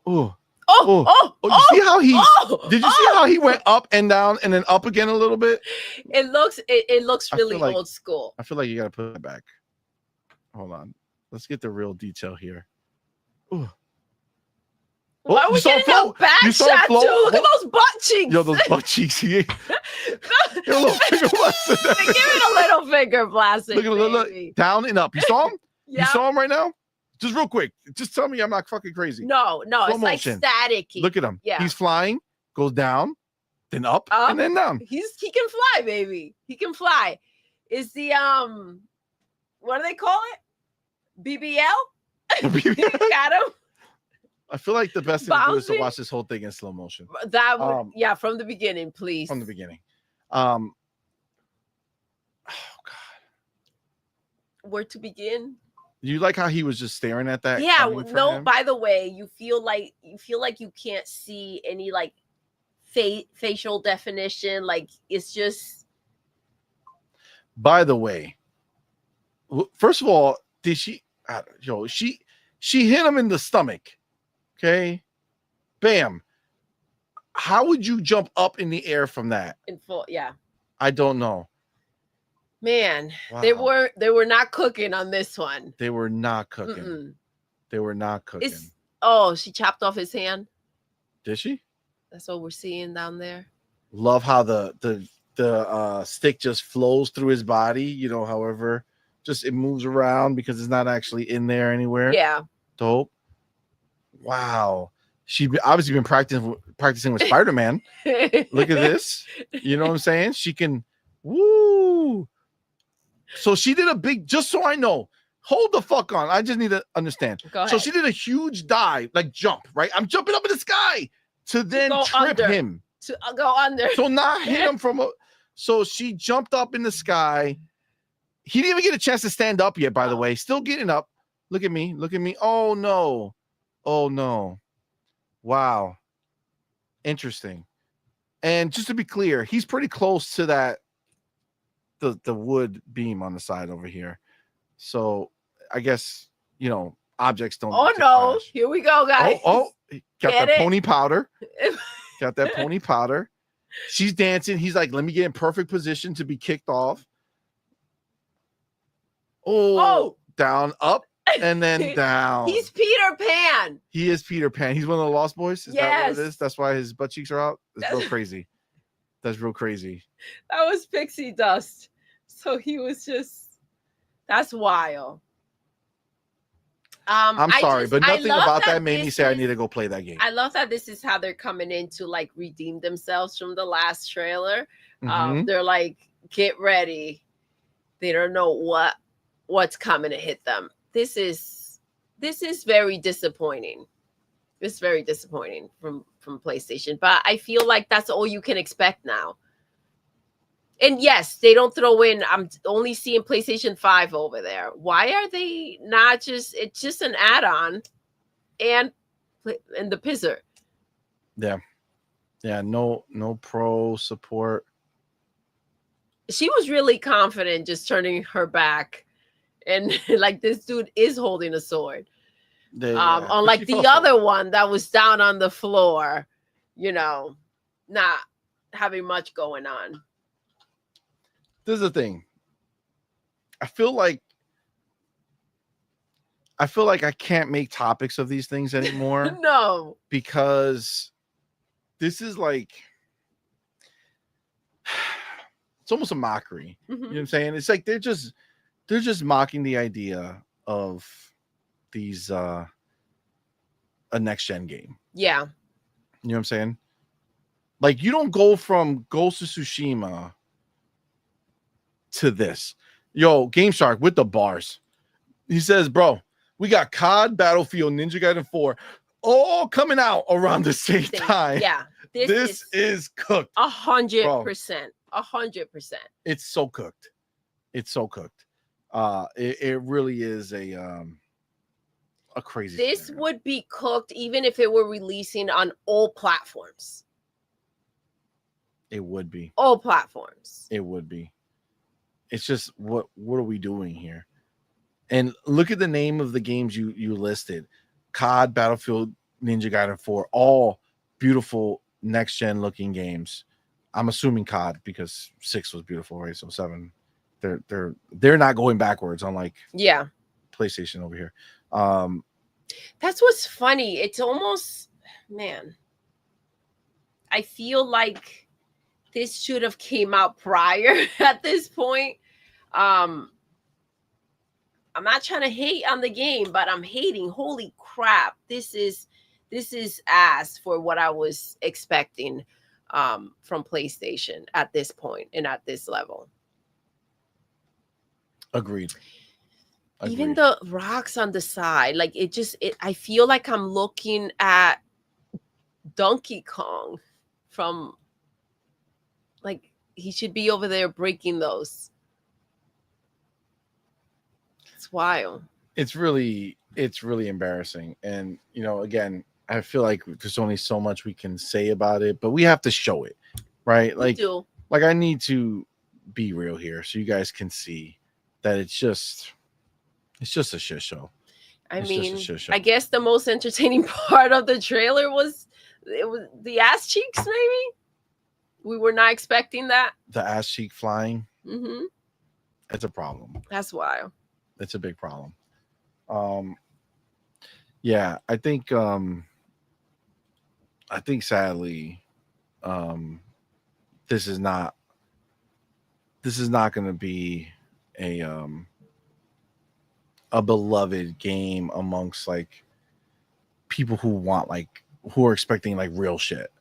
You see how he did you see how he went up and down and then up again a little bit? It looks really old school. I feel like you gotta put it back. Hold on. Let's get the real detail here. Ooh. Why are we getting that back shot too? Look at those butt cheeks. Yo, those butt cheeks. Give it a little finger blast. Give it a little finger blast. Look, down and up. You saw him? Yeah. You saw him right now? Just real quick. Just tell me I'm not fucking crazy. No, slow it's motion. like static. Look at him. Yeah. He's flying, goes down, then up, and then down. He can fly, baby. He can fly. Is the what do they call it? BBL? Got him. I feel like the best thing to do is to watch this whole thing in slow motion. That would, from the beginning, please. From the beginning. Oh God. Where to begin? You like how he was just staring at that? Yeah. No. By the way, you feel like you can't see any like facial definition. Like it's just. By the way, first of all, did she? She hit him in the stomach. Okay, bam. How would you jump up in the air from that? In full, yeah. I don't know. Man, wow. they were not cooking on this one. They were not cooking. Mm-mm. They were not cooking. She chopped off his hand. Did she? That's what we're seeing down there. Love how the stick just flows through his body. You know, however, just it moves around because it's not actually in there anywhere. Yeah. Dope. Wow. She'd obviously been practicing with Spider-Man. Look at this. You know what I'm saying? She can. Woo. So she did a big. Just so I know. Hold the fuck on. I just need to understand. Go ahead. So she did a huge dive, like jump. Right. I'm jumping up in the sky to then trip him. To go under. So not hit him from a. So she jumped up in the sky. He didn't even get a chance to stand up yet. By the way, still getting up. Look at me. Look at me. Oh no. Oh no. Wow. Interesting. And just to be clear, he's pretty close to that the wood beam on the side over here. So I guess, objects don't Oh need to no, crash. here we go, guys. Oh, got Get that it? pony powder. Got that pony powder. She's dancing. He's like, let me get in perfect position to be kicked off. Oh, down, up, and then down. He's Peter Pan. He is Peter Pan. He's one of the Lost Boys. Is that what it Yes. is? That's why his butt cheeks are out. It's That's- real crazy. That's real crazy. That was pixie dust. So he was just, that's wild. I'm sorry, but nothing about that made me say I is- need to go play that game. I love that this is how they're coming in to like redeem themselves from the last trailer. Mhm. They're like, get ready. They don't know what's coming to hit them. This is very disappointing. It's very disappointing from PlayStation, but I feel like that's all you can expect now. And yes, they don't throw in. I'm only seeing PlayStation 5 over there. Why are they not just? It's just an add-on, and the pizzer. Yeah. No pro support. She was really confident, just turning her back, and like this dude is holding a sword. Unlike the other one that was down on the floor, not having much going on. This is the thing. I feel like I can't make topics of these things anymore. No, because this is like, it's almost a mockery. Mm-hmm. You know what I'm saying? It's like they're just mocking the idea of these a next gen game. Yeah. You know what I'm saying? Like, you don't go from Ghost of Tsushima to this. Yo, Game Shark with the bars. He says, bro, we got COD, Battlefield, Ninja Gaiden 4 all coming out around the same time. Yeah. This is cooked. 100%. 100%. It's so cooked. It's so cooked. It really is a crazy. This scenario. would be cooked even if it were releasing on all platforms. It would be. All platforms. It would be. It's just what are we doing here? And look at the name of the games you listed. COD, Battlefield, Ninja Gaiden 4, all beautiful next gen looking games. I'm assuming COD because 6 was beautiful, right? So 7, they're not going backwards, unlike PlayStation over here. That's what's funny. It's almost, man, I feel like this should have came out prior at this point. I'm not trying to hate on the game, but I'm hating. Holy crap. This is ass for what I was expecting from PlayStation at this point and at this level. Agreed. Even the rocks on the side, like I feel like I'm looking at Donkey Kong from, like, he should be over there breaking those. It's wild. It's really embarrassing. And, again, I feel like there's only so much we can say about it, but we have to show it, right? Like I need to be real here so you guys can see that it's just a shit show. I guess the most entertaining part of the trailer was the ass cheeks, maybe? We were not expecting that. The ass cheek flying. Mm-hmm. It's a problem. That's wild. It's a big problem. Yeah, I think sadly, this is not going to be a beloved game amongst like people who are expecting like real shit.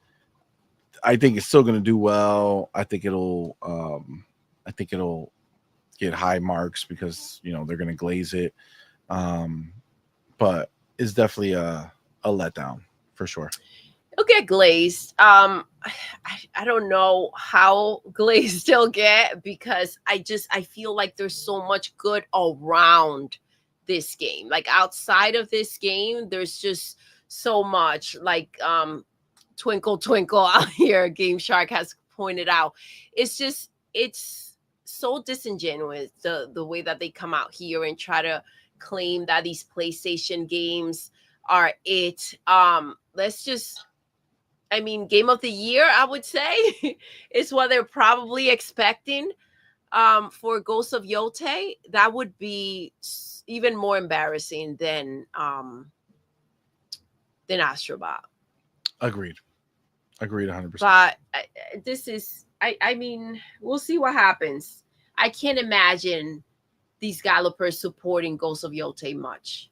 I think it's still going to do well. I think it'll get high marks because they're going to glaze it. But it's definitely a letdown for sure. It'll get glazed. I don't know how glazed it'll get because I feel like there's so much good around this game. Like outside of this game, there's just so much. Like Twinkle Twinkle out here, Game Shark has pointed out. It's so disingenuous, the way that they come out here and try to claim that these PlayStation games are it. Let's just, I mean, game of the year, I would say, is what they're probably expecting for Ghost of Yote. That would be even more embarrassing than Astrobot. Agreed 100%. But this is, I mean, we'll see what happens. I can't imagine these developers supporting Ghost of Yote much.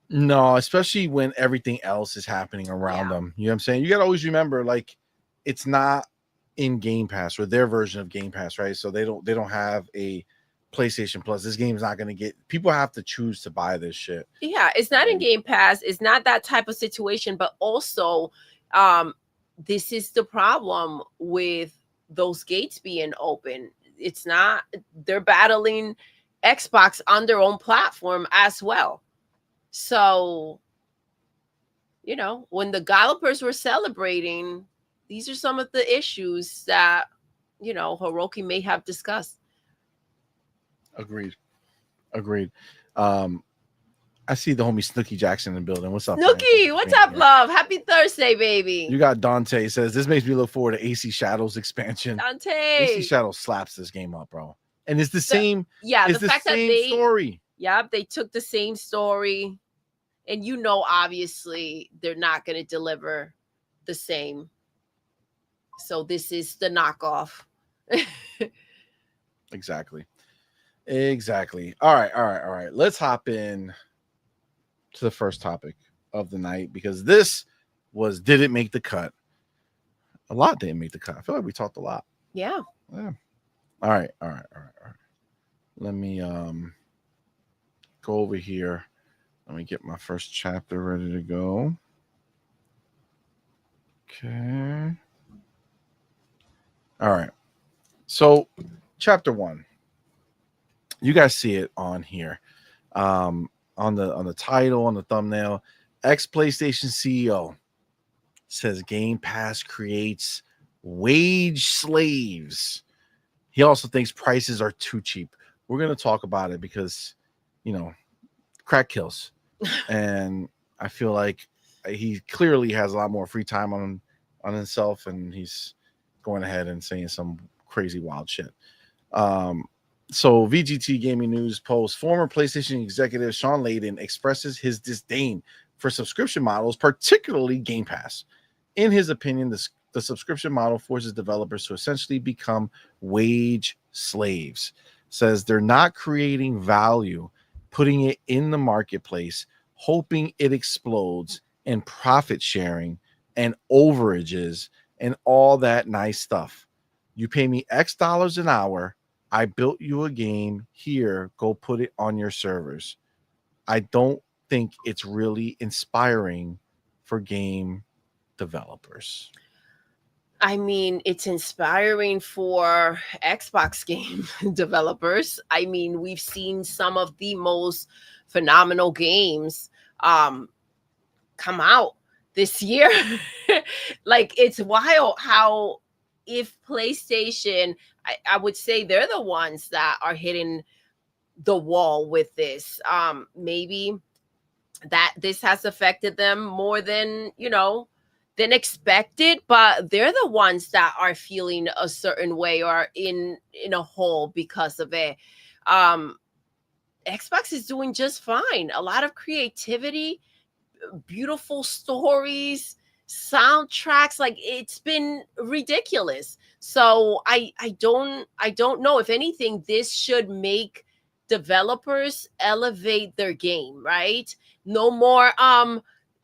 No, especially when everything else is happening around them. You know what I'm saying? You got to always remember, like, it's not in Game Pass or their version of Game Pass, right? So they don't have a PlayStation Plus. This game's not going to get, people have to choose to buy this shit. Yeah, it's not in Game Pass. It's not that type of situation, but also this is the problem with those gates being open. It's not, they're battling Xbox on their own platform as well. So, you know, when the developers were celebrating, these are some of the issues that, you know, Hiroki may have discussed. Agreed. I see the homie Snooki Jackson in the building. What's up, Snooki? What's up, love? Happy Thursday, baby. You got Dante says this makes me look forward to AC Shadows expansion. Dante, AC Shadows slaps this game up, bro, and it's the same. Yeah, it's the fact that they story. Yeah, they took the same story, and you know, obviously, they're not going to deliver the same. So this is the knockoff. Exactly. All right. Let's hop in to the first topic of the night, because this was, did it make the cut? A lot didn't make the cut. I feel like we talked a lot. Yeah. All right. Let me go over here. Let me get my first chapter ready to go. Okay. All right. So, chapter 1. You guys see it on here. On the title, on the thumbnail. Ex-PlayStation CEO says Game Pass creates wage slaves. He also thinks prices are too cheap. We're going to talk about it because, you know, crack kills. And I feel like he clearly has a lot more free time on himself, and he's going ahead and saying some crazy wild shit. So VGT Gaming News posts, former PlayStation executive Sean Layden expresses his disdain for subscription models, particularly Game Pass. In his opinion, the subscription model forces developers to essentially become wage slaves. Says they're not creating value, putting it in the marketplace, hoping it explodes, and profit sharing and overages and all that nice stuff. You pay me X dollars an hour. I built you a game. Here, go put it on your servers. I don't think it's really inspiring for game developers. I mean, it's inspiring for Xbox game developers. I mean, we've seen some of the most phenomenal games come out this year. Like, it's wild how, if PlayStation, I would say they're the ones that are hitting the wall with this. Maybe that this has affected them more than, you know, than expected, but they're the ones that are feeling a certain way or in a hole because of it. Xbox is doing just fine. A lot of creativity, beautiful stories, soundtracks, like it's been ridiculous. So I don't know. If anything, this should make developers elevate their game, right? No more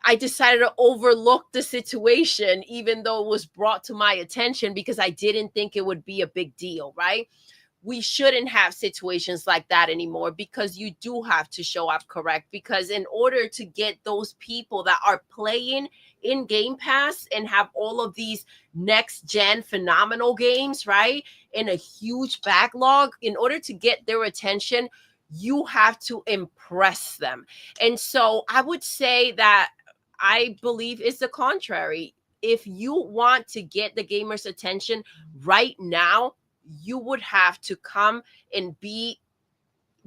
I decided to overlook the situation even though it was brought to my attention because I didn't think it would be a big deal, right? We shouldn't have situations like that anymore, because you do have to show up correct, because in order to get those people that are playing in Game Pass and have all of these next gen phenomenal games, right, in a huge backlog, in order to get their attention, you have to impress them. And so I would say that I believe it's the contrary. If you want to get the gamers' attention right now, you would have to come and be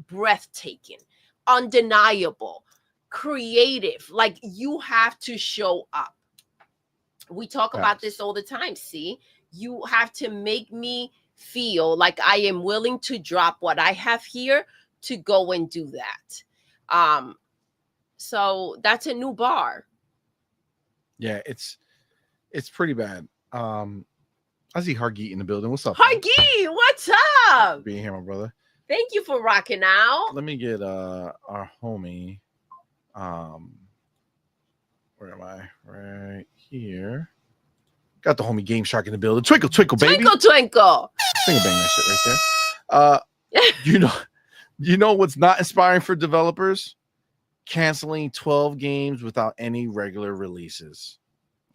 breathtaking, undeniable, creative. Like, you have to show up. We talk about this all the time. See, you have to make me feel like I am willing to drop what I have here to go and do that. So that's a new bar. Yeah, it's pretty bad. I see Hargeet in the building. What's up? Hargeet, what's up? Being here, my brother. Thank you for rocking out. Let me get our homie. Where am I? Right here. Got the homie Game Shark in the building. Twinkle, twinkle, baby. Twinkle, twinkle. Finger bang that shit right there. You know what's not inspiring for developers? Canceling 12 games without any regular releases.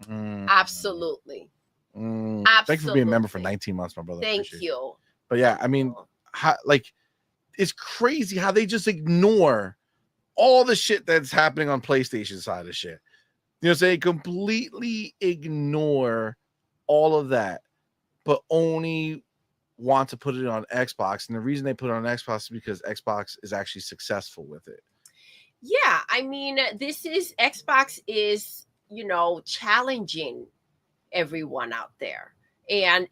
Absolutely. Absolutely. Thanks for being a member for 19 months, my brother. Thank you. But yeah, I mean, it's crazy how they just ignore all the shit that's happening on PlayStation side of shit. You know, they completely ignore all of that, but only want to put it on Xbox. And the reason they put it on Xbox is because Xbox is actually successful with it. Yeah, I mean, Xbox is, challenging everyone out there. And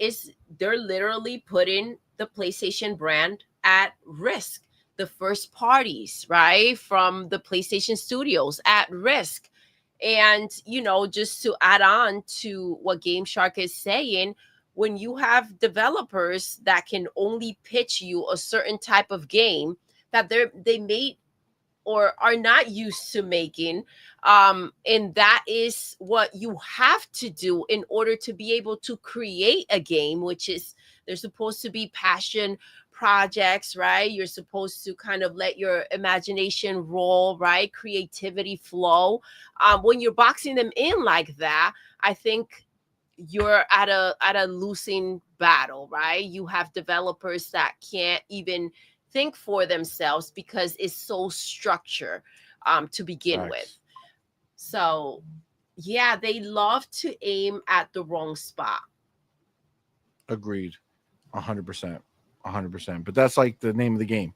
they're literally putting the PlayStation brand at risk. The first parties, right, from the PlayStation studios at risk. And, just to add on to what Game Shark is saying, when you have developers that can only pitch you a certain type of game that they made or are not used to making, and that is what you have to do in order to be able to create a game, which is they're supposed to be passion projects, right? You're supposed to kind of let your imagination roll, right? Creativity flow. When you're boxing them in like that, I think you're at a losing battle, right? You have developers that can't even think for themselves because it's so structured to begin with. So yeah, they love to aim at the wrong spot. Agreed. 100%. 100%. But that's like the name of the game,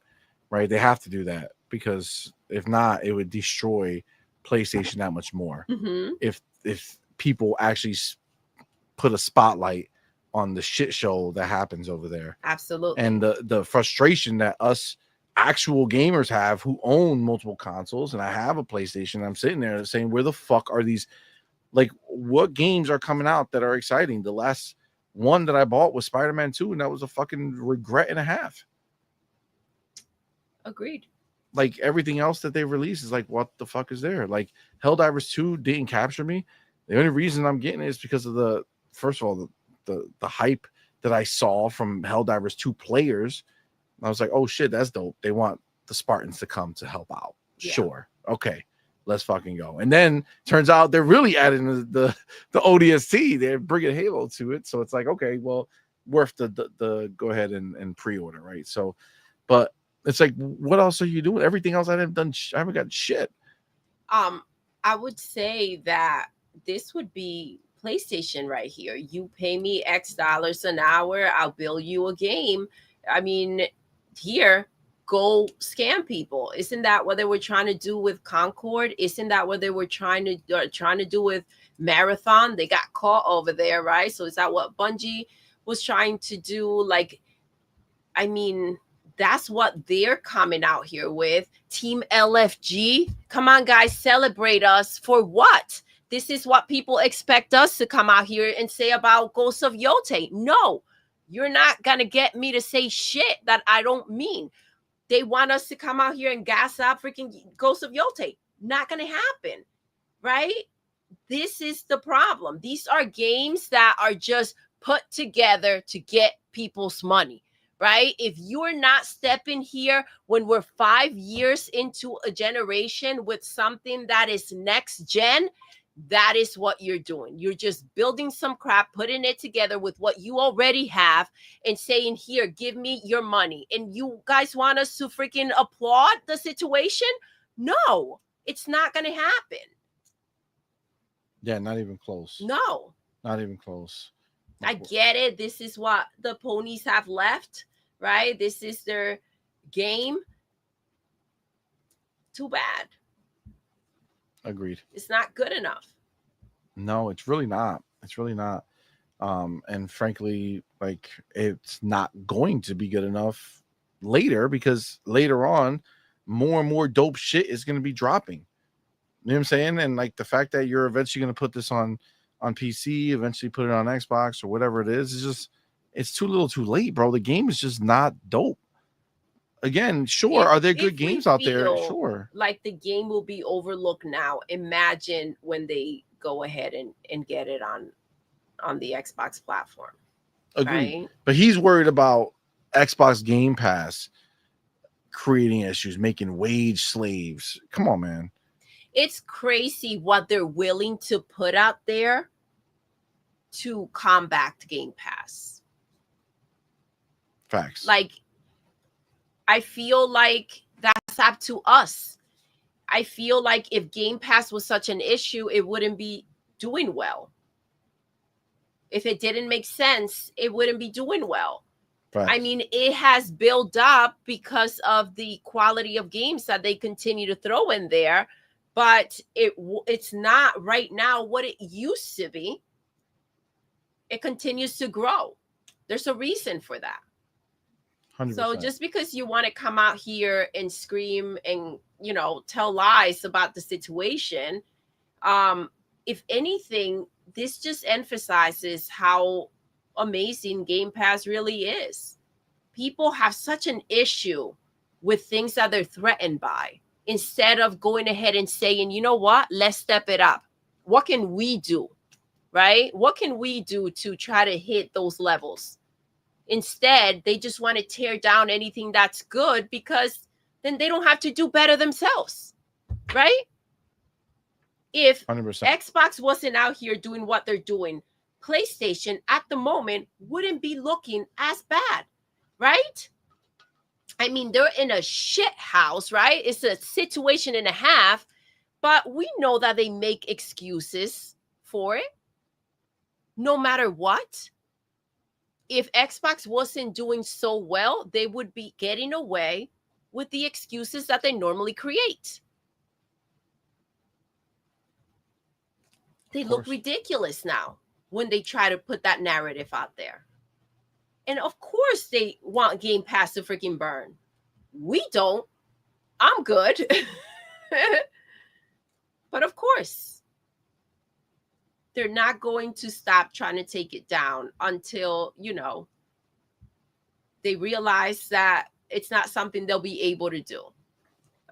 right? They have to do that because if not, it would destroy PlayStation that much more. Mm-hmm. If people actually put a spotlight on the shit show that happens over there. Absolutely. And the frustration that us actual gamers have who own multiple consoles, and I have a PlayStation, I'm sitting there saying, where the fuck are these? Like, what games are coming out that are exciting? The last one that I bought was Spider-Man 2, and that was a fucking regret and a half. Agreed. Like, everything else that they released is like, what the fuck is there? Like, Helldivers 2 didn't capture me. The only reason I'm getting it is because of first of all, the hype that I saw from Helldivers 2 players. I was like, oh shit, that's dope. They want the Spartans to come to help out. Yeah. Sure. Okay. Let's fucking go. And then turns out they're really adding the ODST. They're bringing Halo to it. So it's like, okay, well, worth the go ahead and pre-order, right? So, but it's like, what else are you doing? Everything else I haven't done. I haven't got shit. I would say that this would be PlayStation right here. You pay me X dollars an hour, I'll build you a game. I mean, here, go scam people. Isn't that what they were trying to do with Concord? Isn't that what they were trying to do with Marathon? They got caught over there, right? So is that what Bungie was trying to do? Like, I mean, that's what they're coming out here with. Team LFG. Come on, guys, celebrate us. For what? This is what people expect us to come out here and say about Ghosts of Yote. No, you're not going to get me to say shit that I don't mean. They want us to come out here and gas up freaking Ghosts of Yote. Not going to happen, right? This is the problem. These are games that are just put together to get people's money, right? If you're not stepping here when we're 5 years into a generation with something that is next gen, that is what you're doing. You're just building some crap, putting it together with what you already have and saying, here, give me your money. And you guys want us to freaking applaud the situation? No, it's not going to happen. Yeah, not even close. No. Not even close. I get it. This is what the ponies have left, right? This is their game. Too bad. Agreed. It's not good enough. No, it's really not. It's really not. And frankly, like it's not going to be good enough later, because later on, more and more dope shit is going to be dropping. You know what I'm saying? And like the fact that you're eventually going to put this on PC, eventually put it on Xbox or whatever it is just, it's too little too late, bro. The game is just not dope. Again, sure, are there good games out there? Sure. Like the game will be overlooked now. Imagine when they go ahead and get it on the Xbox platform. Agreed. Right? But he's worried about Xbox Game Pass creating issues, making wage slaves. Come on, man. It's crazy what they're willing to put out there to combat Game Pass. Facts. Like, I feel like that's up to us. I feel like if Game Pass was such an issue, it wouldn't be doing well. If it didn't make sense, it wouldn't be doing well. Facts. I mean, it has built up because of the quality of games that they continue to throw in there, but it's not right now what it used to be. It continues to grow. There's a reason for that. 100%. So just because you want to come out here and scream and, you know, tell lies about the situation, if anything, this just emphasizes how amazing Game Pass really is. People have such an issue with things that they're threatened by, instead of going ahead and saying, you know what, let's step it up. What can we do, right? What can we do to try to hit those levels? Instead, they just want to tear down anything that's good, because then they don't have to do better themselves, right? If 100%. Xbox wasn't out here doing what they're doing, PlayStation at the moment wouldn't be looking as bad, right? I mean, they're in a shit house, right? It's a situation and a half, but we know that they make excuses for it, no matter what. If Xbox wasn't doing so well, they would be getting away with the excuses that they normally create. They look ridiculous now when they try to put that narrative out there. And of course they want Game Pass to freaking burn. We don't. I'm good. But of course, they're not going to stop trying to take it down until, you know, they realize that it's not something they'll be able to do.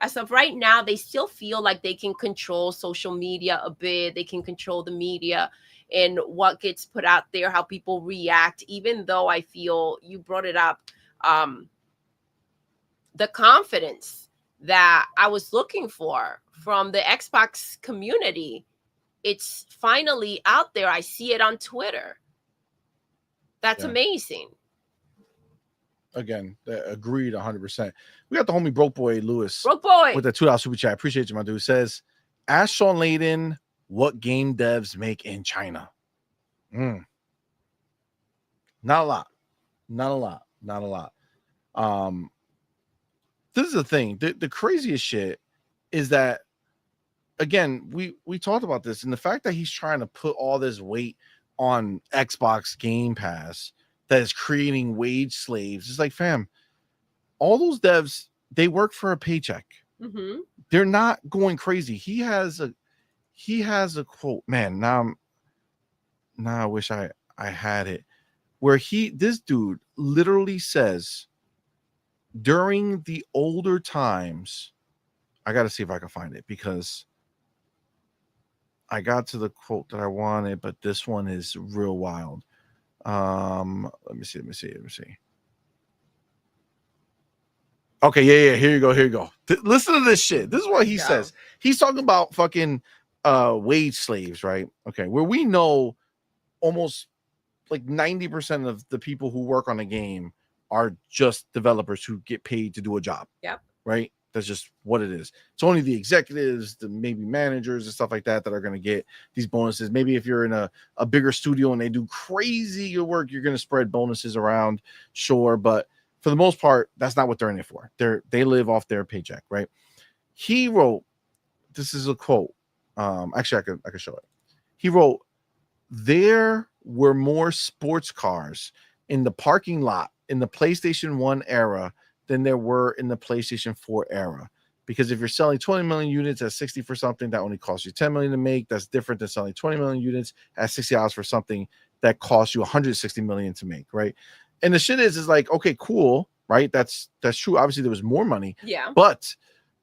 As of right now, they still feel like they can control social media a bit. They can control the media and what gets put out there, how people react, even though I feel you brought it up, the confidence that I was looking for from the Xbox community. It's finally out there. I see it on Twitter. That's amazing. Again, agreed 100%. We got the homie Broke Boy Lewis. Broke Boy with the $2 super chat. Appreciate you, my dude. Says, ask Sean Layden what game devs make in China. Not a lot. Not a lot. Not a lot. This is the thing. The craziest shit is that, again, we talked about this, and the fact that he's trying to put all this weight on Xbox Game Pass that is creating wage slaves. It's like, fam, all those devs, they work for a paycheck. Mm-hmm. They're not going crazy. He has a quote, man. Now I wish I had it, where this dude literally says, during the older times, I got to see if I can find it, because I got to the quote that I wanted, but this one is real wild. Let me see. Okay, yeah. Here you go. Listen to this shit. This is what he says. He's talking about fucking wage slaves, right? Okay, where we know almost like 90% of the people who work on a game are just developers who get paid to do a job. Yep. Right? That's just what it is. It's only the executives, the maybe managers and stuff like that are going to get these bonuses. Maybe if you're in a bigger studio and they do crazy good work, you're going to spread bonuses around, sure. But for the most part, that's not what they're in it for. They live off their paycheck, right? He wrote, this is a quote. Actually, I could show it. He wrote, "There were more sports cars in the parking lot in the PlayStation 1 era than there were in the PlayStation 4 era. Because if you're selling 20 million units at 60 for something that only costs you 10 million to make, that's different than selling 20 million units at $60 for something that costs you 160 million to make, right?" And the shit is like, okay, cool, right? That's true. Obviously, there was more money. Yeah. But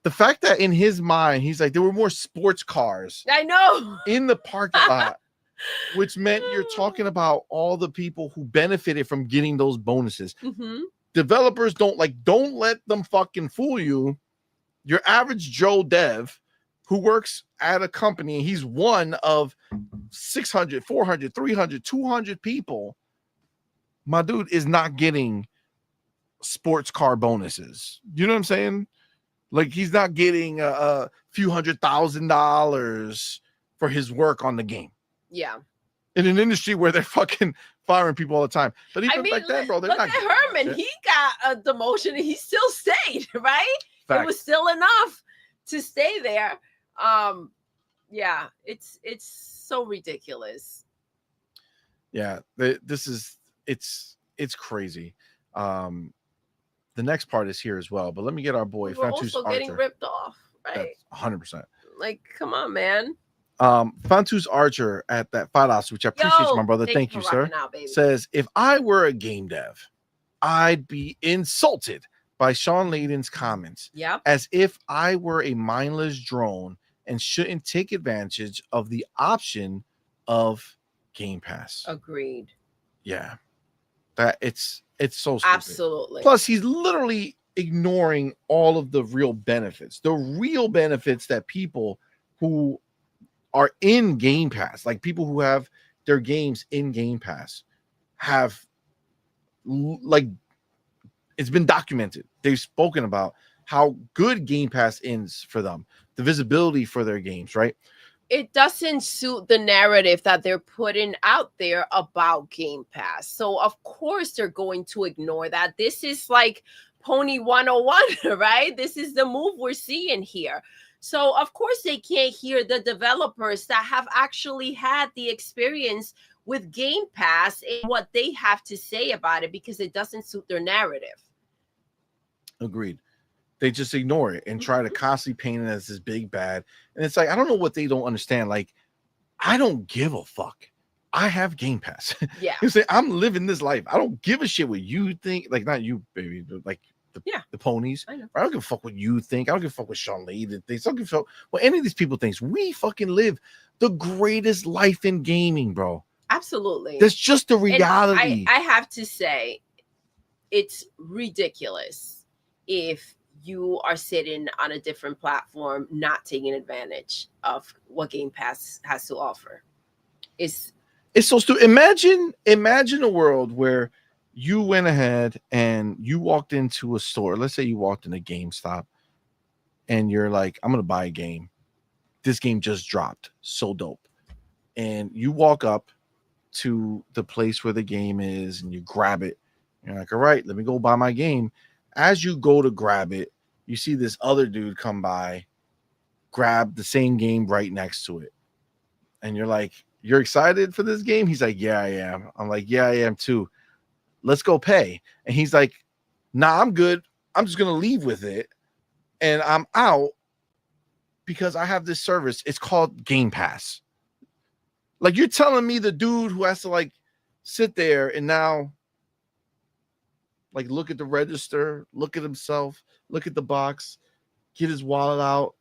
the fact that in his mind, he's like, there were more sports cars I know in the parking lot, which meant you're talking about all the people who benefited from getting those bonuses. Mm-hmm. Developers don't let them fucking fool you. Your average Joe dev who works at a company, he's one of 600, 400, 300, 200 people. My dude is not getting sports car bonuses. You know what I'm saying? Like, he's not getting a few $100,000 for his work on the game. Yeah. In an industry where they're fucking firing people all the time. But even like that, bro, they're look not at Herman. He got a demotion and he still stayed, right? Fact. It was still enough to stay there. Yeah, it's so ridiculous. Yeah, it's crazy. The next part is here as well, but let me get our boy We're also getting ripped off, right? 100%. Like, come on, man. Fantus Archer at that $5, which I appreciate you, my brother. Thank you, sir. Out, says, if I were a game dev, I'd be insulted by Sean Layden's comments. Yep. As if I were a mindless drone and shouldn't take advantage of the option of Game Pass. Agreed. Yeah. That it's so stupid. Absolutely. Plus, he's literally ignoring all of the real benefits. The real benefits that people who are in Game Pass, like people who have their games in Game Pass, have, like, it's been documented. They've spoken about how good Game Pass is for them, the visibility for their games, right? It doesn't suit the narrative that they're putting out there about Game Pass. So, of course, they're going to ignore that. This is like Pony 101, right? This is the move we're seeing here. So, of course, they can't hear the developers that have actually had the experience with Game Pass and what they have to say about it, because it doesn't suit their narrative. Agreed. They just ignore it and try to constantly paint it as this big bad. And it's like, I don't know what they don't understand. Like, I don't give a fuck. I have Game Pass. Yeah. You say, I'm living this life. I don't give a shit what you think. Like, not you, baby, but like the ponies. I don't give a fuck what you think. I don't give a fuck what Sean Layden thinks. I don't give a fuck what any of these people thinks. We fucking live the greatest life in gaming, bro. Absolutely. That's just the reality. I have to say, it's ridiculous if you are sitting on a different platform, not taking advantage of what Game Pass has to offer. It's so stupid. Imagine a world where you went ahead and you walked into a store. Let's say you walked in a GameStop and you're like, I'm going to buy a game. This game just dropped. So dope. And you walk up to the place where the game is and you grab it. You're like, all right, let me go buy my game. As you go to grab it, you see this other dude come by, grab the same game right next to it. And you're like, you're excited for this game? He's like, yeah, I am. I'm like, yeah, I am too. Let's go pay. And he's like, nah, I'm good. I'm just going to leave with it. And I'm out because I have this service. It's called Game Pass. Like, you're telling me the dude who has to like sit there and now like look at the register, look at himself, look at the box, get his wallet out.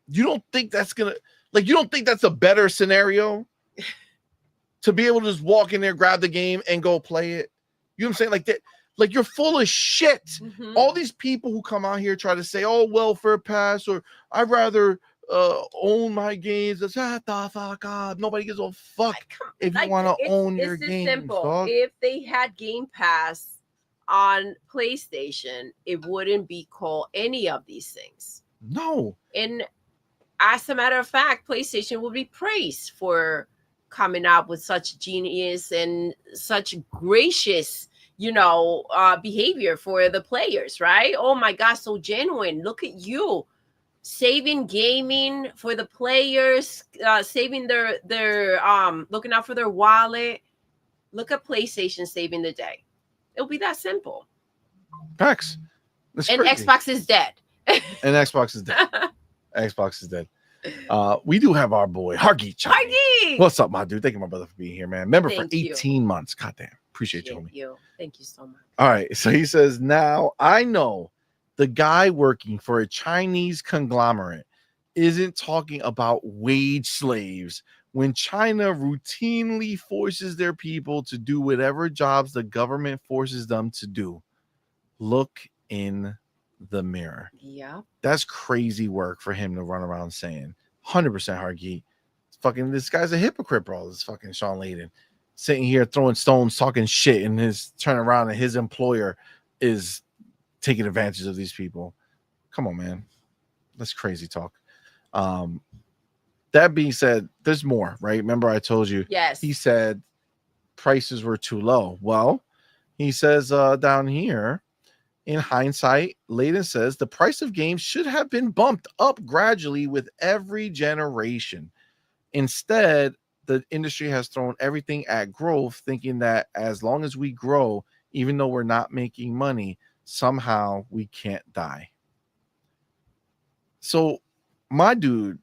You don't think that's gonna, like, you don't think that's a better scenario to be able to just walk in there, grab the game, and go play it? You know what I'm saying? Like that, like, you're full of shit. Mm-hmm. All these people who come out here try to say, oh, welfare pass, or I'd rather own my games. That's the fuck up. Nobody gives a fuck if you want to own your games. Simple. Dog. If they had Game Pass on PlayStation, it wouldn't be called any of these things. No. And as a matter of fact, PlayStation will be praised for coming up with such genius and such gracious, behavior for the players, right? Oh my gosh, so genuine. Look at you saving gaming for the players, saving their looking out for their wallet. Look at PlayStation saving the day. It'll be that simple. Facts. And crazy. Xbox is dead. And Xbox is dead. Xbox is dead. We do have our boy Hargeet. Hargeet! What's up, my dude? Thank you, my brother, for being here, man. Member for 18 months. Goddamn. Appreciate you, homie. Thank you so much. All right. So he says, now I know the guy working for a Chinese conglomerate isn't talking about wage slaves when China routinely forces their people to do whatever jobs the government forces them to do. Look in the mirror. Yeah. That's crazy work for him to run around saying. 100% Hargeet. Fucking this guy's a hypocrite, bro. This fucking Sean Layden sitting here throwing stones, talking shit, and his turn around and his employer is taking advantage of these people. Come on, man. That's crazy talk. That being said, there's more, right? Remember I told you, yes, he said prices were too low. Well, he says down here, in hindsight, Layden says the price of games should have been bumped up gradually with every generation. Instead, the industry has thrown everything at growth, thinking that as long as we grow, even though we're not making money, somehow we can't die. So my dude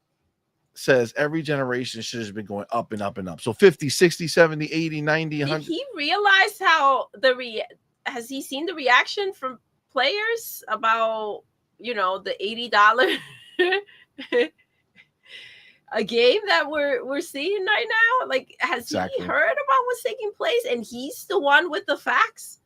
says every generation should have been going up and up and up. So 50, 60, 70, 80, 90, 100. Did he realize how has he seen the reaction from players about, the $80 a game that we're seeing right now? Like, has he heard about what's taking place? And he's the one with the facts.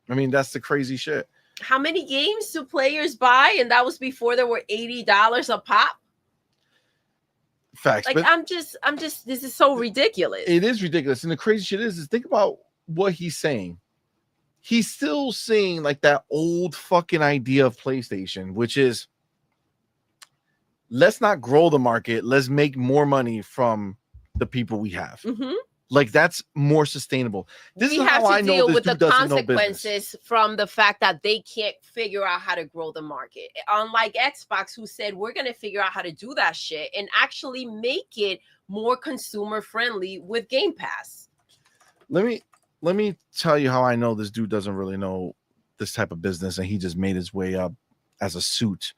I mean, that's the crazy shit. How many games do players buy? And that was before there were $80 a pop. Facts. Like, I'm just, this is so ridiculous. It is ridiculous. And the crazy shit is think about what he's saying. He's still saying like that old fucking idea of PlayStation, which is let's not grow the market. Let's make more money from the people we have. Mm-hmm. Like that's more sustainable. We have to deal with the consequences from the fact that they can't figure out how to grow the market. Unlike Xbox, who said we're going to figure out how to do that shit and actually make it more consumer friendly with Game Pass. Let me tell you how I know this dude doesn't really know this type of business, and he just made his way up as a suit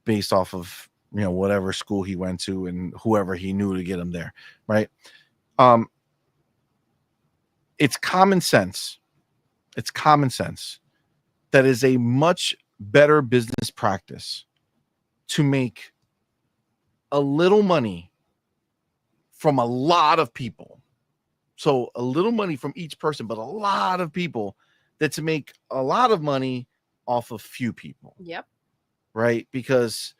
based off of whatever school he went to and whoever he knew to get him there, right? It's common sense. It's common sense that is a much better business practice to make a little money from a lot of people. So a little money from each person, but a lot of people, that to make a lot of money off of few people. Yep. Right? Because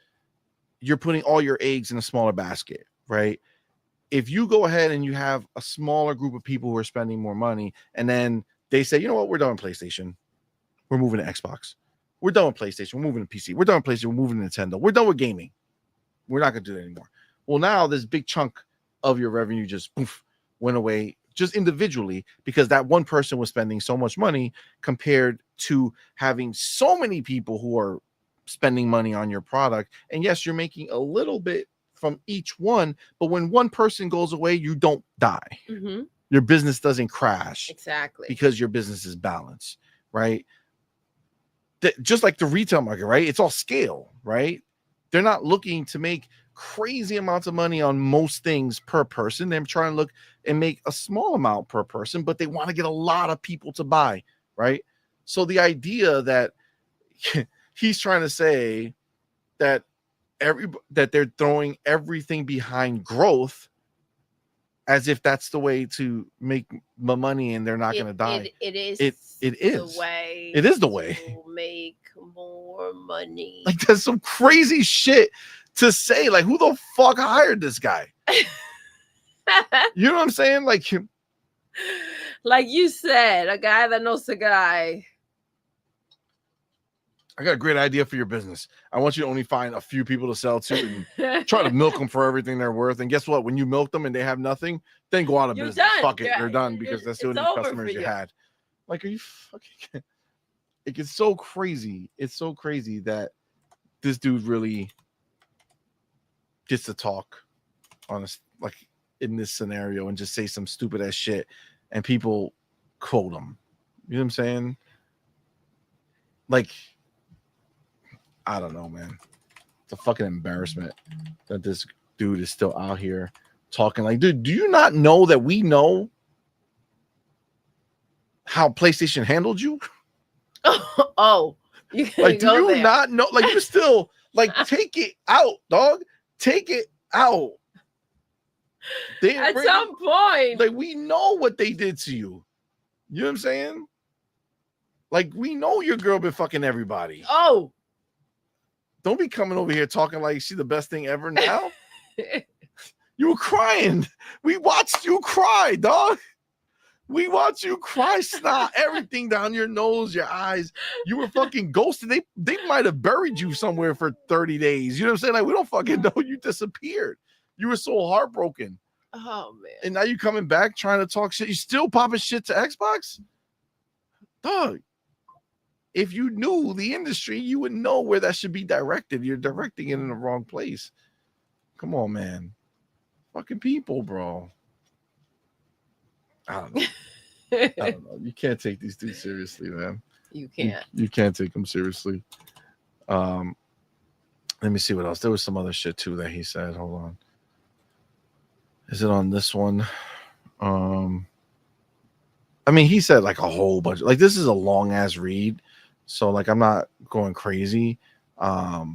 you're putting all your eggs in a smaller basket, right? If you go ahead and you have a smaller group of people who are spending more money, and then they say, you know what, we're done with PlayStation. We're moving to Xbox. We're done with PlayStation. We're moving to PC. We're done with PlayStation. We're moving to Nintendo. We're done with gaming. We're not going to do that anymore. Well, now this big chunk of your revenue just went away just individually because that one person was spending so much money compared to having so many people who are spending money on your product. And yes, you're making a little bit from each one, but when one person goes away, you don't die. Mm-hmm. Your business doesn't crash. Exactly. Because your business is balanced, right? Just like the retail market, right? It's all scale, right? They're not looking to make crazy amounts of money on most things per person. They're trying to look and make a small amount per person, but they want to get a lot of people to buy, right? So the idea that he's trying to say that they're throwing everything behind growth as if that's the way to make money and they're not going to die. It is the way. It is the way to make more money. Like that's some crazy shit to say. Like who the fuck hired this guy? You know what I'm saying? Like Like you said, a guy that knows a guy. I got a great idea for your business. I want you to only find a few people to sell to and try to milk them for everything they're worth. And guess what? When you milk them and they have nothing, then go out of You're business. done. Fuck it. You're done because that's the It's only over customers for you you. had. Like, are you fucking... It gets so crazy. It's so crazy that this dude really gets to talk on this, like in this scenario, and just say some stupid ass shit, and people quote him. You know what I'm saying? Like, I don't know, man. It's a fucking embarrassment that this dude is still out here talking. Like, dude, do you not know that we know how PlayStation handled you? Oh, you Like, do you there. not know? Like, you still like take it out, dog. Take it out. At some point, like, we know what they did to you. You know what I'm saying? Like, we know your girl been fucking everybody. Oh, don't be coming over here talking like she's the best thing ever now. You were crying. We watched you cry, dog. We watched you cry, snot, everything down your nose, your eyes. You were fucking ghosted. They might have buried you somewhere for 30 days. You know what I'm saying? Like, we don't fucking know. You disappeared. You were so heartbroken. Oh, man. And now you coming back trying to talk shit. You still popping shit to Xbox? Dog. If you knew the industry, you would know where that should be directed. You're directing it in the wrong place. Come on, man. Fucking people, bro. I don't know. I don't know. You can't take these dudes seriously, man. You can't. You can't take them seriously. Let me see what else. There was some other shit too that he said. Hold on. Is it on this one? I mean, he said like a whole bunch. Like, this is a long ass read. So like, I'm not going crazy. So,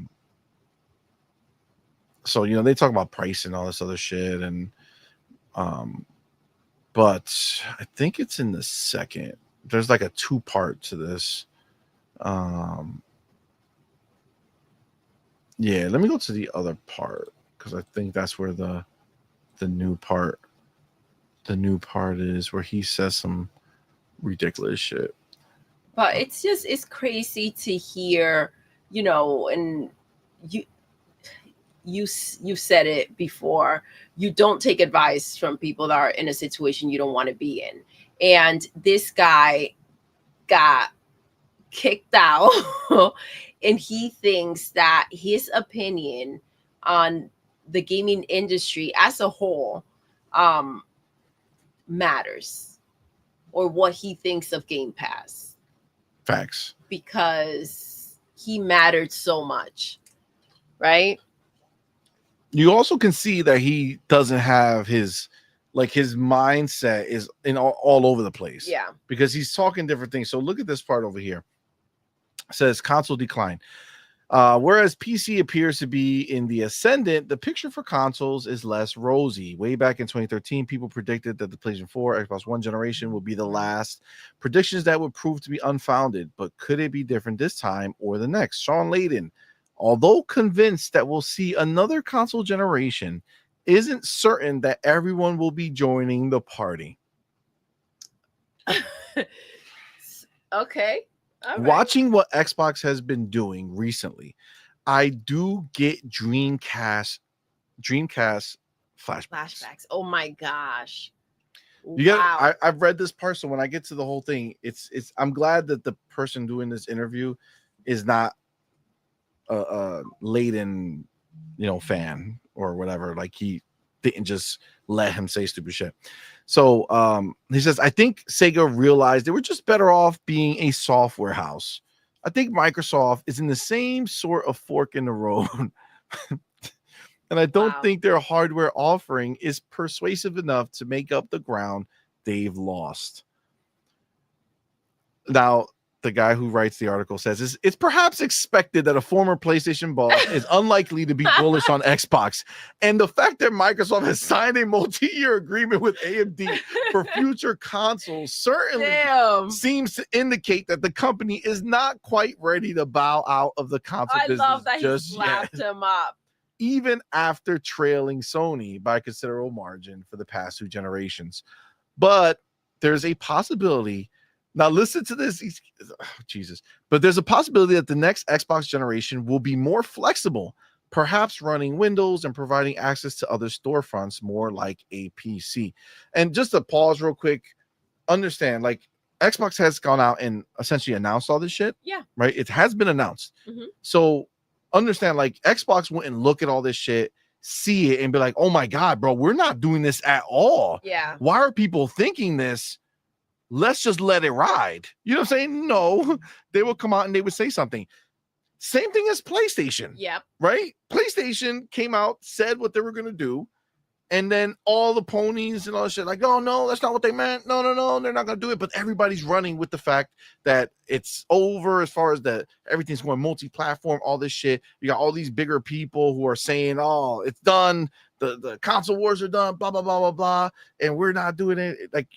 you know, they talk about price and all this other shit. And, but I think it's in the second. There's like a 2-part to this. Yeah, let me go to the other part because I think that's where the new part is, where he says some ridiculous shit. But it's crazy to hear, you know, and you said it before. You don't take advice from people that are in a situation you don't want to be in. And this guy got kicked out and he thinks that his opinion on the gaming industry as a whole matters, or what he thinks of Game Pass. Facts. Because he mattered so much, right? You also can see that he doesn't have his mindset is in all over the place. Yeah. Because he's talking different things. So look at this part over here. It says console decline. Whereas PC appears to be in the ascendant, the picture for consoles is less rosy. Way back in 2013, people predicted that the PlayStation 4, Xbox One generation will be the last. Predictions that would prove to be unfounded, but could it be different this time or the next? Sean Layden, although convinced that we'll see another console generation, isn't certain that everyone will be joining the party. Okay. All right. Watching what Xbox has been doing recently, I do get Dreamcast flashbacks. Oh my gosh. I've read this part, so when I get to the whole thing, it's I'm glad that the person doing this interview is not a Layden, fan or whatever. Like, he didn't just let him say stupid shit. So he says, I think Sega realized they were just better off being a software house. I think Microsoft is in the same sort of fork in the road. And I don't think their hardware offering is persuasive enough to make up the ground they've lost. Now, the guy who writes the article says it's perhaps expected that a former PlayStation boss is unlikely to be bullish on Xbox. And the fact that Microsoft has signed a multi-year agreement with AMD for future consoles certainly seems to indicate that the company is not quite ready to bow out of the console business. I love that he slapped him up. Even after trailing Sony by a considerable margin for the past 2 generations. But there's a possibility. Now listen to this. Jesus. But there's a possibility that the next Xbox generation will be more flexible, perhaps running Windows and providing access to other storefronts more like a PC. And just to pause real quick, understand, like, Xbox has gone out and essentially announced all this shit. Yeah. Right? It has been announced. Mhm. So understand, like, Xbox wouldn't look at all this shit, see it, and be like, oh my God, bro, we're not doing this at all. Yeah. Why are people thinking this? Let's just let it ride. You know what I'm saying? No, they will come out and they would say something. Same thing as PlayStation. Yep. Right? PlayStation came out, said what they were going to do. And then all the ponies and all that shit, like, oh, no, that's not what they meant. No, they're not going to do it. But everybody's running with the fact that it's over as far as that everything's going multi-platform, all this shit. You got all these bigger people who are saying, oh, it's done. The console wars are done, blah, blah, blah, blah, blah. And we're not doing it. Like,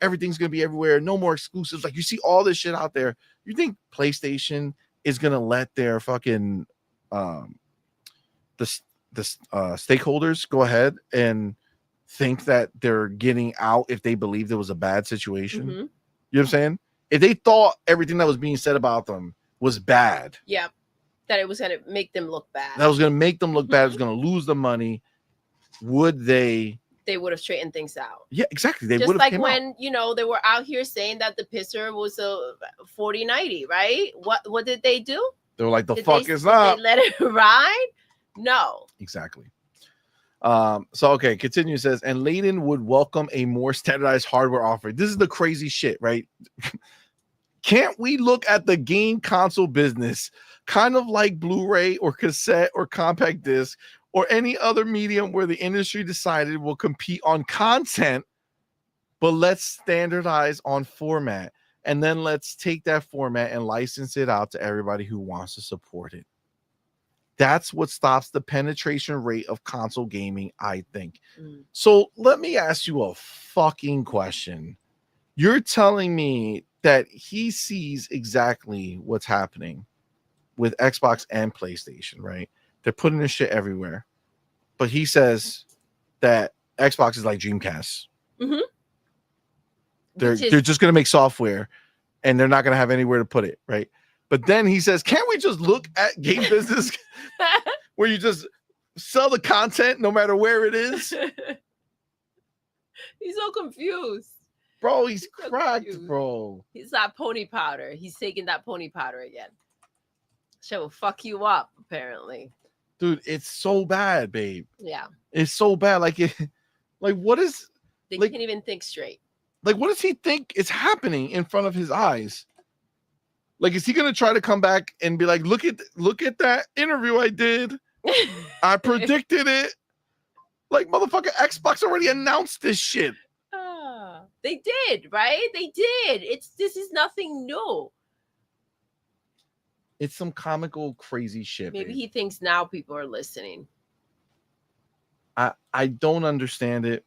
everything's going to be everywhere. No more exclusives. Like, you see all this shit out there. You think PlayStation is going to let their fucking the stakeholders go ahead and think that they're getting out if they believe there was a bad situation? You know what I'm saying? If they thought everything that was being said about them was bad, that it was going to make them look bad, that was going to make them look bad, it was going to lose the money, would they would have straightened things out. Yeah, exactly. They just would have like came when out. They were out here saying that the pisser was a 4090, right? What did they do? They were like, Did is up. They let it ride? No. Exactly. So okay, continue. Says, and Layden would welcome a more standardized hardware offering. This is the crazy shit, right? Can't we look at the game console business kind of like Blu-ray or cassette or compact disc or any other medium where the industry decided will compete on content, but let's standardize on format, and then let's take that format and license it out to everybody who wants to support it. That's what stops the penetration rate of console gaming, I think. So let me ask you a fucking question. You're telling me that he sees exactly what's happening with Xbox and PlayStation, right? They're putting this shit everywhere. But he says that Xbox is like Dreamcast. They're just going to make software and they're not going to have anywhere to put it, right? But then he says, can't we just look at game business where you just sell the content no matter where it is? He's so confused. Bro, he's cracked, bro. He's that pony powder. He's taking that pony powder again. Shit will fuck you up, apparently. Dude, it's so bad, babe. Yeah. It's so bad. Like what is... They can't even think straight. Like, what does he think is happening in front of his eyes? Like, is he going to try to come back and be like, look at that interview I did. I predicted it. Like, motherfucker, Xbox already announced this shit. They did, right? They did. This is nothing new. It's some comical, crazy shit. Maybe he thinks now people are listening. I don't understand it.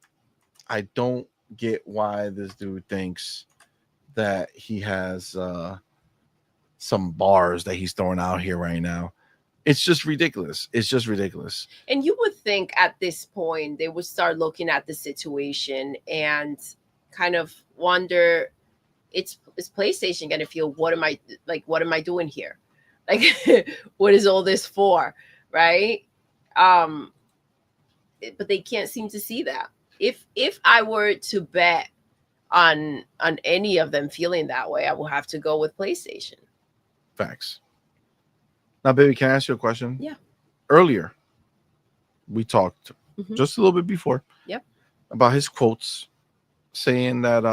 I don't get why this dude thinks that he has some bars that he's throwing out here right now. It's just ridiculous. It's just ridiculous. And you would think at this point they would start looking at the situation and kind of wonder, is PlayStation gonna feel, what am I doing here? Like, what is all this for? Right? But they can't seem to see that. If I were to bet on any of them feeling that way, I will have to go with PlayStation. Facts. Now, baby, can I ask you a question? Yeah. Earlier, we talked just a little bit before. Yep. About his quotes saying that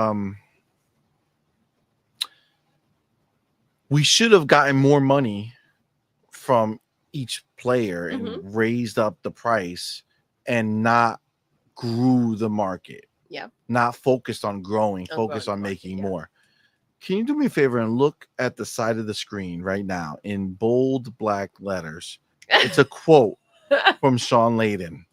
we should have gotten more money from each player and raised up the price and not grew the market. Yeah. Not focused on growing, focused on making more. Can you do me a favor and look at the side of the screen right now in bold black letters? It's a quote from Sean Layden.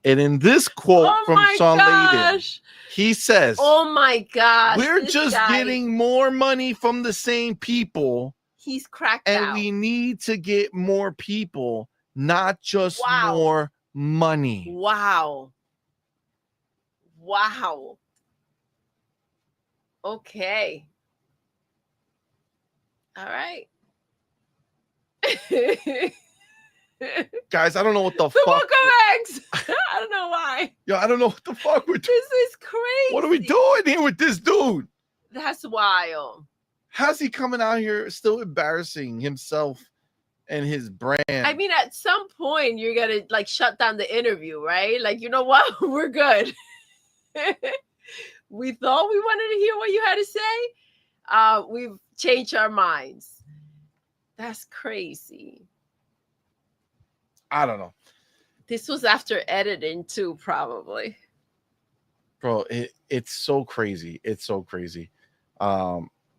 And in this quote from Sean Layden, he says, oh my gosh, we're just getting more money from the same people. He's cracked out. And we need to get more people, not just more money. Wow. Okay. All right. Guys, I don't know what the The fuck. book of eggs. I don't know why. Yo, I don't know what the fuck we're doing. This is crazy. What are we doing here with this dude? That's wild. How's he coming out here still embarrassing himself and his brand? I mean, at some point, you're going to like shut down the interview, right? Like, you know what? We're good. We thought we wanted to hear what you had to say. We've changed our minds. That's crazy. I don't know. This was after editing too, probably. Bro, it's so crazy. It's so crazy.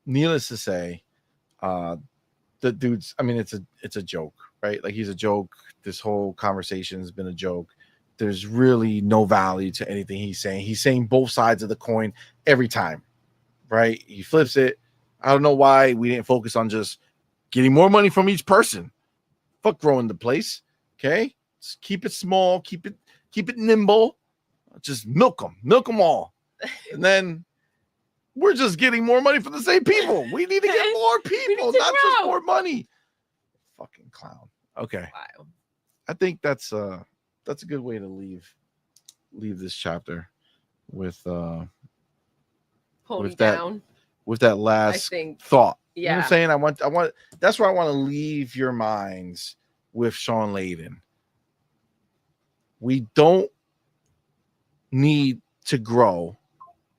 Needless to say, the dude's, I mean, it's a joke, right? Like, he's a joke. This whole conversation has been a joke. There's really no value to anything he's saying. He's saying both sides of the coin every time, right? He flips it. I don't know why we didn't focus on just getting more money from each person. Fuck growing the place. Okay, just keep it small, keep it nimble, just milk them all, and then we're just getting more money from the same people. We need to get more people, not just more money. Fucking clown. Okay, Wow. I think that's a good way to leave this chapter with Pony with down. that last thought. Yeah. You know what I'm saying? I want that's where I want to leave your minds with Sean Layden. We don't need to grow.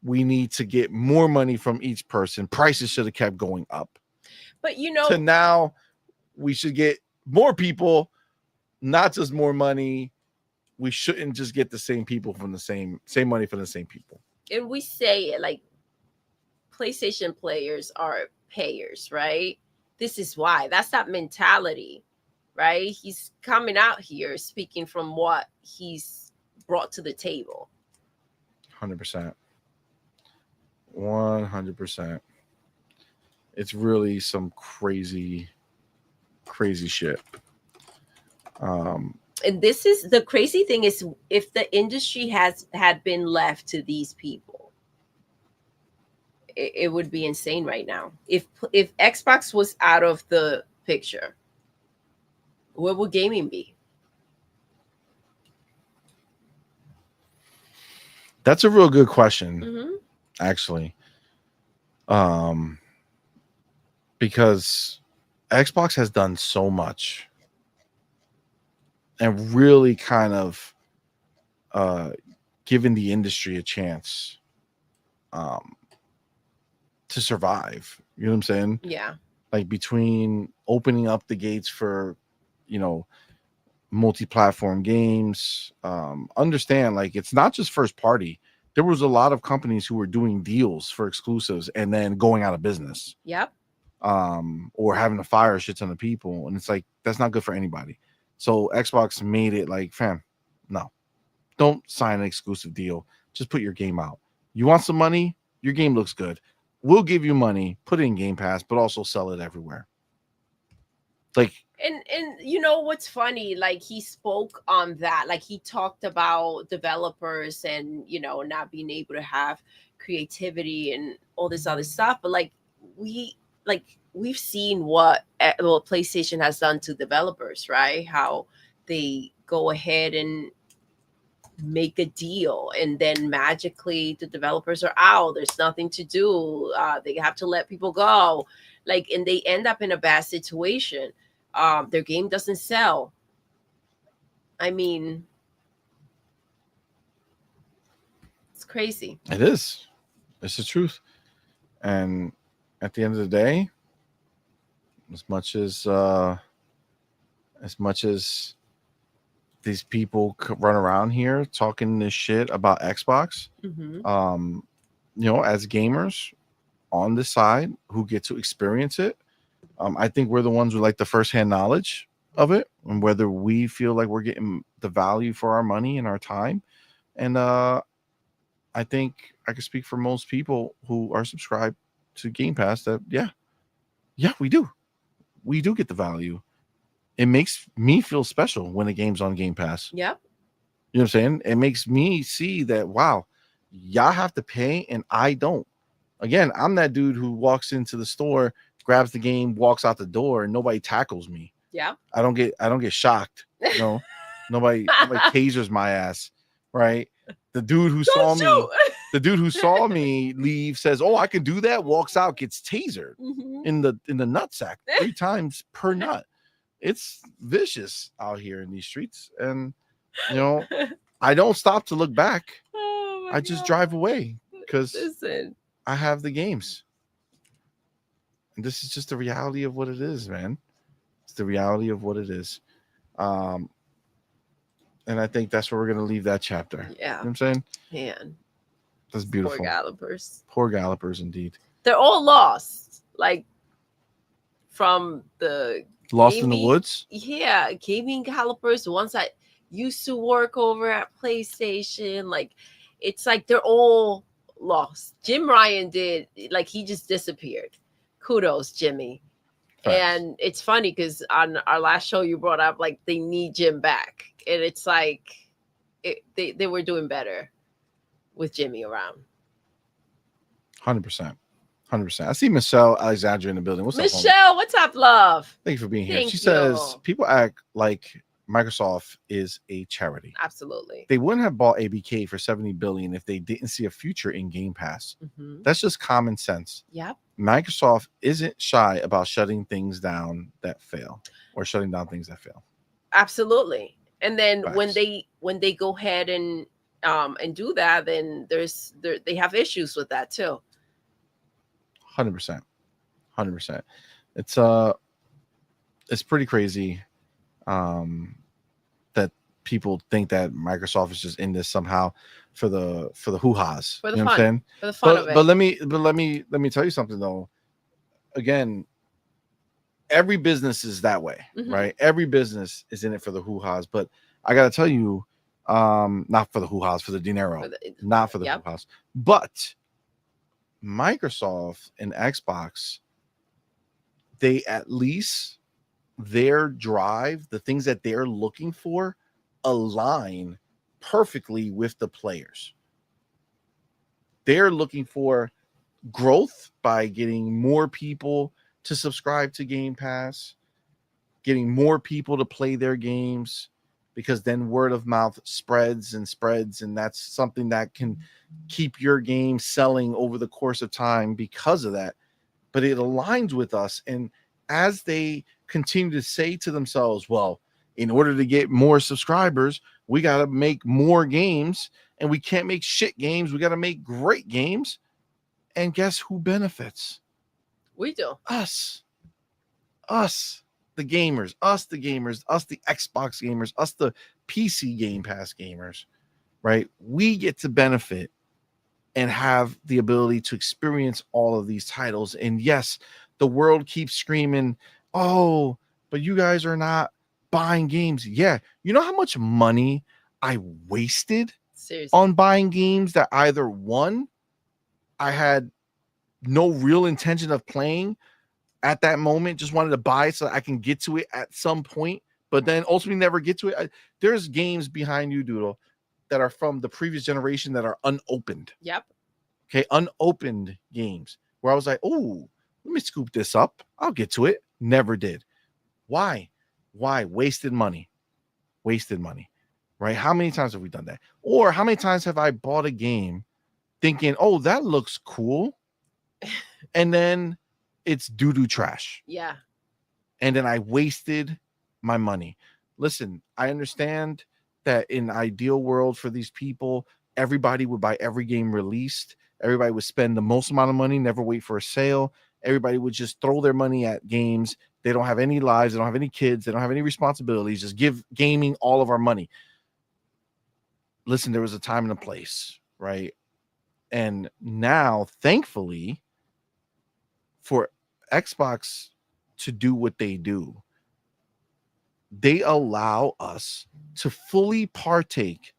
We need to get more money from each person. Prices should have kept going up. But you know, to now we should get more people, not just more money. We shouldn't just get the same people from the same money from the same people. And we say it like PlayStation players are payers, right? This is why. That's that mentality, right? He's coming out here speaking from what he's brought to the table. 100%. 100%. It's really some crazy shit. And this is the crazy thing is, if the industry had been left to these people, it would be insane right now. If Xbox was out of the picture, what would gaming be? That's a real good question, Mm-hmm. actually. Because Xbox has done so much and really kind of given the industry a chance to survive. You know what I'm saying? Yeah. Like, between opening up the gates for, multi-platform games, understand, like, it's not just first party. There was a lot of companies who were doing deals for exclusives and then going out of business. Yep. Or having to fire a shit ton of people. And it's like, that's not good for anybody. So Xbox made it like, fam, no, don't sign an exclusive deal. Just put your game out. You want some money? Your game looks good. We'll give you money, put it in Game Pass, but also sell it everywhere. Like, and you know what's funny? Like, he spoke on that. Like, he talked about developers and, not being able to have creativity and all this other stuff. But we've seen what PlayStation has done to developers, right? How they go ahead and make a deal and then magically the developers are out. There's nothing to do. They have to let people go. Like, and they end up in a bad situation. Their game doesn't sell. I mean, it's crazy. it is. It's the truth. And at the end of the day, as much as these people run around here talking this shit about Xbox, Mm-hmm. As gamers on the side who get to experience it, I think we're the ones with like the firsthand knowledge of it and whether we feel like we're getting the value for our money and our time. And I think I can speak for most people who are subscribed to Game Pass that yeah, we do get the value. It makes me feel special when a game's on Game Pass. Yep. You know what I'm saying? It makes me see that, wow, y'all have to pay and I don't. Again, I'm that dude who walks into the store, grabs the game, walks out the door, and nobody tackles me. Yeah. I don't get shocked. You know, nobody tasers my ass, right? The dude who saw me, the dude who saw me leave says, "Oh, I can do that." Walks out, gets tasered in the nutsack 3 times per nut. It's vicious out here in these streets, and you know, I don't stop to look back. Oh my I just God. drive away because Listen. I have the games. And this is just the reality of what it is, man. It's the reality of what it is. And I think that's where we're going to leave that chapter. Yeah. You know what I'm saying? Man. That's beautiful. Poor gallopers. Poor gallopers, indeed. They're all lost. Like, from the Lost in the woods? Yeah, gaming gallopers, the ones that used to work over at PlayStation. Like, it's like they're all lost. Jim Ryan did, like, he just disappeared. Kudos, Jimmy. Facts. And it's funny because on our last show you brought up, like, they need Jim back. And it's like they were doing better with Jimmy around. 100%. 100%. I see Michelle Alexandra in the building. What's up, Michelle? What's up, love? Thank you for being here. Thank She you. says people act like Microsoft is a charity. Absolutely. They wouldn't have bought ABK for $70 billion if they didn't see a future in Game Pass. Mm-hmm. That's just common sense. Yep. Microsoft isn't shy about shutting things down that fail or shutting down things that fail. Absolutely. And then Facts. when they go ahead and do that, then they have issues with that too. 100%. 100%. It's pretty crazy that people think that Microsoft is just in this somehow for the hoo-has. For the you know fun. what I'm saying? For the fun of it. But let me tell you something though. Again, every business is that way, Mm-hmm. right? Every business is in it for the hoo-has, but I gotta tell you, not for the hoo-has, for the dinero, not for the hoo-has. But Microsoft and Xbox, they at least their drive, the things that they're looking for, align perfectly with the players. They're looking for growth by getting more people to subscribe to Game Pass, getting more people to play their games, because then word of mouth spreads, and that's something that can keep your game selling over the course of time because of that. But it aligns with us, and as they continue to say to themselves, well, in order to get more subscribers, we got to make more games, and we can't make shit games. We got to make great games. And guess who benefits? We do. Us, the gamers, us, the Xbox gamers, us, the PC Game Pass gamers, right? We get to benefit and have the ability to experience all of these titles. And yes, the world keeps screaming, oh, but you guys are not buying games. Yeah. You know how much money I wasted on buying games that either one, I had no real intention of playing at that moment, just wanted to buy it so I can get to it at some point, but then ultimately never get to it. There's games behind you, Doodle, that are from the previous generation that are unopened. Yep. Okay, unopened games where I was like, oh, let me scoop this up. I'll get to it. Never did. Why? Wasted money. Right? How many times have we done that? Or how many times have I bought a game thinking, oh, that looks cool, and then it's doo-doo trash. Yeah. And then I wasted my money. Listen, I understand that in an ideal world for these people, everybody would buy every game released. Everybody would spend the most amount of money, never wait for a sale. Everybody would just throw their money at games. They don't have any lives. They don't have any kids. They don't have any responsibilities. Just give gaming all of our money. Listen, there was a time and a place, right? And now, thankfully, for Xbox to do what they do, they allow us to fully partake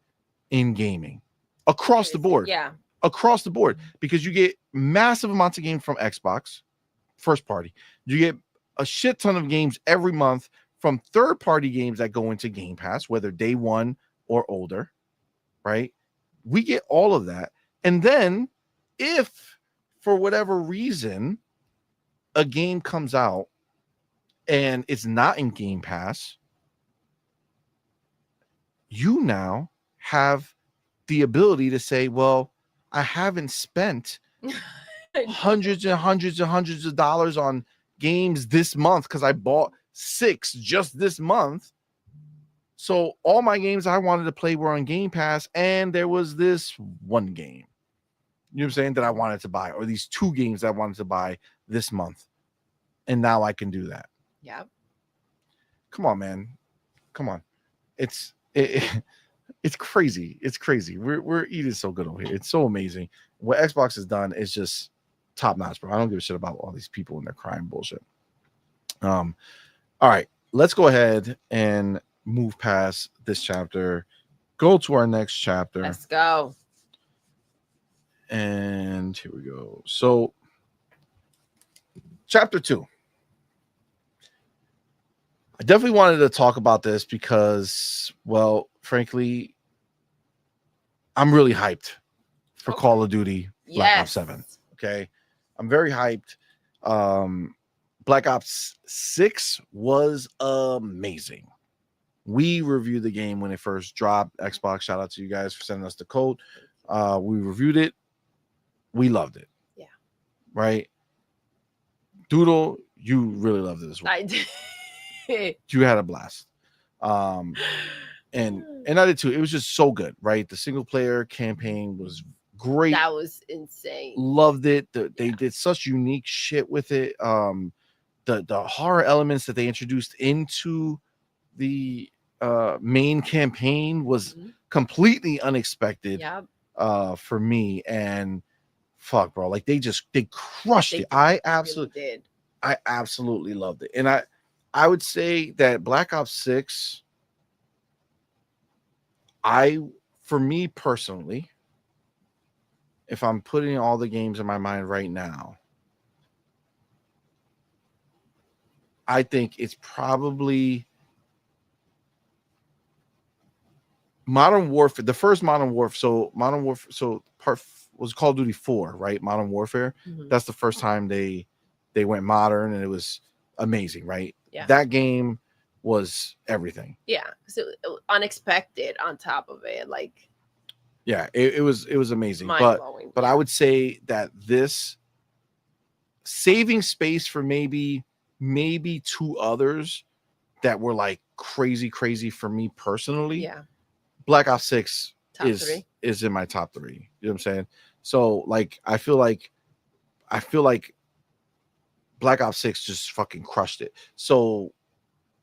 in gaming across the board. Yeah. Across the board, because you get massive amounts of games from Xbox, first party. You get a shit ton of games every month from third party games that go into Game Pass, whether day one or older, right? We get all of that. And then if for whatever reason, a game comes out and it's not in Game Pass, you now have the ability to say, well, I haven't spent hundreds and hundreds and hundreds of dollars on games this month because I bought 6 just this month. So all my games I wanted to play were on Game Pass, and there was this one game, you know what I'm saying, that I wanted to buy, or these 2 games I wanted to buy this month. And now I can do that. Yeah. Come on, man. Come on. It's crazy. It's crazy. We're eating so good over here. It's so amazing. What Xbox has done is just top notch, bro. I don't give a shit about all these people and their crime bullshit. All right, let's go ahead and move past this chapter. Go to our next chapter. Let's go. And here we go. So, chapter 2. I definitely wanted to talk about this because, well, frankly, I'm really hyped for Call of Duty Black Ops 7. Okay. I'm very hyped. Black Ops 6 was amazing. We reviewed the game when it first dropped. Xbox, shout out to you guys for sending us the code. We reviewed it. We loved it. Yeah. Right? Doodle, you really loved it as well. I did. You had a blast. And I did too. It was just so good, right? The single player campaign was great. That was insane. Loved it. They did such unique shit with it. The horror elements that they introduced into the main campaign was completely unexpected for me. And fuck, bro, like they crushed it. I absolutely loved it. And I would say that Black Ops 6, for me personally, if I'm putting all the games in my mind right now, I think it's probably Modern Warfare, the first Modern Warfare. So Modern Warfare, part was Call of Duty 4, right? Modern Warfare. That's the first time they went modern, and it was amazing, right? Yeah. That game was everything. Yeah. So unexpected on top of it, like. Yeah, it was amazing. Mind-blowing. But I would say that this saving space for maybe 2 others that were like crazy for me personally. Yeah. Black Ops 6 Top 3. is in my top 3. You know what I'm saying? So like I feel like Black Ops 6 just fucking crushed it. So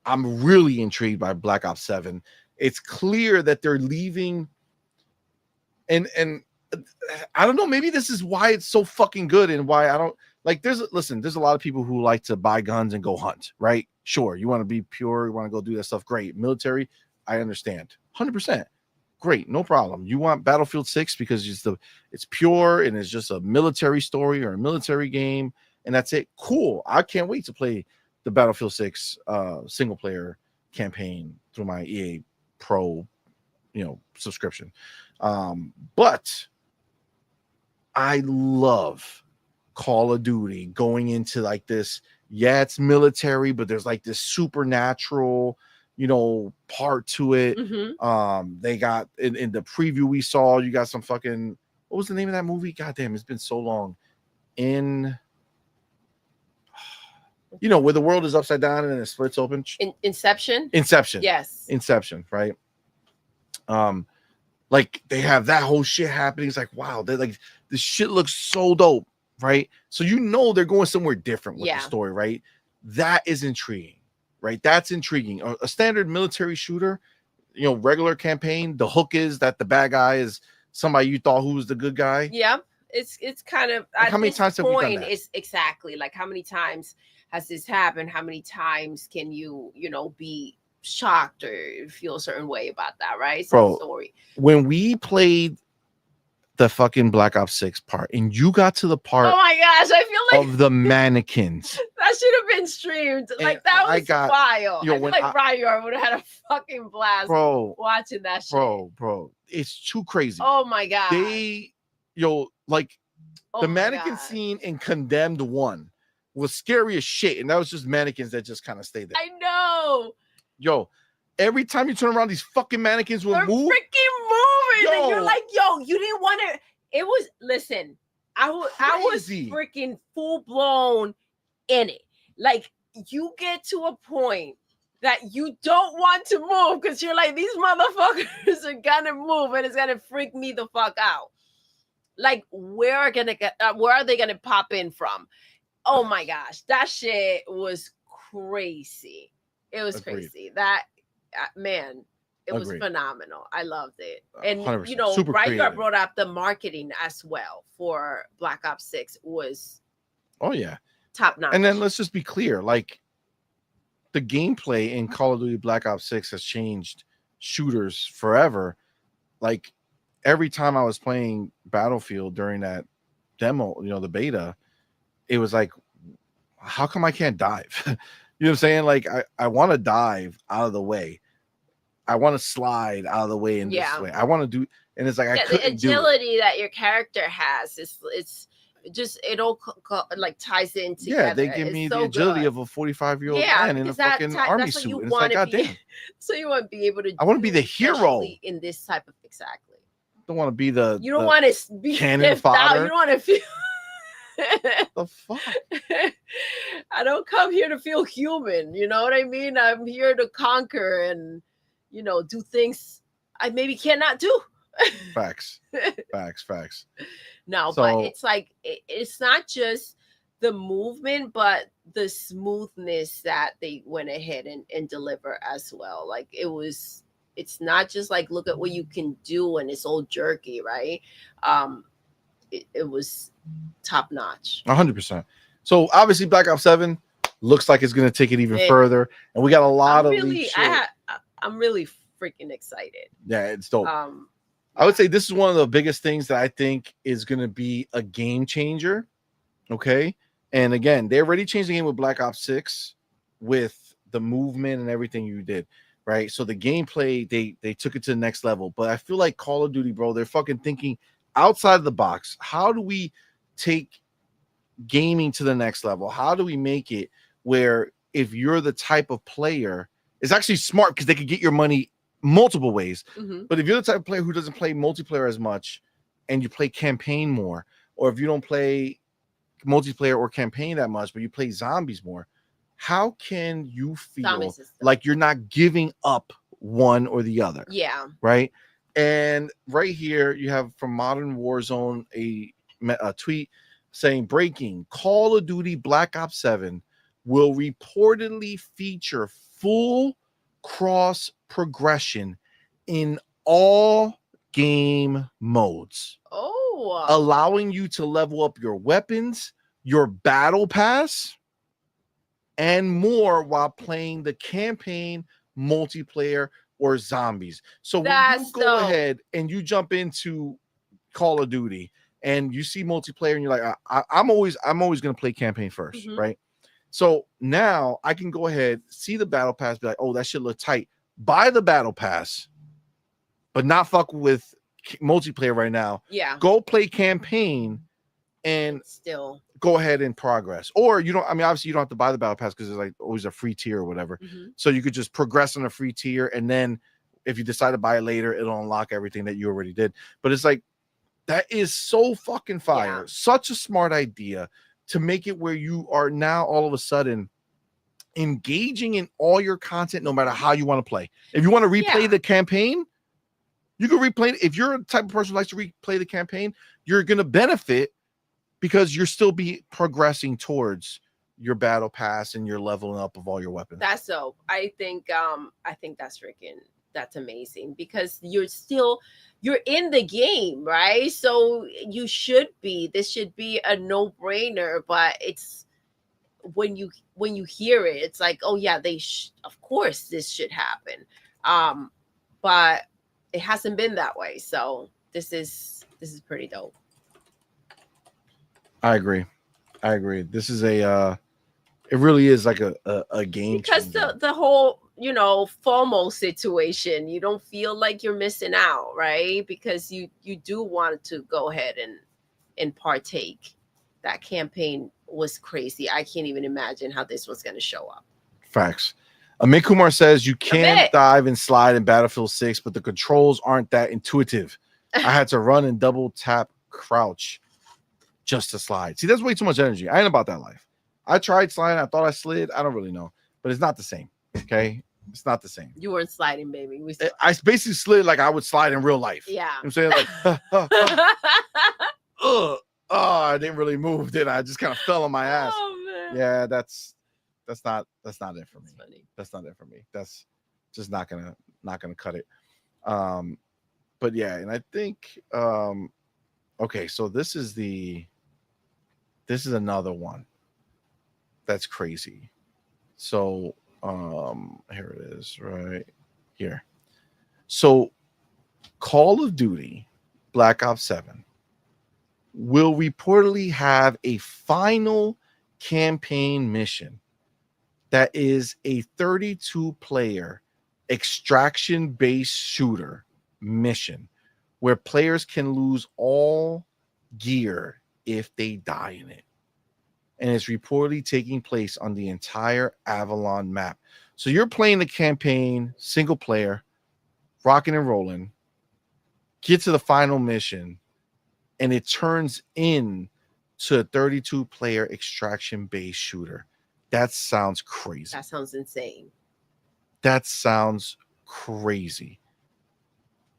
I'm really intrigued by Black Ops 7. It's clear that they're leaving, and I don't know, maybe this is why it's so fucking good and why I don't like. There's a lot of people who like to buy guns and go hunt, right? Sure, you want to be pure, you want to go do that stuff, great. Military, I understand, 100%. Great, no problem. You want Battlefield 6 because it's pure and it's just a military story or a military game, and that's it. Cool. I can't wait to play the Battlefield 6 single player campaign through my EA Pro, subscription. But I love Call of Duty going into like this. Yeah, it's military, but there's like this supernatural, part to it. They got in the preview we saw, you got some fucking, what was the name of that movie? God damn, it's been so long. Where the world is upside down and it splits open. Inception. Yes. Inception, right? Like they have that whole shit happening. It's like, wow, they're like, this shit looks so dope, right? So they're going somewhere different with the story, right? That is intriguing, right? That's intriguing. A standard military shooter, regular campaign, the hook is that the bad guy is somebody you thought who was the good guy. Yeah, it's kind of like how many times have we done that? It's exactly like how many times has this happened? How many times can you be shocked or feel a certain way about that, right? Bro, story. When we played the fucking Black Ops 6 part and you got to the part, oh my gosh, I feel like of the mannequins, that should have been streamed. Like that was wild. I feel like Ryan would have had a fucking blast, bro, watching that shit. Bro, it's too crazy. Oh my god. They like Oh The my mannequin God. scene in Condemned 1 was scary as shit, and that was just mannequins that just kind of stayed there. I know. Yo, every time you turn around, these fucking mannequins will They're move. freaking moving, and you're Yo. like, yo, you didn't want to. It was listen. I was Crazy. freaking full blown in it. Like you get to a point that you don't want to move because you're like, these motherfuckers are gonna move and it's gonna freak me the fuck out. Like, where are they gonna pop in from? Oh my gosh, that shit was crazy. It was Agreed. crazy. That man, it was Agreed. phenomenal. I loved it. And 100%. you know, Super Rygar creative. brought up the marketing as well for Black Ops 6 was Oh yeah. top notch. And then let's just be clear, like the gameplay in Call of Duty Black Ops 6 has changed shooters forever. Like every time I was playing Battlefield during that demo, you know, the beta, it was like, how come I can't dive? You know what I'm saying? Like I want to dive out of the way. I want to slide out of the way in this way. I want to do, and it's like I couldn't do it. The agility that your character has it's just it all like ties in together. Yeah, they give me the agility of a 45-year-old man in a fucking army suit. And it's like, goddamn. So you want to be able to. I want to be the hero in this type of exactly. Don't want to be the. You don't want to be cannon fodder. You don't want to feel. The fuck? I don't come here to feel human. You know what I mean? I'm here to conquer and do things I maybe cannot do. Facts. Facts. No, but it's like it's not just the movement, but the smoothness that they went ahead and deliver as well. Like it's not just like look at what you can do and it's all jerky, right? It was top notch. 100%. So obviously Black Ops 7 looks like it's going to take it even further, and we got a lot of leaked shit. I'm really freaking excited. Yeah, it's dope. I would say this is one of the biggest things that I think is going to be a game changer. Okay. And again, they already changed the game with Black Ops 6 with the movement and everything you did. Right. So the gameplay, they took it to the next level. But I feel like Call of Duty, bro, they're fucking thinking outside of the box. How do we take gaming to the next level? How do we make it where if you're the type of player, it's actually smart because they could get your money multiple ways. Mm-hmm. But if you're the type of player who doesn't play multiplayer as much and you play campaign more, or if you don't play multiplayer or campaign that much, but you play zombies more, how can you feel like you're not giving up one or the other? Yeah. Right. And right here you have from Modern Warzone a tweet saying breaking Call of Duty Black Ops 7 will reportedly feature full cross progression in all game modes. Oh, allowing you to level up your weapons, your battle pass, and more while playing the campaign, multiplayer, or zombies. So when you go ahead and you jump into Call of Duty and you see multiplayer and you're like, I'm always going to play campaign first, mm-hmm. right? So now I can go ahead, see the battle pass, be like, oh, that shit look tight. Buy the battle pass, but not fuck with multiplayer right now. Yeah. Go play campaign and still go ahead and progress. Or you don't, I mean, obviously you don't have to buy the battle pass because there's like always a free tier or whatever. Mm-hmm. So you could just progress on a free tier. And then if you decide to buy it later, it'll unlock everything that you already did. But it's like, that is so fucking fire. Yeah. Such a smart idea to make it where you are now all of a sudden engaging in all your content, no matter how you want to play. If you want to replay the campaign, you can replay it. If you're a type of person who likes to replay the campaign, you're going to benefit because you're still progressing towards your battle pass and your leveling up of all your weapons. That's dope. I think that's amazing because you're in the game, right? So this should be a no-brainer, but it's when you hear it, it's like, oh yeah, of course this should happen. But it hasn't been that way. So this is pretty dope. I agree. This is it really is like a game because changer. the whole FOMO situation, you don't feel like you're missing out, right? Because you do want to go ahead and and partake. That campaign was crazy. I can't even imagine how this was going to show up. Facts. Amit Kumar says you can Amit. dive and slide in Battlefield 6, but the controls aren't that intuitive. I had to run and double tap crouch just to slide. See, that's way too much energy. I ain't about that life. I tried sliding. I thought I slid. I don't really know, but it's not the same. Okay, it's not the same. You weren't sliding, baby. I basically slid like I would slide in real life. Yeah. You know what I'm saying? Like, I didn't really move, did I? just kind of fell on my ass. Oh, man. Yeah, that's not it for me. Funny. That's not it for me. That's just not gonna cut it. But yeah, and I think okay, so this is another one that's crazy. So here it is right here. So Call of Duty Black Ops 7 will reportedly have a final campaign mission that is a 32-player extraction-based shooter mission where players can lose all gear if they die in it. And it's reportedly taking place on the entire Avalon map. So you're playing the campaign, single player, rocking and rolling, get to the final mission, and it turns in to a 32-player extraction-based shooter. That sounds crazy. That sounds insane. That sounds crazy.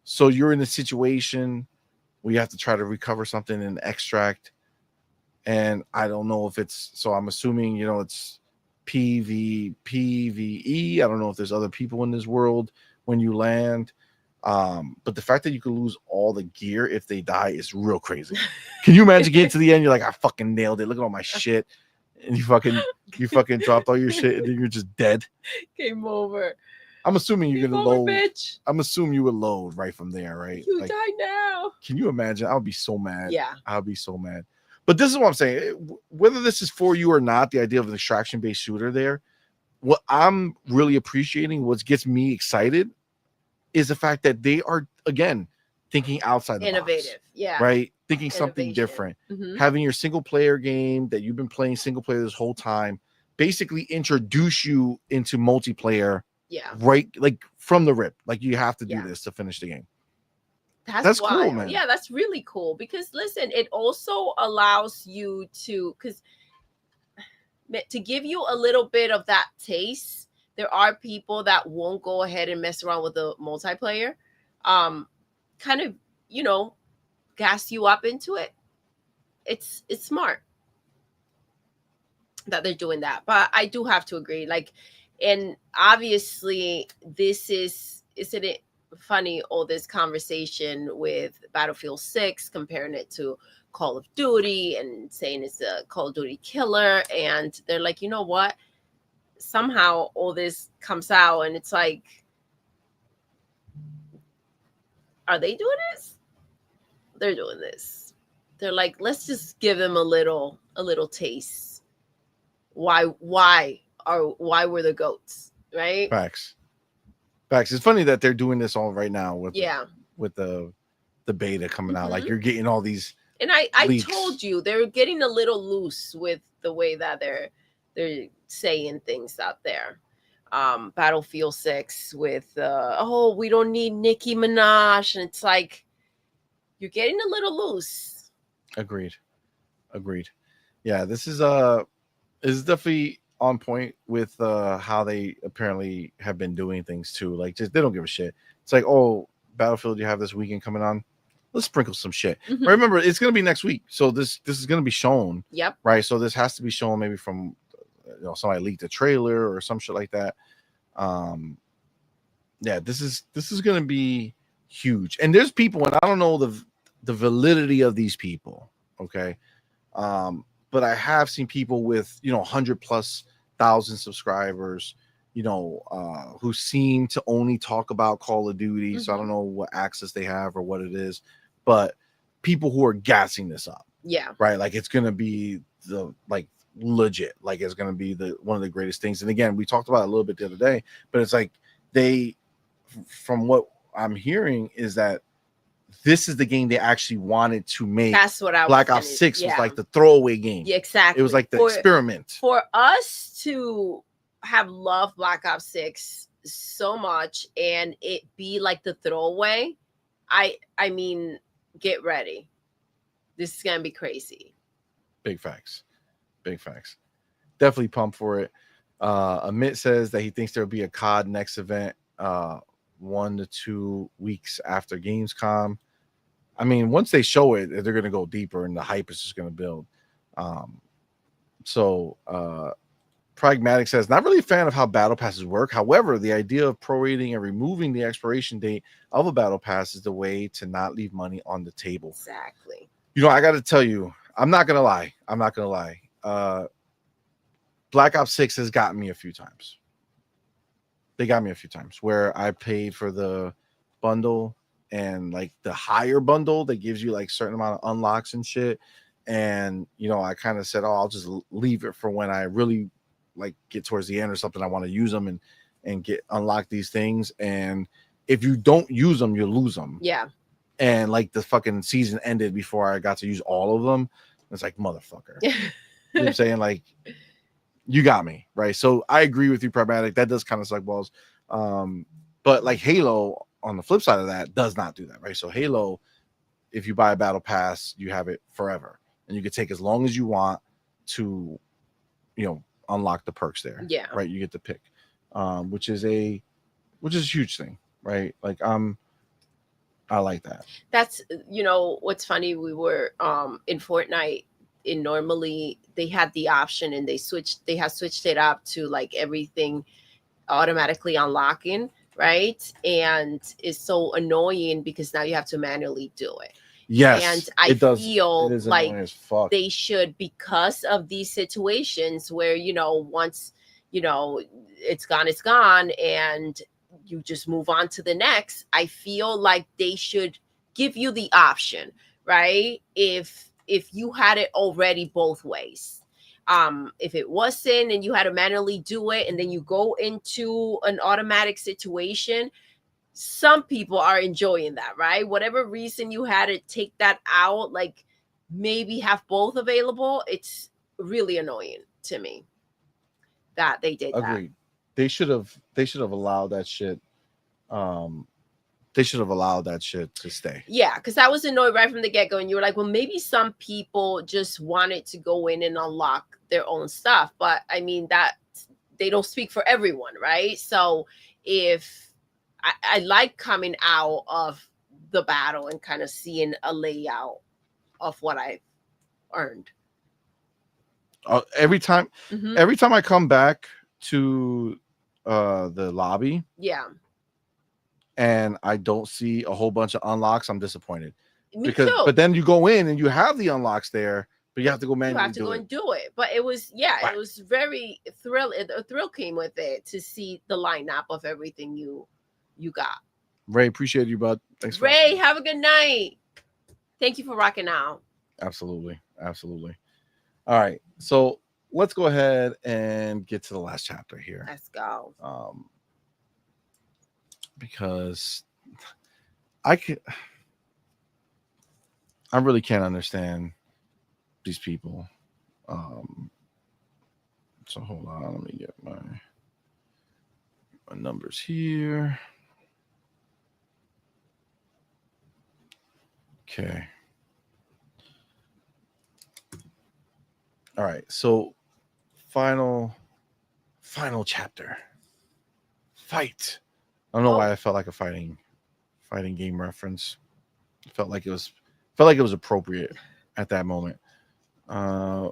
So you're in a situation where you have to try to recover something in extract. And I don't know if it's, so I'm assuming, it's PvE. I don't know if there's other people in this world when you land. But the fact that you could lose all the gear if they die is real crazy. Can you imagine getting to the end? You're like, I fucking nailed it. Look at all my shit. And you fucking dropped all your shit and then you're just dead. Game over. I'm assuming you're gonna load. Bitch. I'm assuming you would load right from there, right? You die now. Can you imagine? I would be so mad. Yeah. I would be so mad. But this is what I'm saying. Whether this is for you or not, the idea of an extraction-based shooter there, what I'm really appreciating, what gets me excited, is the fact that they are, again, thinking outside the innovative box, yeah, right? Thinking something different. Having your single player game that you've been playing single player this whole time basically introduce you into multiplayer, right? Like from the rip, like you have to do this to finish the game. That's cool, man. Yeah, that's really cool because listen, it also allows you to give you a little bit of that taste. There are people that won't go ahead and mess around with the multiplayer. Kind of, gas you up into it. It's smart that they're doing that. But I do have to agree. And obviously isn't it funny, all this conversation with Battlefield 6, comparing it to Call of Duty and saying it's a Call of Duty killer. And they're like, you know what? Somehow all this comes out and it's like, are they doing this? They're doing this. They're like, let's just give them a little taste. Why were the GOATs, right? Facts. It's funny that they're doing this all right now with the beta coming out. Like you're getting all these. And I told you they're getting a little loose with the way that they're saying things out there. Battlefield 6 with we don't need Nicki Minaj, and it's like you're getting a little loose. Agreed. Yeah, this is definitely on point with how they apparently have been doing things too. Like just they don't give a shit. It's like, oh, Battlefield, you have this weekend coming on. Let's sprinkle some shit. But remember, it's gonna be next week, so this is gonna be shown. Yep. Right. So this has to be shown maybe from somebody leaked a trailer or some shit like that. Yeah, this is gonna be huge. And there's people, and I don't know the validity of these people. Okay. But I have seen people with 100,000+ subscribers, who seem to only talk about Call of Duty. So I don't know what access they have or what it is, but people who are gassing this up. Yeah. Right. Like it's gonna be legit. Like it's gonna be one of the greatest things. And again, we talked about it a little bit the other day, but it's like from what I'm hearing is that this is the game they actually wanted to make. That's what I Black was Ops 6 was yeah. like the throwaway game. Yeah, exactly. It was like the experiment. For us to have loved Black Ops 6 so much and it be like the throwaway, I mean, get ready. This is gonna be crazy. Big facts. Big facts. Definitely pumped for it. Amit says that he thinks there'll be a COD next event 1 to 2 weeks after Gamescom. I mean, once they show it, they're going to go deeper and the hype is just going to build. Pragmatic says, not really a fan of how battle passes work. However, the idea of prorating and removing the expiration date of a battle pass is the way to not leave money on the table. Exactly. You know, I got to tell you, I'm not going to lie. Black Ops 6 has gotten me a few times. They got me a few times where I paid for the bundle and like the higher bundle that gives you like certain amount of unlocks and shit. And, you know, I kind of said, oh, I'll just leave it for when I really like get towards the end or something. I want to use them and get unlock these things. And if you don't use them, you lose them. Yeah. And like the fucking season ended before I got to use all of them. It's like, motherfucker. You know what I'm saying? Like, you got me, right? So I agree with you, Pragmatic. That does kind of suck balls. But like Halo, on the flip side of that, does not do that, right? So Halo, if you buy a battle pass, you have it forever. And you can take as long as you want to, you know, unlock the perks there. Yeah. Right. You get to pick. Which is a huge thing, right? Like I like that. That's, you know, what's funny, we were in Fortnite, and normally they had the option and they have switched it up to like everything automatically unlocking, right? And it's so annoying because now you have to manually do it. Yes, and I feel like they should, because of these situations where, you know, once, you know, it's gone and you just move on to the next. I feel like they should give you the option, right? If you had it already both ways. If it wasn't and you had to manually do it and then you go into an automatic situation, some people are enjoying that, right? Whatever reason you had to take that out, like maybe have both available. It's really annoying to me that they did Agreed. that. They should have allowed that shit. They should have allowed that shit to stay. Yeah, because I was annoyed right from the get-go, and you were like, well, maybe some people just wanted to go in and unlock their own stuff. But I mean, that they don't speak for everyone, right? So if I like coming out of the battle and kind of seeing a layout of what I earned. Every time I come back to the lobby, yeah, and I don't see a whole bunch of unlocks, I'm disappointed. Me too. But then you go in and you have the unlocks there, but you have to go manually. You have to go and do it. But it was, yeah, it was very thrilling. A thrill came with it to see the lineup of everything you got. Ray, appreciate you, bud. Thanks. Ray, have a good night. Thank you for rocking out. Absolutely. All right, so let's go ahead and get to the last chapter here. Let's go. Because I really can't understand these people. So hold on, let me get my numbers here. Okay. All right, so final chapter. Fight. I don't know why I felt like a fighting game reference. It felt like it was appropriate at that moment. Let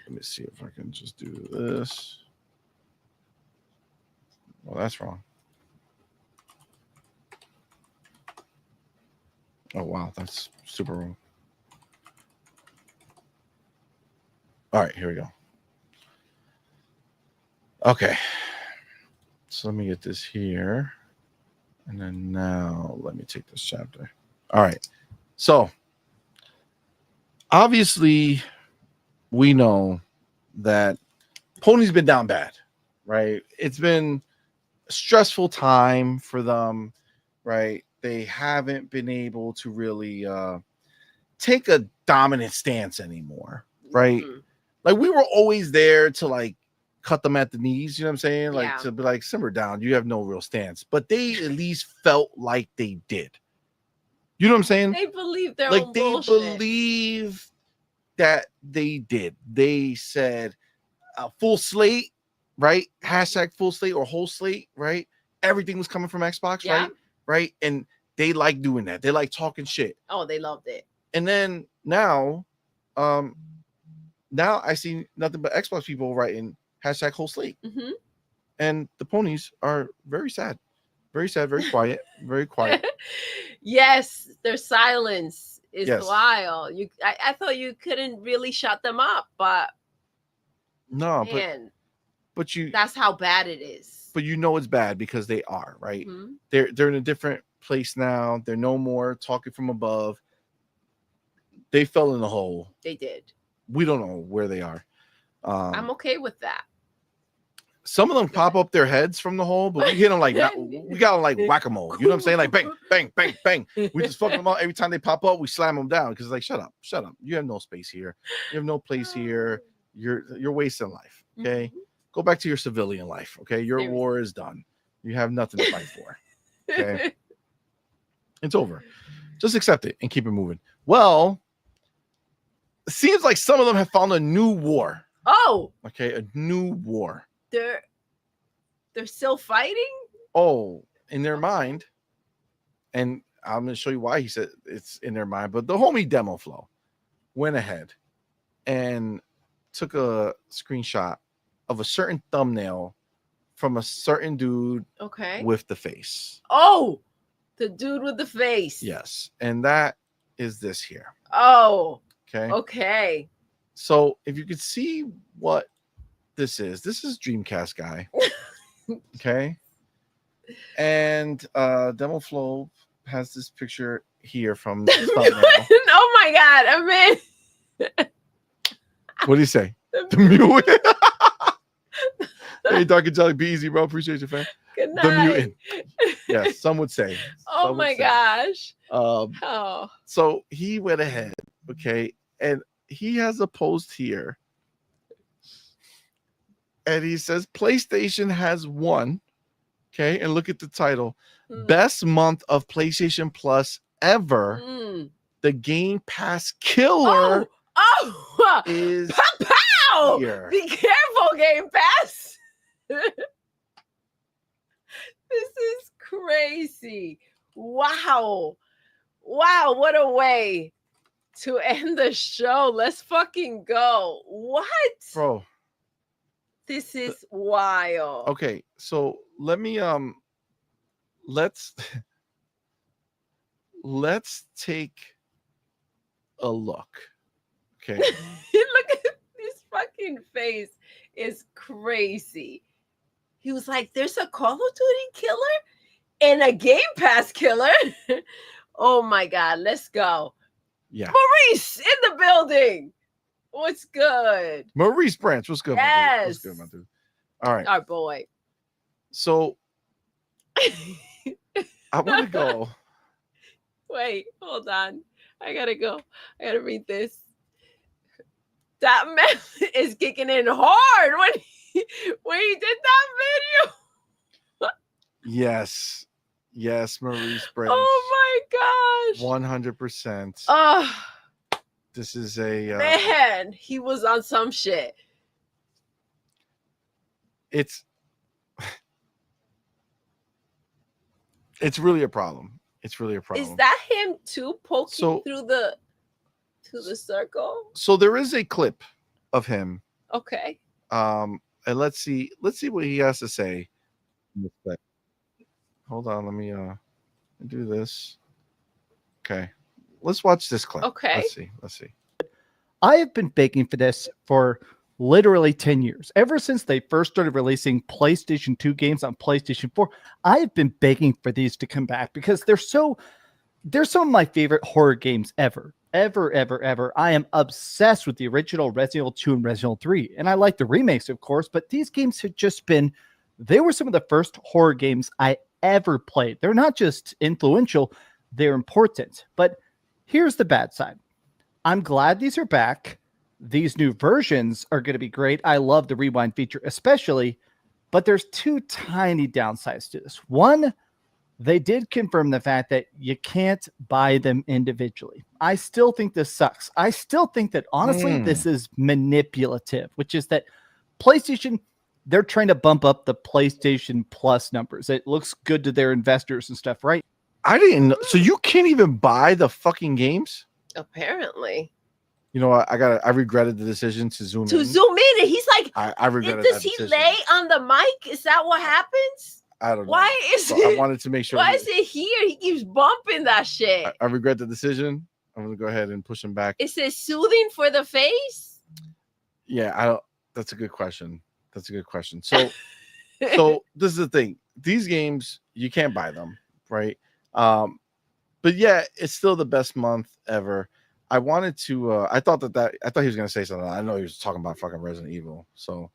me see if I can just do this. Well, that's wrong. Oh wow, that's super wrong. All right, here we go. Okay. So let me get this here. And then now let me take this chapter. All right. So obviously we know that Pony's been down bad, right? It's been a stressful time for them, right? they haven't been able to really take a dominant stance anymore, right? Mm-hmm. Like we were always there to like cut them at the knees, you know what I'm saying? Like Yeah. to be like, simmer down, you have no real stance. But they at least felt like they did. You know what I'm saying? They believe their Like own they bullshit. believe that they did. They said full slate, right? Hashtag full slate or whole slate, right? Everything was coming from Xbox, Yeah. right? Right. And they like doing that. They like talking shit. Oh, they loved it. And then now I see nothing but Xbox people writing hashtag whole slate. Mm-hmm. And the ponies are very sad, very quiet, very quiet. Yes, their silence is Yes. wild. I thought you couldn't really shut them up, but No, man, but you that's how bad it is. but you know it's bad because they are, right? Mm-hmm. They're in a different place now. They're no more talking from above. They fell in the hole. They did. We don't know where they are. I'm okay with that. Some of them pop up their heads from the hole, but we hit them like we got them like whack-a-mole. You know what I'm saying? Like bang, bang, bang, bang. We just fuck them up every time they pop up. We slam them down because like shut up. You have no space here. You have no place here. You're wasting life. Okay, Mm-hmm. Go back to your civilian life. Okay, your Seriously. war is done. You have nothing to fight for. Okay, it's over. Just accept it and keep it moving. Well, it seems like some of them have found a new war. Oh, Okay, a new war. they're still fighting? Oh, in their mind. And I'm going to show you why he said it's in their mind. But the homie Demo Flow went ahead and took a screenshot of a certain thumbnail from a certain dude Okay. with the face. Oh, the dude with the face. Yes. And that is this here. Oh, Okay. okay. So if you could see what this is Dreamcast guy. Okay. And Demo Flow has this picture here from the thumbnail. Oh my god, I'm in. What do you say? The mutant. Hey, Dark Angelic, be easy, bro. Appreciate you, fam. Good night. The mutant. Yes, some would say. Oh Some would my say. gosh. Oh. So he went ahead, okay, and he has a post here, and he says PlayStation has won. Okay, and look at the title: Best Month of PlayStation Plus Ever. The Game Pass killer is pow! here. Be careful, Game Pass. This is crazy. Wow, what a way to end the show. Let's fucking go. What, Bro? This is wild. Okay, so let me let's take a look. Okay. Look at this fucking face. Is crazy. He was like, there's a Call of Duty killer and a Game Pass killer. Oh my god, let's go. Yeah. Maurice in the building. What's good? Maurice Branch, what's good, Yes. my dude? What's good, my dude? All right. Our boy. So I want to go. Wait, hold on. I gotta go. I gotta read this. That man is kicking in hard when he did that video. Yes, Maurice Branch. Oh my gosh. 100%. Oh This is a man, he was on some shit. It's really a problem. It's really a problem. Is that him too poking through the circle? So there is a clip of him. Okay. And let's see what he has to say. Hold on, let me do this. Okay. Let's watch this clip. Okay. Let's see. I have been begging for this for literally 10 years. Ever since they first started releasing PlayStation 2 games on PlayStation 4, I have been begging for these to come back because they're some of my favorite horror games ever. I am obsessed with the original Resident Evil 2 and Resident Evil 3. And I like the remakes, of course, but these games have just been, they were some of the first horror games I ever played. They're not just influential, they're important. But here's the bad side. I'm glad these are back. These new versions are going to be great. I love the rewind feature, especially, but there's two tiny downsides to this. One, they did confirm the fact that you can't buy them individually. I still think this sucks. I still think that, honestly, this is manipulative, which is that PlayStation, they're trying to bump up the PlayStation Plus numbers. It looks good to their investors and stuff, right? I didn't know. So you can't even buy the fucking games? Apparently. You know what? I regretted the decision to zoom in. To zoom in, and he's like, I regretted does that he decision. lay on the mic? Is that what happens? I don't know. Why is So it? I wanted to make sure. Why is it here? He keeps bumping that shit. I regret the decision. I'm gonna go ahead and push him back. Is it soothing for the face? Yeah, I don't. That's a good question. That's a good question. So, so this is the thing. These games you can't buy them, right? But yeah, it's still the best month ever. I wanted to. I thought he was gonna say something. I know he was talking about fucking Resident Evil. So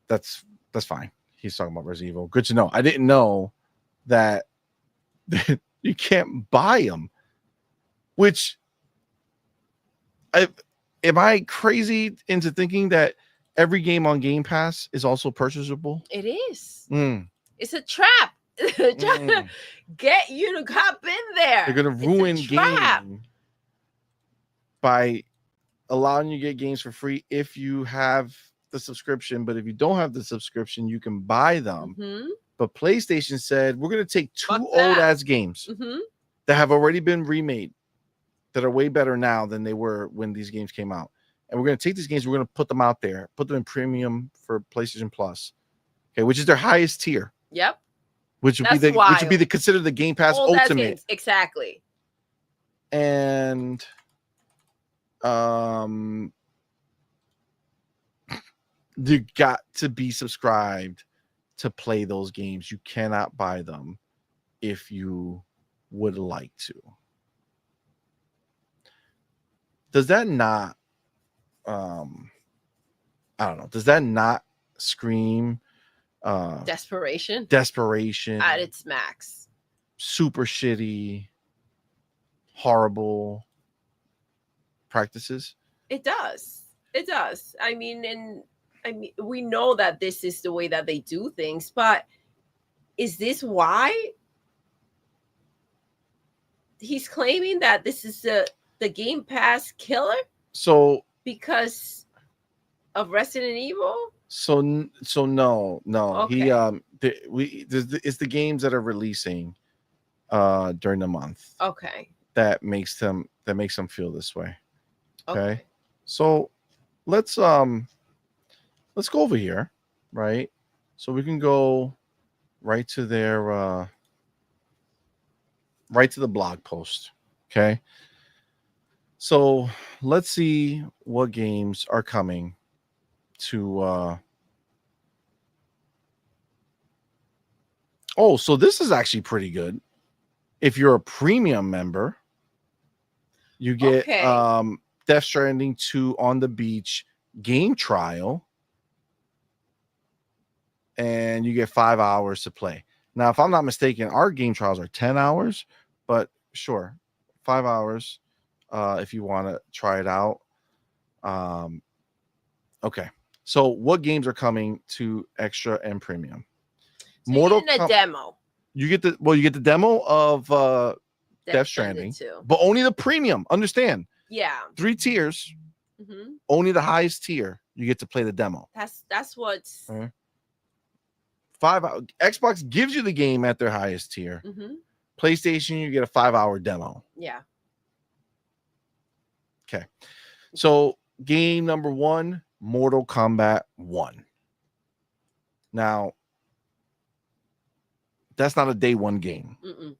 that's fine. He's talking about Resident Evil. Good to know. I didn't know that you can't buy them. Which, am I crazy into thinking that every game on Game Pass is also purchasable? It is. Mm. It's a trap. Trying to get you to hop in there. They're gonna ruin It's a trap. game by allowing you to get games for free if you have the subscription. But if you don't have the subscription, you can buy them. Mhm. But PlayStation said we're gonna take two Fuck old that. ass games Mhm. that have already been remade, that are way better now than they were when these games came out. And we're going to take these games, we're going to put them out there, put them in premium for PlayStation Plus, okay, which is their highest tier, Yep. which would That's be wild. considered the Game Pass Old ass Ultimate. games. Exactly. And you got to be subscribed to play those games. You cannot buy them if you would like to. Does that not I don't know, does that not scream Desperation desperation, at its max? super shitty, horrible practices? It does. It does. I mean, we know that this is the way that they do things, but is this why he's claiming that this is the Game Pass killer? So Because of Resident Evil? so no. Okay. It's the games that are releasing during the month Okay. that makes them feel this way. Okay. So let's go over here, right? So we can go right to their right to the blog post. Okay. So let's see what games are coming to oh, so this is actually pretty good. If you're a premium member, you get Death Stranding 2 on the Beach game trial, and you get 5 hours to play. Now, if I'm not mistaken, our game trials are 10 hours, but sure, 5 hours if you want to try it out. Okay. So what games are coming to Extra and Premium? So you're getting a demo. You get the demo of Death Stranding, but only the premium. Understand? Yeah. 3 tiers. Mm-hmm. Only the highest tier you get to play the demo. That's what's 5 hours. Xbox gives you the game at their highest tier. Mm-hmm. PlayStation, you get a 5-hour demo. Yeah. Okay. So game number 1, Mortal Kombat 1. Now, that's not a day one game. Mm-mm.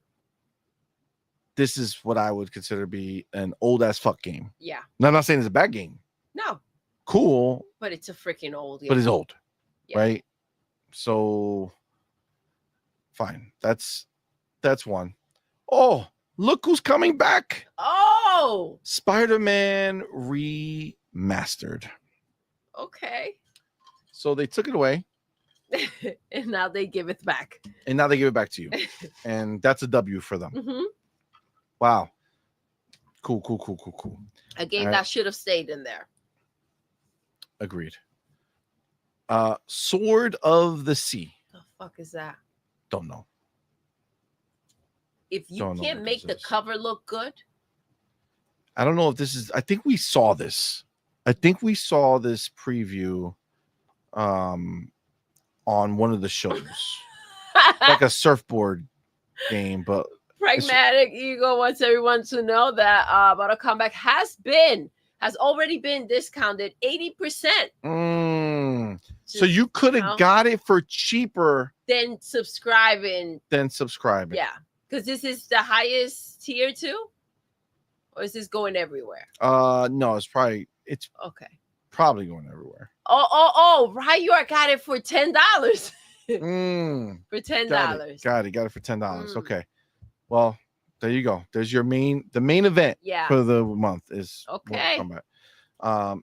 This is what I would consider to be an old as fuck game. Yeah. Now, I'm not saying it's a bad game. No. Cool. But it's a freaking old game. But it's old. Yeah. Right? So fine. That's one. Oh, look who's coming back. Oh. Spider-Man Remastered. Okay. So they took it away And now they give it back. And now they give it back to you. And that's a W for them. Mhm. Wow. Cool. A game All right. that should have stayed in there. Agreed. Sword of the Sea. The fuck is that? Don't know. If you Don't know can't what make this the is. cover look good, I don't know if this is. I think we saw this. I think we saw this preview on one of the shows. Like a surfboard game, but Pragmatic Ego wants everyone to know that Mortal Kombat has already been discounted 80%. So you could have got it for cheaper than subscribing. Yeah, because this is the highest tier too, or is this going everywhere? No, it's okay. probably going everywhere. Right, you got it for $10. For $10. Got it for $10. Okay. Well, there you go. There's the main event for the month is okay.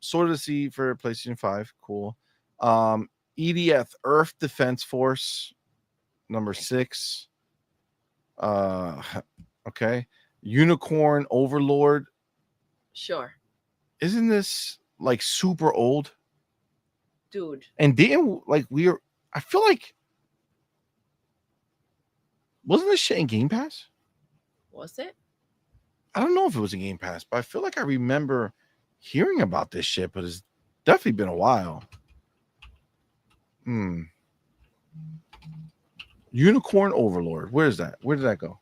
Sword of the Sea for PlayStation 5. Cool. EDF Earth Defense Force number 6. Okay. Unicorn Overlord. Sure. Isn't this like super old? Dude. And didn't I feel like wasn't this shit in Game Pass? Was it? I don't know if it was in Game Pass, but I feel like I remember hearing about this shit, but it's definitely been a while. Unicorn Overlord. Where is that? Where did that go?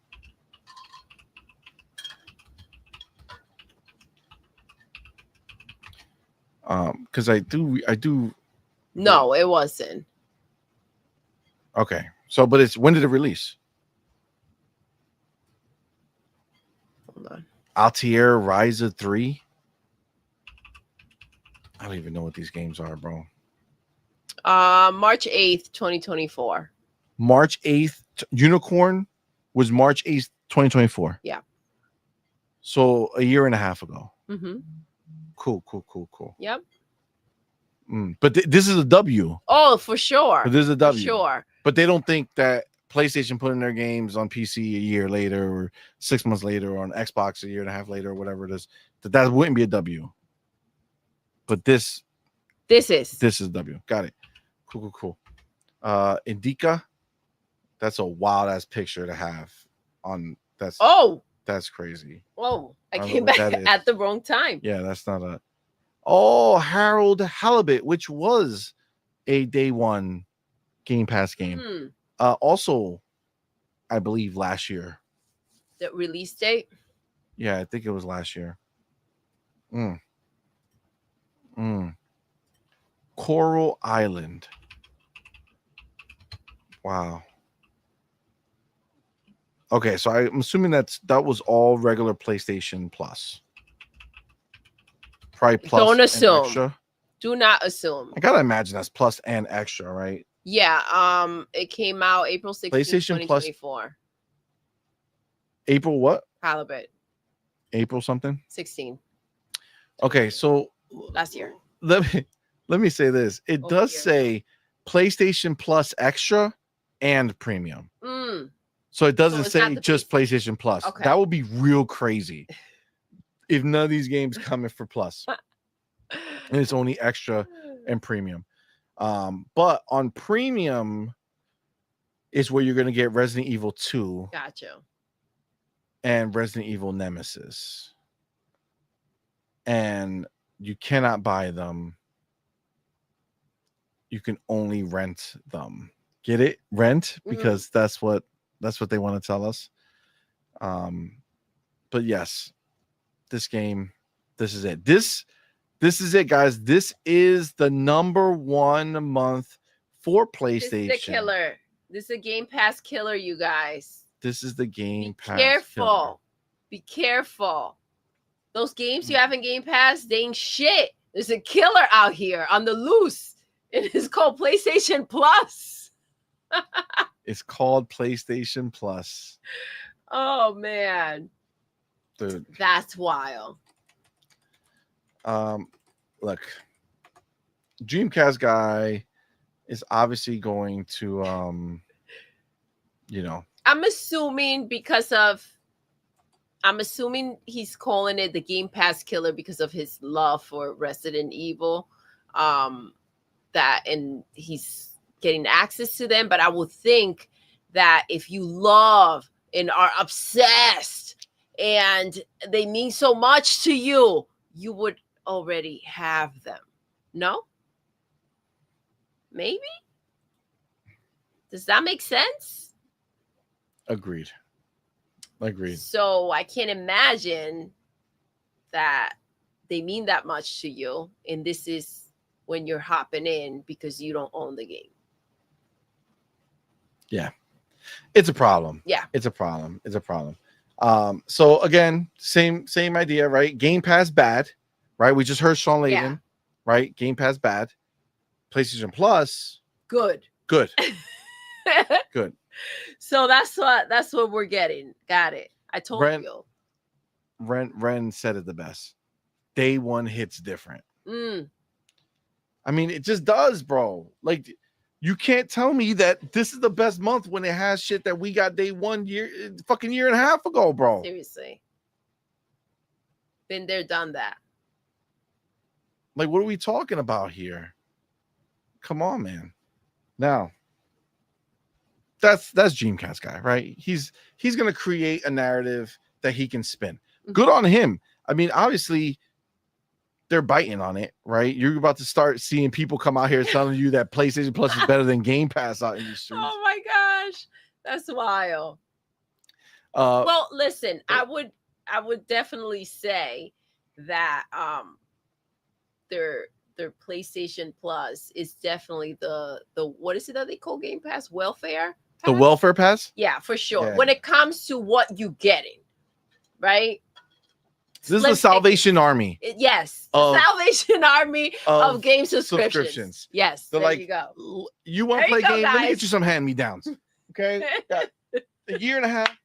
Because I do. No, it wasn't. Okay, so but when did it release? Hold on. Altair Ryza 3. I don't even know what these games are, bro. March 8th, 2024. March 8th. Unicorn was March 8th, 2024. Yeah. So a year and a half ago. Mm-hmm. Cool. Yep. But this is a W. Oh, for sure. But this is a W. For sure. But they don't think that PlayStation putting their games on PC a year later or 6 months later or on Xbox a year and a half later or whatever it is, that wouldn't be a W. But this is a W. Got it. Cool. Indica. That's a wild ass picture to have on. That's crazy. Whoa! I came back at the wrong time. Yeah, that's not a. Harold Halibut, which was a day one Game Pass game. Also, I believe last year. The release date? Yeah, I think it was last year. Coral Island. Wow. Okay, so I'm assuming that was all regular PlayStation Plus. Probably Plus. Don't assume. Extra. Do not assume. I gotta imagine that's Plus and Extra, right? Yeah. It came out April 16th, PlayStation 2024. Plus. April what? Halibut. April something. 16. Okay, so last year. Let me say this. It does say PlayStation Plus Extra and Premium. So it doesn't say just PlayStation Plus. Okay. That would be real crazy if none of these games come in for Plus. And it's only Extra and Premium. But on Premium is where you're going to get Resident Evil 2. Gotcha. And Resident Evil Nemesis. And you cannot buy them. You can only rent them. Get it? Rent, because that's what they want to tell us. But yes, this game, this is it. This is it, guys. This is the number 1 month for PlayStation. This is a killer. This is a Game Pass killer, you guys. This is the Game Pass. Killer. Be careful. Those games you have in Game Pass, they ain't shit. There's a killer out here on the loose. It is called PlayStation Plus. It's called PlayStation Plus. Oh man, dude, that's wild. Look, Dreamcast guy is obviously going to I'm assuming he's calling it the Game Pass killer because of his love for Resident Evil. And he's getting access to them. But I would think that if you love and are obsessed and they mean so much to you, you would already have them. No? Maybe? Does that make sense? Agreed. So I can't imagine that they mean that much to you. And this is when you're hopping in because you don't own the game. Yeah. It's a problem. Yeah. It's a problem. So again, same idea, right? Game Pass bad, right? We just heard Sean Layden, Yeah. right? Game Pass bad. PlayStation Plus Good. good. So that's what we're getting. Got it. I told you. Ren said it the best. Day one hits different. I mean, it just does, bro. Like, you can't tell me that this is the best month when it has shit that we got day one fucking year and a half ago, bro. Seriously. Been there, done that. Like, what are we talking about here? Come on, man. Now, that's Dreamcast guy, right? He's gonna create a narrative that he can spin. Good on him. I mean, obviously, they're biting on it, right? You're about to start seeing people come out here telling you that PlayStation Plus is better than Game Pass out in the streets. Oh my gosh, that's wild. Uh, Well, listen, I would definitely say that their PlayStation Plus is definitely the what is it that they call Game Pass? Welfare? the Pass? welfare pass. Yeah, for sure. Yeah. When it comes to what you getting, right? This is the Salvation Army. Yes, the Salvation Army of game subscriptions. Yes, They're there like, you go. You want to There play you go, game? Let me guys. get you some hand-me-downs. Okay, got a year and a half,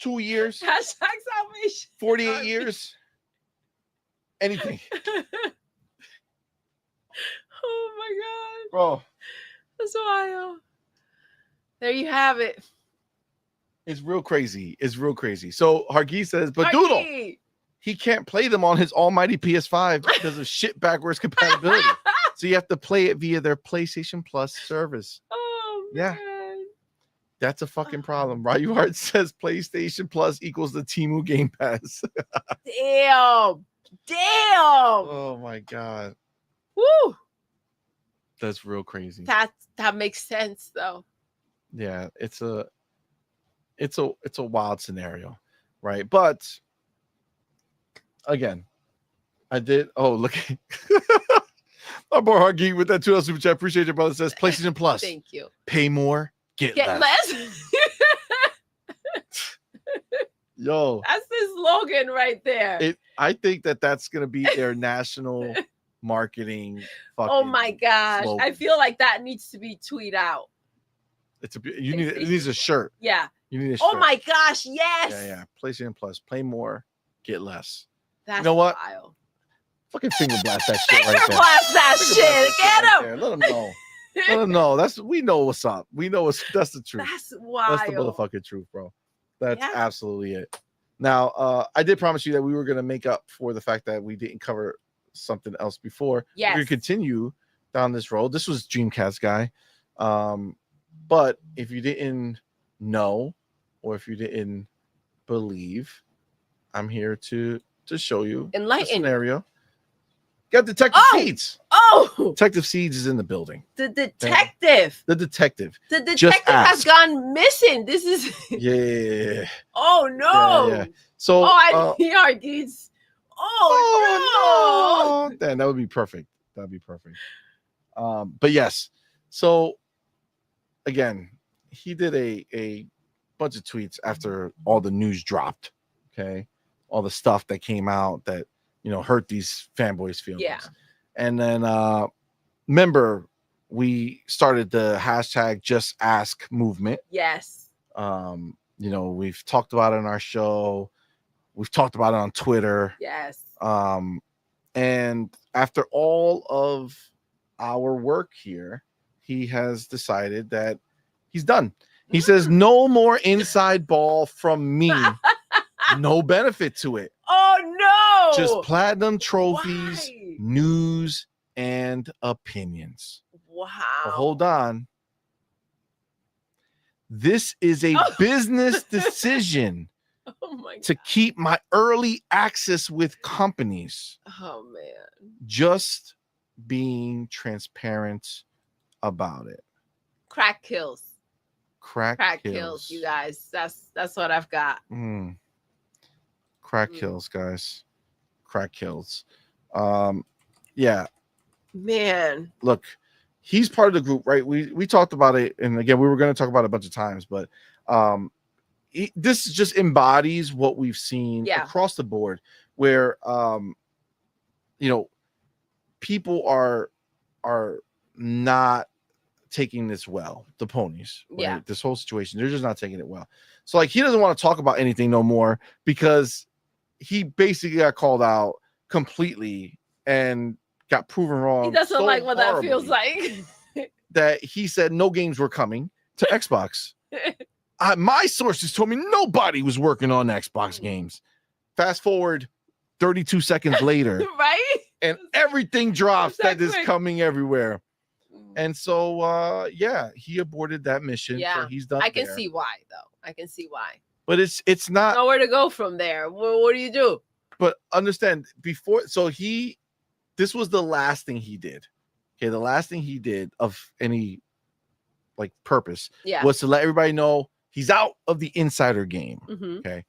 2 years, Hashtag Salvation. 48 Army. years, anything, Oh my god, bro. that's wild. There you have it. It's real crazy. So Hargi says, but Harky. Doodle, he can't play them on his almighty PS5 because of shit backwards compatibility. So you have to play it via their PlayStation Plus service. Oh Yeah. man. That's a fucking problem. Ryu Hart says PlayStation Plus equals the Temu Game Pass. Damn. Oh my god. Woo. That's real crazy. That makes sense though. Yeah, it's a wild scenario, right? But again, I did. Oh, look, our boy Hargi with that $2 super chat. Appreciate it, brother. Says PlayStation Plus. Thank you. Pay more, get less. less. Yo, That's the slogan right there. I think that's gonna be their national marketing. Oh my gosh, slogan. I feel like that needs to be tweeted out. It needs a shirt. Yeah. You need a shirt. Oh my gosh, yes. Yeah. PlayStation Plus. Play more, get less. That's You know what? wild. Fucking finger blast that shit Finger right there. blast that Finger shit. blast that Get right him. there. Let them know. Let them know. We know what's up. That's the truth. That's wild. That's the motherfucking truth, bro. That's Yeah. absolutely it. Now, I did promise you that we were gonna make up for the fact that we didn't cover something else before. Yes. We're gonna continue down this road. This was Dreamcast guy. But if you didn't know, or if you didn't believe, I'm here to show you the Enlighten. scenario. Got Detective Seeds. Oh, Detective Seeds is in the building. the detective. The detective. The detective has ask. gone missing. This is. Yeah. Oh no. Yeah. So. I need our geese. Oh, no. Then that would be perfect. That'd be perfect. But yes. So again, he did a bunch of tweets after all the news dropped. Okay, all the stuff that came out that hurt these fanboys' feelings. Yeah. And then remember, we started the hashtag Just Ask movement. Yes. We've talked about it on our show. We've talked about it on Twitter. Yes. And after all of our work here, he has decided that he's done. He says, no more inside ball from me. No benefit to it. Oh no! Just platinum trophies, Why? news, and opinions. Wow. But hold on. This is a Oh. business decision Oh my to god. keep my early access with companies. Oh man. Just being transparent about it. Crack kills. Crack kills, you guys. That's what I've got. Crack kills, guys. Crack kills. Yeah. Man. Look, he's part of the group, right? We talked about it, and again, we were going to talk about it a bunch of times, but this just embodies what we've seen across the board, where people are not taking this well. The ponies, right? Yeah. This whole situation, they're just not taking it well. So like, he doesn't want to talk about anything no more because he basically got called out completely and got proven wrong. He doesn't so like what that feels horribly like. that he said no games were coming to Xbox. My sources told me nobody was working on Xbox games. Fast forward 32 seconds later, right? And everything drops that is quick. coming everywhere. And so he aborted that mission. Yeah. So he's done. I can see why though. I can see why. But it's not nowhere to go from there. What do you do? But understand, this was the last thing he did. Okay, the last thing he did of any like purpose was to let everybody know he's out of the insider game. Okay.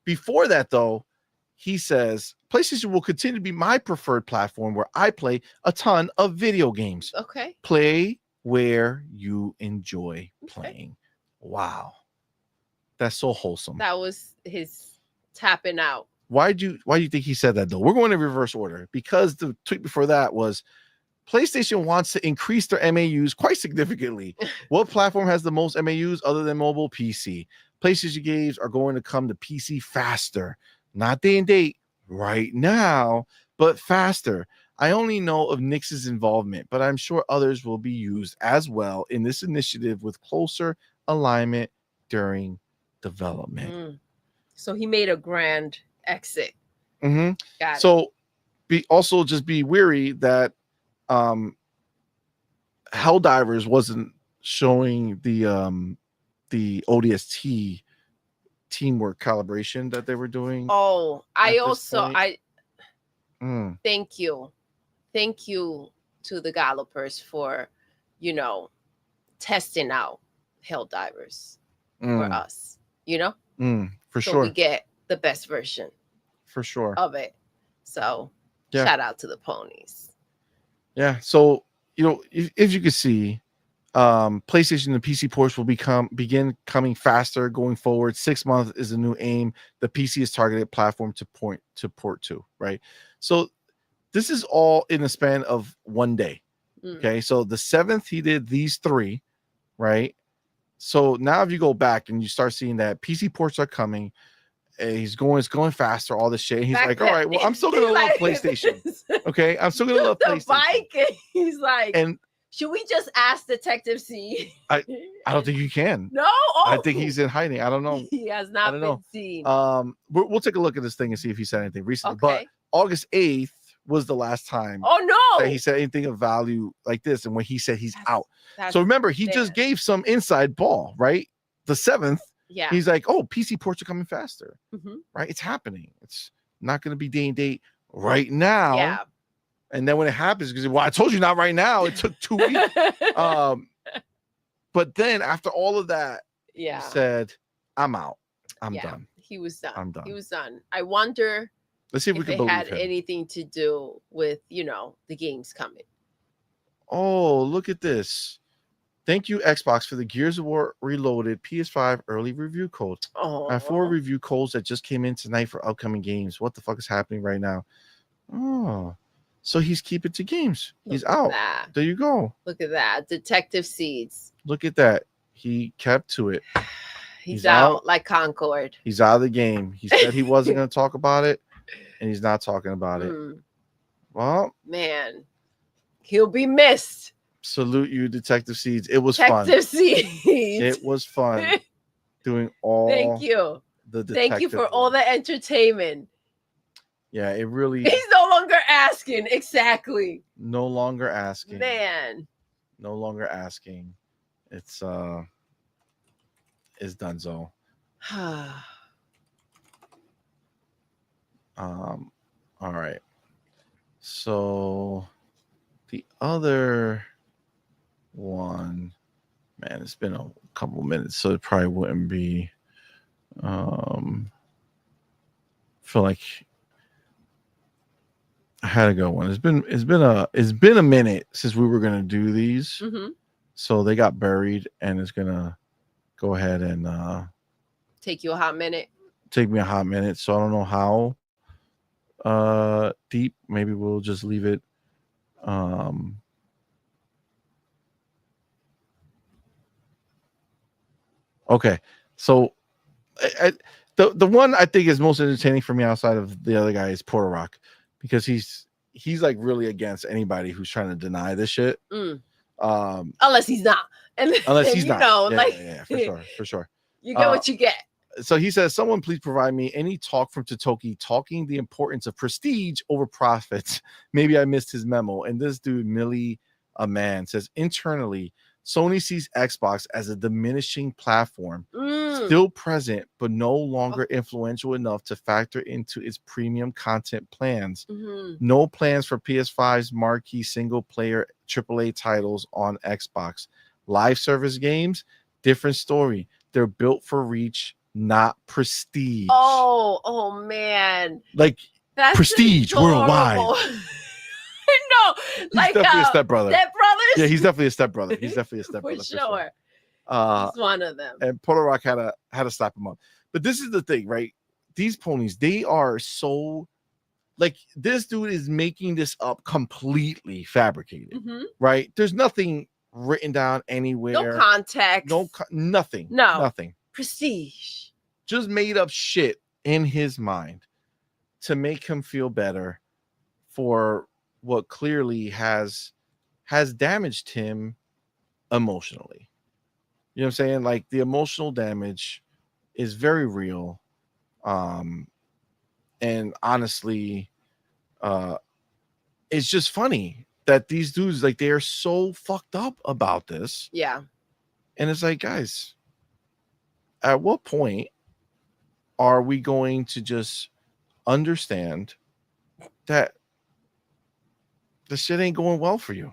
Before that, though, he says PlayStation will continue to be my preferred platform where I play a ton of video games. Okay. Play where you enjoy playing. Wow. That's so wholesome. That was his tapping out. Why do you think he said that though? We're going in reverse order because the tweet before that was PlayStation wants to increase their MAUs quite significantly. What platform has the most MAUs other than mobile? PC. PlayStation games are going to come to PC faster. Not day and date right now, but faster. I only know of Nix's involvement, but I'm sure others will be used as well in this initiative with closer alignment during development. So he made a grand exit. Got so be wary that Helldivers wasn't showing the ODST teamwork calibration that they were doing. Oh, I thank you to the developers for testing out Helldivers for us, for so sure we get the best version for sure of it. So shout out to the ponies. Yeah, so if you could see, PlayStation and PC ports will begin coming faster going forward. 6 months is a new aim. The PC is targeted platform to port to, right? So this is all in the span of 1 day. Okay, so the 7th he did these 3, right? So now if you go back and you start seeing that PC ports are coming, it's going faster, all this shit. He's like, all right, well, I'm still gonna love PlayStation. Okay, I'm still gonna love PlayStation. Bike. He's like, and should we just ask Detective C? I don't think you can. No, I think he's in hiding. I don't know. He has not been seen. We'll take a look at this thing and see if he said anything recently. But August 8th was the last time. Oh no! That he said anything of value like this, and when he said he's out. So remember, he just gave some inside ball, right? The 7th. Yeah. He's like, oh, PC ports are coming faster. Right? It's happening. It's not going to be day and date right now. Yeah. And then when it happens, because I told you not right now. It took 2 weeks. But then after all of that, he said, I'm out. I'm done. He was done. I'm done. He was done. I wonder Let's see if we can believe had him. anything to do with, the games coming. Oh, look at this. Thank you, Xbox, for the Gears of War Reloaded PS5 early review code. Oh, I have 4 review codes that just came in tonight for upcoming games. What the fuck is happening right now? Oh, so he's keeping to games. He's out. There you go. Look at that. Detective Seeds. Look at that. He kept to it. He's out like Concord. He's out of the game. He said he wasn't going to talk about it, and he's not talking about it. Well, man, he'll be missed. Salute you, Detective Seeds. It was Detective fun. Seeds. It was fun doing all. Thank you. The detective Thank you for all the entertainment. Yeah, it really. He's no longer asking. Exactly. No longer asking. Man. No longer asking. It's donezo. All right. So the other one, man, it's been a couple minutes, so it probably wouldn't be. Feel like I had a good one. It's been a minute since we were gonna do these, so they got buried, and it's gonna go ahead and take you a hot minute. Take me a hot minute. So I don't know how deep. Maybe we'll just leave it. Okay, so the one I think is most entertaining for me outside of the other guy is Porter Rock, because he's like really against anybody who's trying to deny this shit. Unless he's not, unless he's not, for sure. You get what you get. So he says, someone please provide me any talk from Totoki talking the importance of prestige over profits. Maybe I missed his memo. And this dude, Millie, a man, says internally, Sony sees Xbox as a diminishing platform, still present, but no longer influential enough to factor into its premium content plans. No plans for PS5's marquee single-player AAA titles on Xbox. Live service games, different story. They're built for reach, not prestige. Oh man. Like, that's prestige adorable. Worldwide. No, like he's definitely a stepbrother. Stepbrothers? Yeah, he's definitely a stepbrother. He's definitely a stepbrother. For sure. He's one of them. And Porter Rock had to slap him up. But this is the thing, right? These ponies, they are so like, this dude is making this up completely fabricated, right? There's nothing written down anywhere. No context. Nothing. No. Nothing. Prestige. Just made up shit in his mind to make him feel better for what clearly has damaged him emotionally. You know what I'm saying? Like, the emotional damage is very real. And honestly, it's just funny that these dudes, like, they are so fucked up about this. Yeah. And it's like, guys, at what point are we going to just understand that the shit ain't going well for you?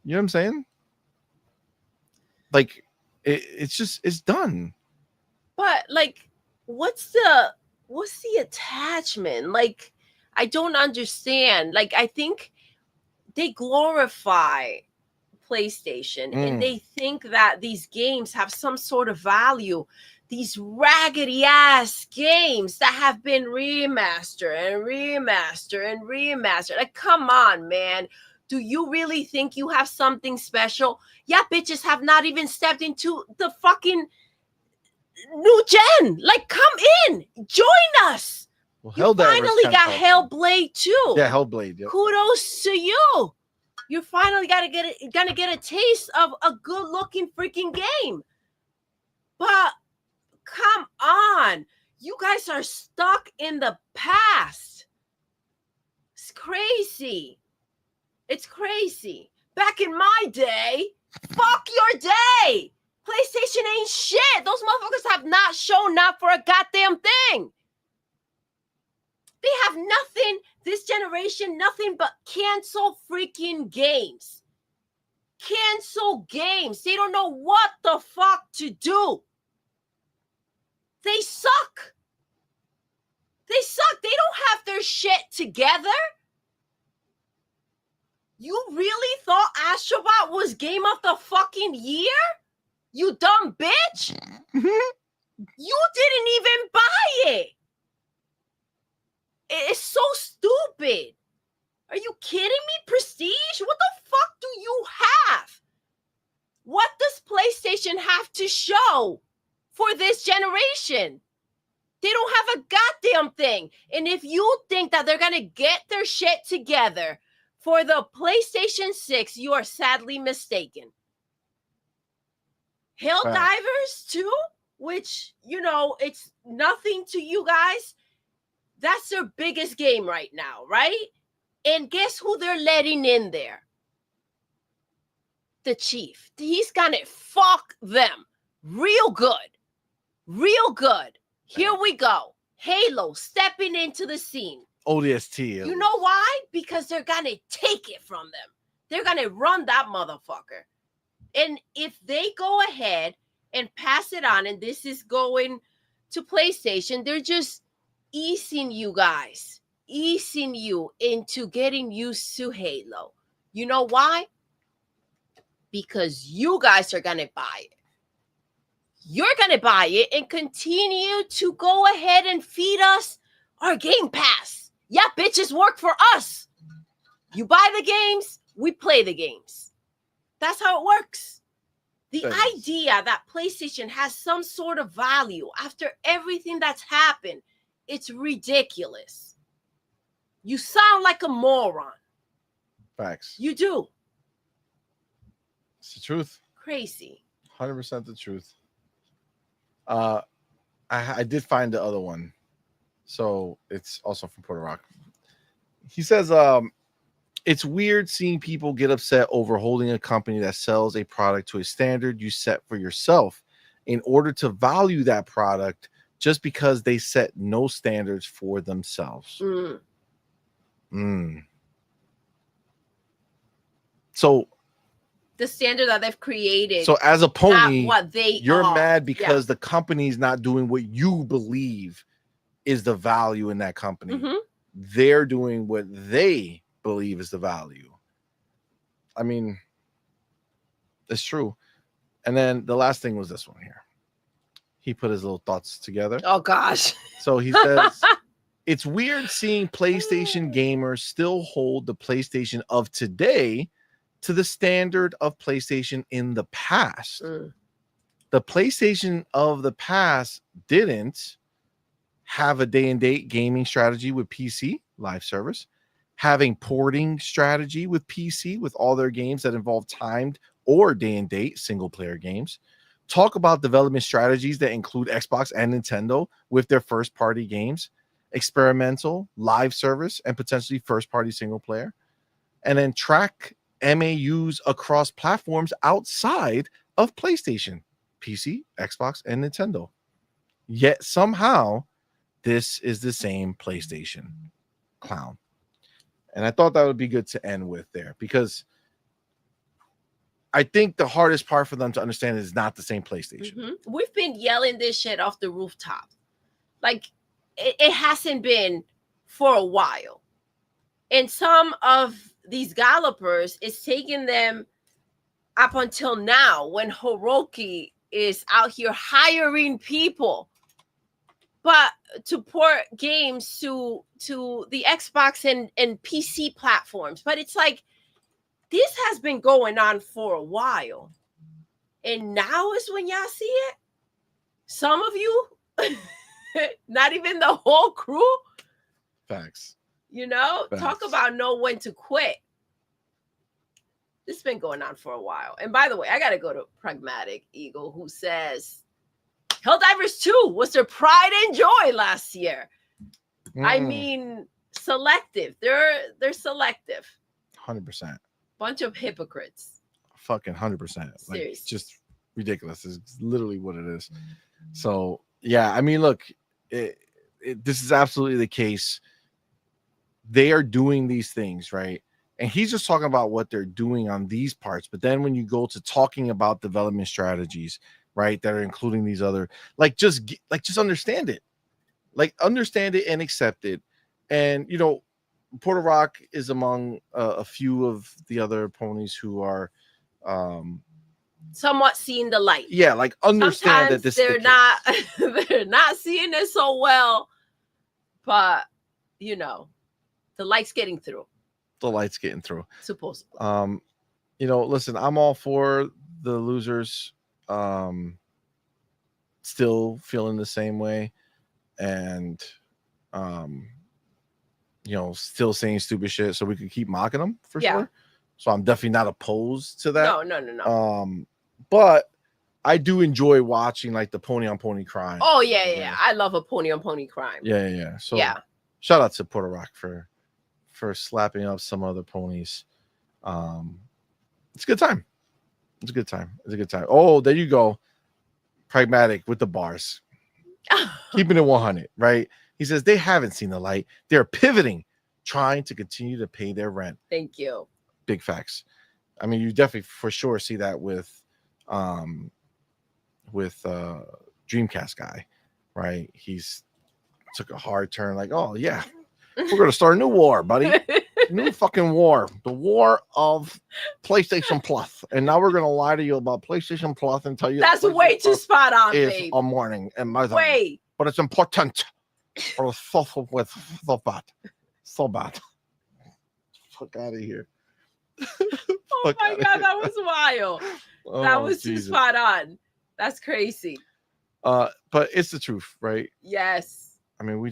You know what I'm saying? Like, it's done. But like, what's the attachment? Like, I don't understand. Like, I think they glorify PlayStation and they think that these games have some sort of value. These raggedy ass games that have been remastered and remastered and remastered. Like, come on, man. Do you really think you have something special? Yeah, bitches have not even stepped into the fucking new gen. Like, come in, join us. Well, you finally got Hellblade 2. Yeah, Hellblade. Yep. Kudos to you. You finally gonna get a taste of a good-looking freaking game. But come on, you guys are stuck in the past. It's crazy. It's crazy. Back in my day, fuck your day. PlayStation ain't shit. Those motherfuckers have not shown up for a goddamn thing. They have nothing, this generation, nothing but cancel freaking games. Cancel games. They don't know what the fuck to do. They suck. They suck. They don't have their shit together. You really thought Astrobot was game of the fucking year? You dumb bitch. You didn't even buy it. It's so stupid. Are you kidding me? Prestige? What the fuck do you have? What does PlayStation have to show for this generation? They don't have a goddamn thing. And if you think that they're going to get their shit together For the PlayStation 6, you are sadly mistaken. Helldivers 2, which, it's nothing to you guys. That's their biggest game right now, right? And guess who they're letting in there? The Chief. He's gonna fuck them real good. Real good. Here we go. Halo stepping into the scene. ODST. You know why? Because they're gonna take it from them. They're gonna run that motherfucker. And if they go ahead and pass it on, and this is going to PlayStation, they're just easing you guys, easing you into getting used to Halo. You know why? Because you guys are going to buy it. You're going to buy it and continue to go ahead and feed us our Game Pass. Yeah, bitches work for us. You buy the games, we play the games. That's how it works. The idea that PlayStation has some sort of value after everything that's happened, it's ridiculous. You sound like a moron. Facts. You do. It's the truth. Crazy. 100% the truth. I did find the other one. So it's also from Puerto Rico. He says, it's weird seeing people get upset over holding a company that sells a product to a standard you set for yourself in order to value that product just because they set no standards for themselves. So the standard that they've created. So as a pony, you're are. mad because the company's not doing what you believe is the value in that company. Mm-hmm. They're doing what they believe is the value. I mean, it's true. And then the last thing was this one here. He put his little thoughts together. Oh, gosh. So he says, it's weird seeing PlayStation gamers still hold the PlayStation of today to the standard of PlayStation in the past. The PlayStation of the past didn't have a day-and-date gaming strategy with PC, live service, having porting strategy with PC with all their games that involve timed or day-and-date single-player games. Talk about development strategies that include Xbox and Nintendo with their first-party games, experimental, live service, and potentially first-party single-player. And then track MAUs across platforms outside of PlayStation, PC, Xbox, and Nintendo. Yet somehow, this is the same PlayStation. Clown. And I thought that would be good to end with there, because I think the hardest part for them to understand is not the same PlayStation. Mm-hmm. We've been yelling this shit off the rooftop. Like, it hasn't been for a while. And some of these developers, it's taking them up until now when Hiroki is out here hiring people, but to port games to the Xbox and PC platforms. But it's like, this has been going on for a while. And now is when y'all see it. Some of you, not even the whole crew. Facts. Talk about know when to quit. This has been going on for a while. And by the way, I got to go to Pragmatic Eagle, who says Helldivers 2 was their pride and joy last year. I mean, selective. They're selective. 100%. Bunch of hypocrites. Fucking 100%. Seriously. Like, just ridiculous. It's literally what it is. So, yeah, I mean, look, this is absolutely the case. They are doing these things, right? And he's just talking about what they're doing on these parts. But then when you go to talking about development strategies, right, that are including these other, just understand it. Like, understand it and accept it. And, Puerto Rock is among a few of the other ponies who are somewhat seeing the light. Yeah, like, understand sometimes that this they're not they're not seeing it so well, but the light's getting through. The light's getting through. Supposedly. Listen, I'm all for the losers still feeling the same way. And still saying stupid shit so we could keep mocking them for Yeah. sure. So I'm definitely not opposed to that. No. But I do enjoy watching like the pony on pony crime. Oh yeah. I love a pony on pony crime. Yeah. So yeah. Shout out to Puerto Rock for slapping up some other ponies. It's a good time. It's a good time. Oh, there you go. Pragmatic with the bars. Keeping it 100, right? He says they haven't seen the light. They're pivoting, trying to continue to pay their rent. Thank you. Big facts. I mean, you definitely for sure see that with Dreamcast guy, right? He's took a hard turn, like, oh yeah, we're gonna start a new war, buddy. New fucking war. The war of PlayStation Plus. And now we're gonna lie to you about PlayStation Plus and tell you that's way too spot on, is babe. a morning and my Wait. But it's important for the social with so bad. Fuck out of here. Oh my god, that was wild. That was too spot on. That's crazy. But it's the truth, right? Yes. I mean, we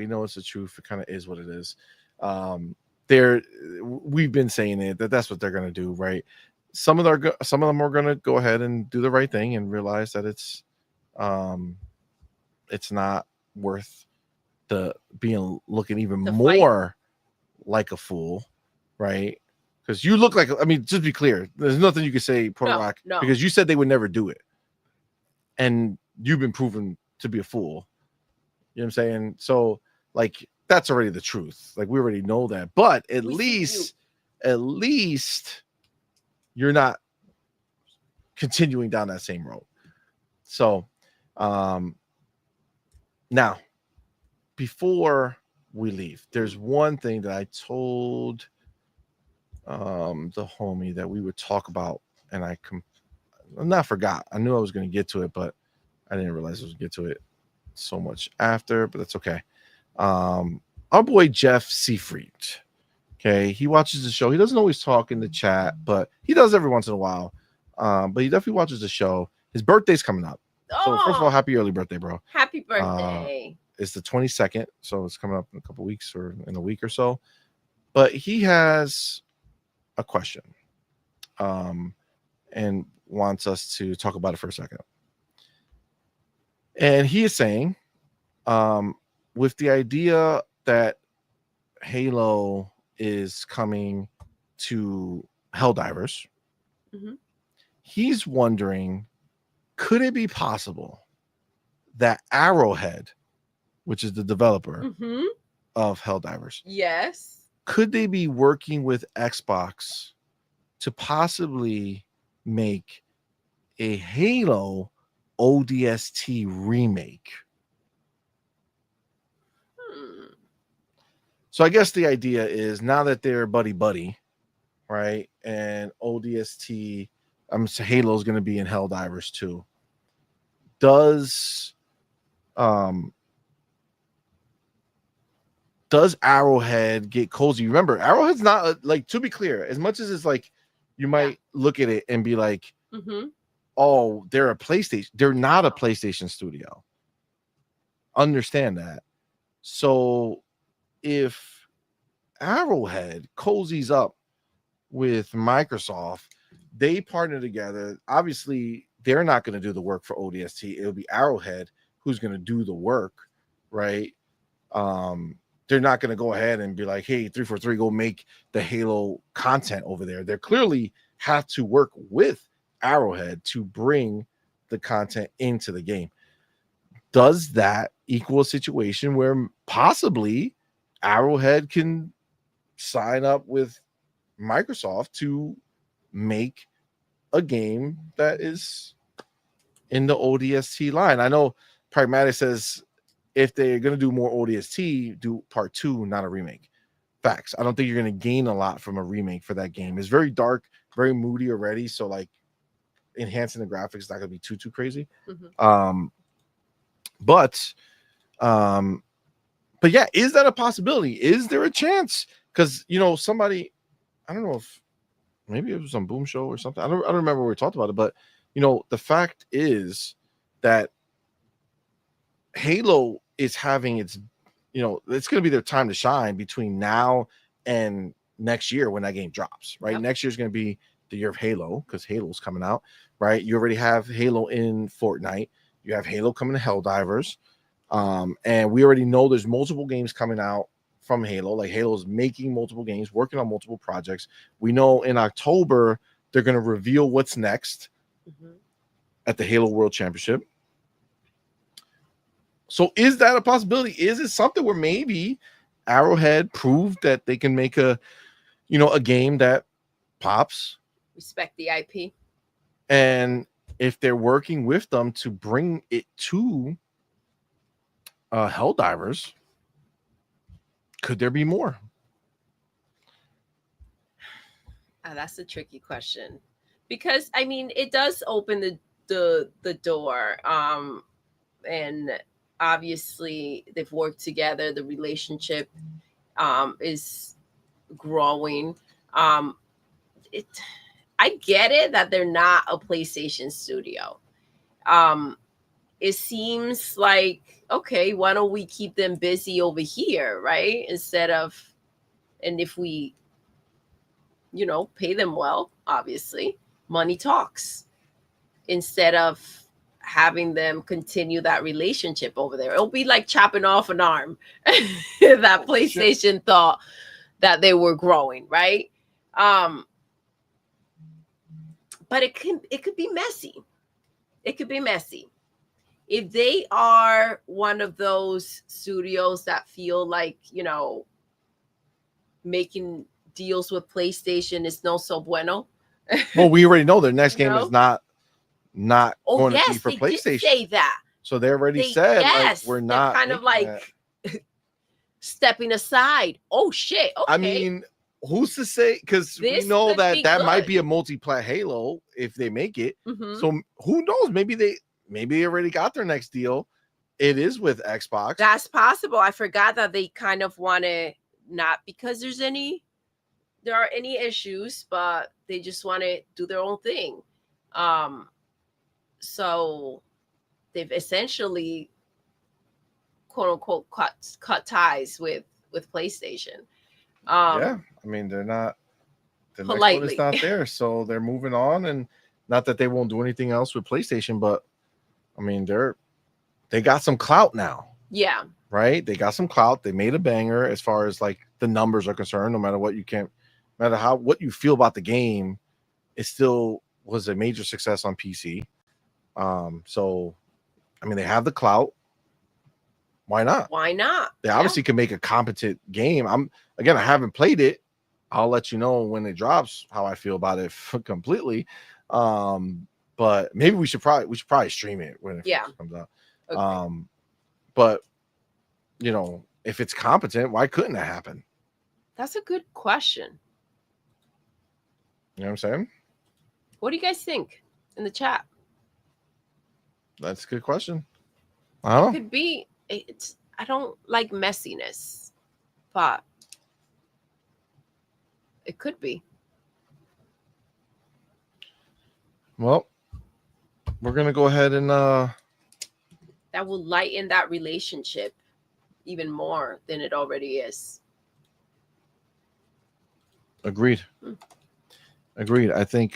know it's the truth. It kind of is what it is. We've been saying it that's what they're gonna do, right? Some of them are gonna go ahead and do the right thing and realize that it's not worth looking even more like a fool, right? Because you look like, I mean, just be clear, there's nothing you can say, Puerto Rock, because you said they would never do it, and you've been proven to be a fool. You know what I'm saying? So, like, that's already the truth. Like, we already know that. But at least you're not continuing down that same road. So, now, before we leave, there's one thing that I told the homie that we would talk about, and I forgot. I knew I was going to get to it, but I didn't realize I was going to get to it so much after, but that's okay. Our boy Jeff Seafried, okay, he watches the show. He doesn't always talk in the chat, but he does every once in a while. But he definitely watches the show. His birthday's coming up. So first of all, happy early birthday, bro. Happy birthday. It's the 22nd, so it's coming up in a couple weeks or in a week or so. But he has a question and wants us to talk about it for a second. And he is saying, with the idea that Halo is coming to Helldivers, he's wondering, could it be possible that Arrowhead, which is the developer of Helldivers, yes, could they be working with Xbox to possibly make a Halo ODST remake? So I guess the idea is, now that they're buddy, right? And ODST, Halo is going to be in Helldivers too. Does Arrowhead get cozy? Remember, Arrowhead's not, like, to be clear, as much as it's like you might look at it and be like, oh, they're a PlayStation. They're not a PlayStation studio. Understand that. So if Arrowhead cozies up with Microsoft, they partner together. Obviously, they're not going to do the work for ODST. It'll be Arrowhead who's going to do the work, right? They're not going to go ahead and be like, hey, 343, go make the Halo content over there. They clearly have to work with Arrowhead to bring the content into the game. Does that equal a situation where possibly Arrowhead can sign up with Microsoft to make a game that is in the ODST line? I know Pragmatic says if they're going to do more ODST, do part 2, not a remake. Facts. I don't think you're going to gain a lot from a remake for that game. It's very dark, very moody already. So, like, enhancing the graphics is not going to be too crazy. But yeah, is that a possibility? Is there a chance? Because, somebody, I don't know if maybe it was on Boom Show or something. I don't remember where we talked about it, but the fact is that Halo is having its, it's going to be their time to shine between now and next year when that game drops, right? Yep. Next year is going to be the year of Halo because Halo's coming out, right? You already have Halo in Fortnite. You have Halo coming to Helldivers. And we already know there's multiple games coming out from Halo. Like Halo's making multiple games, working on multiple projects. We know in October they're going to reveal what's next at the Halo World Championship. So is that a possibility? Is it something where maybe Arrowhead proved that they can make a game that pops? Respect the IP. And if they're working with them to bring it to Helldivers, could there be more? That's a tricky question because I mean it does open the door. And obviously they've worked together. The relationship is growing. I get it that they're not a PlayStation studio. It seems like, okay, why don't we keep them busy over here, right? Instead of, and if we, pay them well, obviously, money talks. Instead of having them continue that relationship over there. It'll be like chopping off an arm that PlayStation thought that they were growing, right? But it could be messy. It could be messy. If they are one of those studios that feel like, making deals with PlayStation is no so bueno. Well, we already know their next game is not going to be for they PlayStation. Did say that. So they already said yes, like we're not kind of like stepping aside. Oh shit. Okay. I mean, who's to say? Because we know that might be a multiplayer Halo if they make it. So who knows? Maybe they already got their next deal. It is with Xbox. That's possible. I forgot that they kind of want to, not because there are any issues, but they just want to do their own thing. So they've essentially, quote unquote, cut ties with PlayStation. Yeah, I mean the next one is not there, so they're moving on. And not that they won't do anything else with PlayStation, but I mean they got some clout now. Yeah. Right? They got some clout. They made a banger as far as like the numbers are concerned. No matter what what you feel about the game, it still was a major success on PC. So I mean they have the clout. Why not? Why not? They obviously can make a competent game. I haven't played it. I'll let you know when it drops how I feel about it completely. But maybe we should probably stream it when it first comes out. Okay. But if it's competent, why couldn't it happen? That's a good question. You know what I'm saying? What do you guys think in the chat? That's a good question. I don't know. It could be. I don't like messiness, but it could be. Well, we're gonna go ahead and that will lighten that relationship even more than it already is. Agreed. I think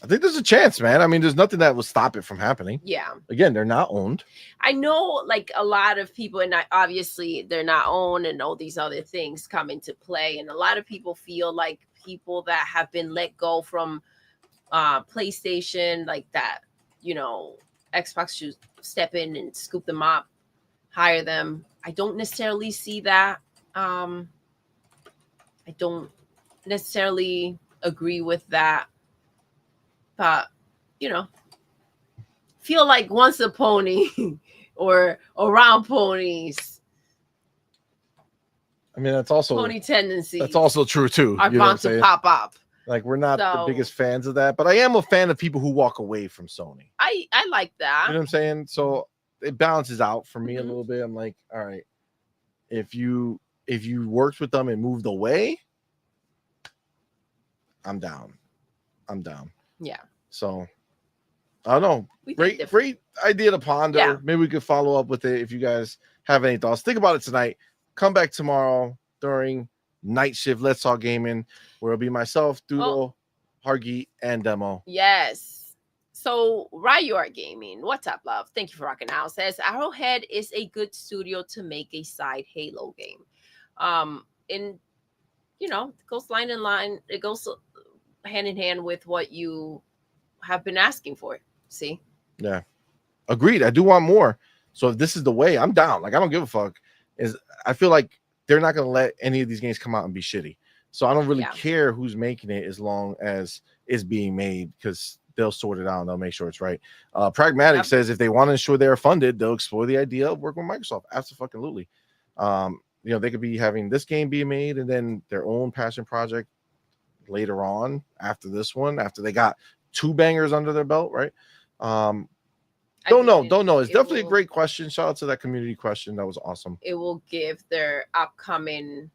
there's a chance, man. I mean, there's nothing that will stop it from happening. Yeah. Again, they're not owned. I know like a lot of people, and obviously they're not owned, and all these other things come into play. And a lot of people feel like people that have been let go from PlayStation, like that, Xbox should step in and scoop them up, hire them. I don't necessarily see that. I don't necessarily agree with that. But, feel like once a pony or around ponies. I mean, that's also pony tendencies. That's also true too. Are bound to pop up. Like we're not the biggest fans of that, but I am a fan of people who walk away from Sony. I like that. You know what I'm saying? So it balances out for me a little bit. I'm like, all right, if you worked with them and moved away, I'm down. Yeah. So I don't know. We think Great, different. great idea to ponder. Yeah. Maybe we could follow up with it if you guys have any thoughts. Think about it tonight. Come back tomorrow during night shift. Let's Talk Gaming, where it'll be myself, Doodle, Hargi, and Demo. Yes. So Ryu Gaming, what's up, love? Thank you for rocking out. Says Arrowhead is a good studio to make a side Halo game. And you know, it goes line in line. It goes hand in hand with what you have been asking for. See? Yeah. Agreed. I do want more. So if this is the way, I'm down. Like, I don't give a fuck. I feel like they're not going to let any of these games come out and be shitty. So I don't really care who's making it as long as it's being made, because they'll sort it out and they'll make sure it's right. Pragmatic says if they want to ensure they're funded, they'll explore the idea of working with Microsoft. Absolutely. You know, they could be having this game being made and then their own passion project later on after this one, after they got 2 bangers under their belt, right? Don't know. It's definitely a great question. Shout out to that community question. That was awesome. It will give their upcoming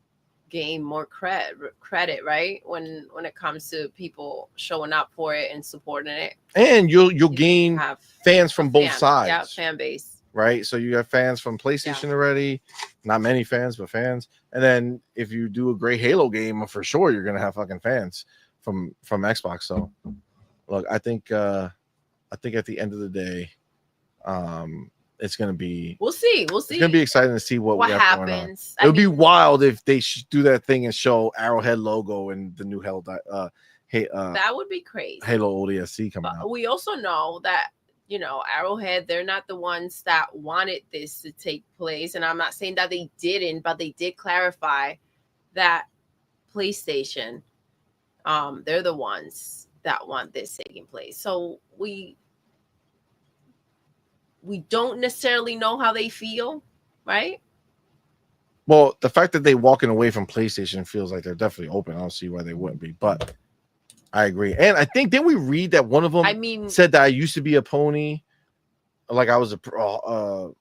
game more credit, right? When it comes to people showing up for it and supporting it. And you'll gain fans from both sides. Yeah, fan base. Right. So you have fans from PlayStation already, not many fans, but fans. And then if you do a great Halo game, for sure you're gonna have fucking fans from Xbox. So look, I think at the end of the day, it's gonna be we'll see. It's gonna be exciting to see what happens. It would be wild if they do that thing and show Arrowhead logo and the new that would be crazy. Halo ODST coming out. We also know that, you know, Arrowhead, they're not the ones that wanted this to take place. And I'm not saying that they didn't, but they did clarify that PlayStation, they're the ones that want this taking place. So we don't necessarily know how they feel, right? Well, the fact that they walking away from PlayStation feels like they're definitely open. I don't see why they wouldn't be, but I agree. And I think, didn't we read that one of them said that I used to be a pony, like I was a hardcore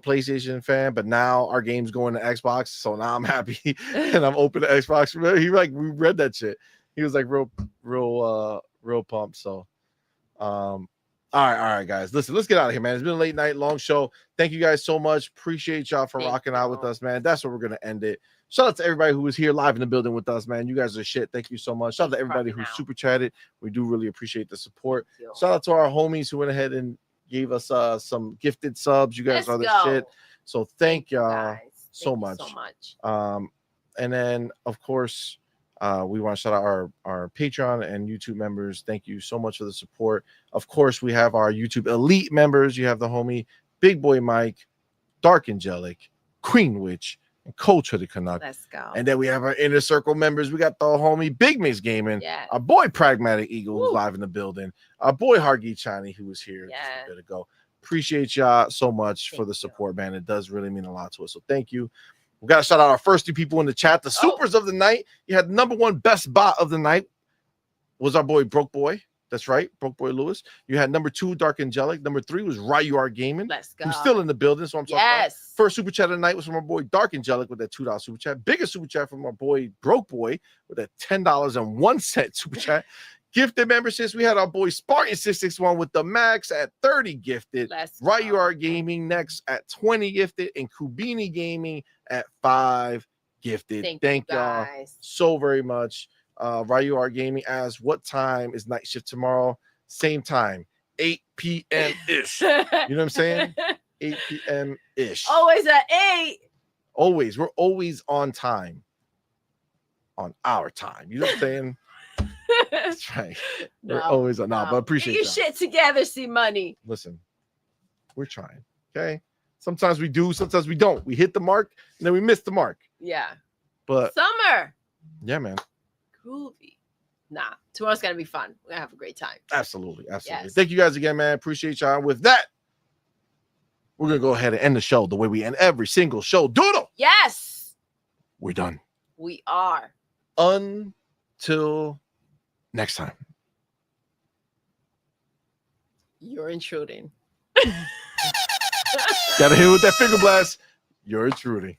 PlayStation fan, but now our game's going to Xbox, so now I'm happy and I'm open to Xbox. He we read that shit. He was like real pumped. So all right, guys. Listen, let's get out of here, man. It's been a late night, long show. Thank you guys so much. Appreciate y'all for rocking out with us, man. That's where we're gonna end it. Shout out to everybody who was here live in the building with us, man. You guys are shit. Thank you so much. Shout out to everybody who super chatted. We do really appreciate the support. Shout out to our homies who went ahead and gave us some gifted subs. You guys are the shit. So thank y'all so much. And then of course, we want to shout out our Patreon and YouTube members. Thank you so much for the support. Of course, we have our YouTube Elite members. You have the homie Big Boy Mike, Dark Angelic, Queen Witch, and Coach Hoodie Canuck. Let's go. And then we have our Inner Circle members. We got the homie Big Miss Gaming, our boy Pragmatic Eagle, who's live in the building, our boy Hargi Chani, who was here just a bit ago. Appreciate y'all so much for the support, man. It does really mean a lot to us. So thank you. We got to shout out our first 2 people in the chat, the supers of the night. You had number 1 best bot of the night was our boy Broke Boy. That's right, Broke Boy Lewis. You had number 2 Dark Angelic. Number 3 was Ryu Gaming. Let's go. Who's still in the building. So I'm talking about. First super chat of the night was from our boy Dark Angelic with that $2 super chat. Biggest super chat from our boy Broke Boy with that $10.01 super chat. Gifted memberships, we had our boy Spartan661 with the max at 30 gifted. Ryu Gaming next at 20 gifted, and Kubini Gaming at 5 gifted. Thank y'all so very much. Ryu Gaming asks, what time is night shift tomorrow? Same time, 8 p.m. ish. You know what I'm saying? 8 p.m. ish. Always at 8. Always. We're always on time. On our time. You know what I'm saying? That's right. We're always on. But appreciate your shit together, CMoney. Listen, we're trying. Okay. Sometimes we do, sometimes we don't. We hit the mark and then we miss the mark. Yeah. But summer. Yeah, man. Groovy. Nah, tomorrow's gonna be fun. We're gonna have a great time. Absolutely. Thank you guys again, man. Appreciate y'all. With that, we're gonna go ahead and end the show the way we end every single show. Doodle. Yes. We're done. We are. Until next time. You're intruding. Gotta hit with that finger blast. You're intruding.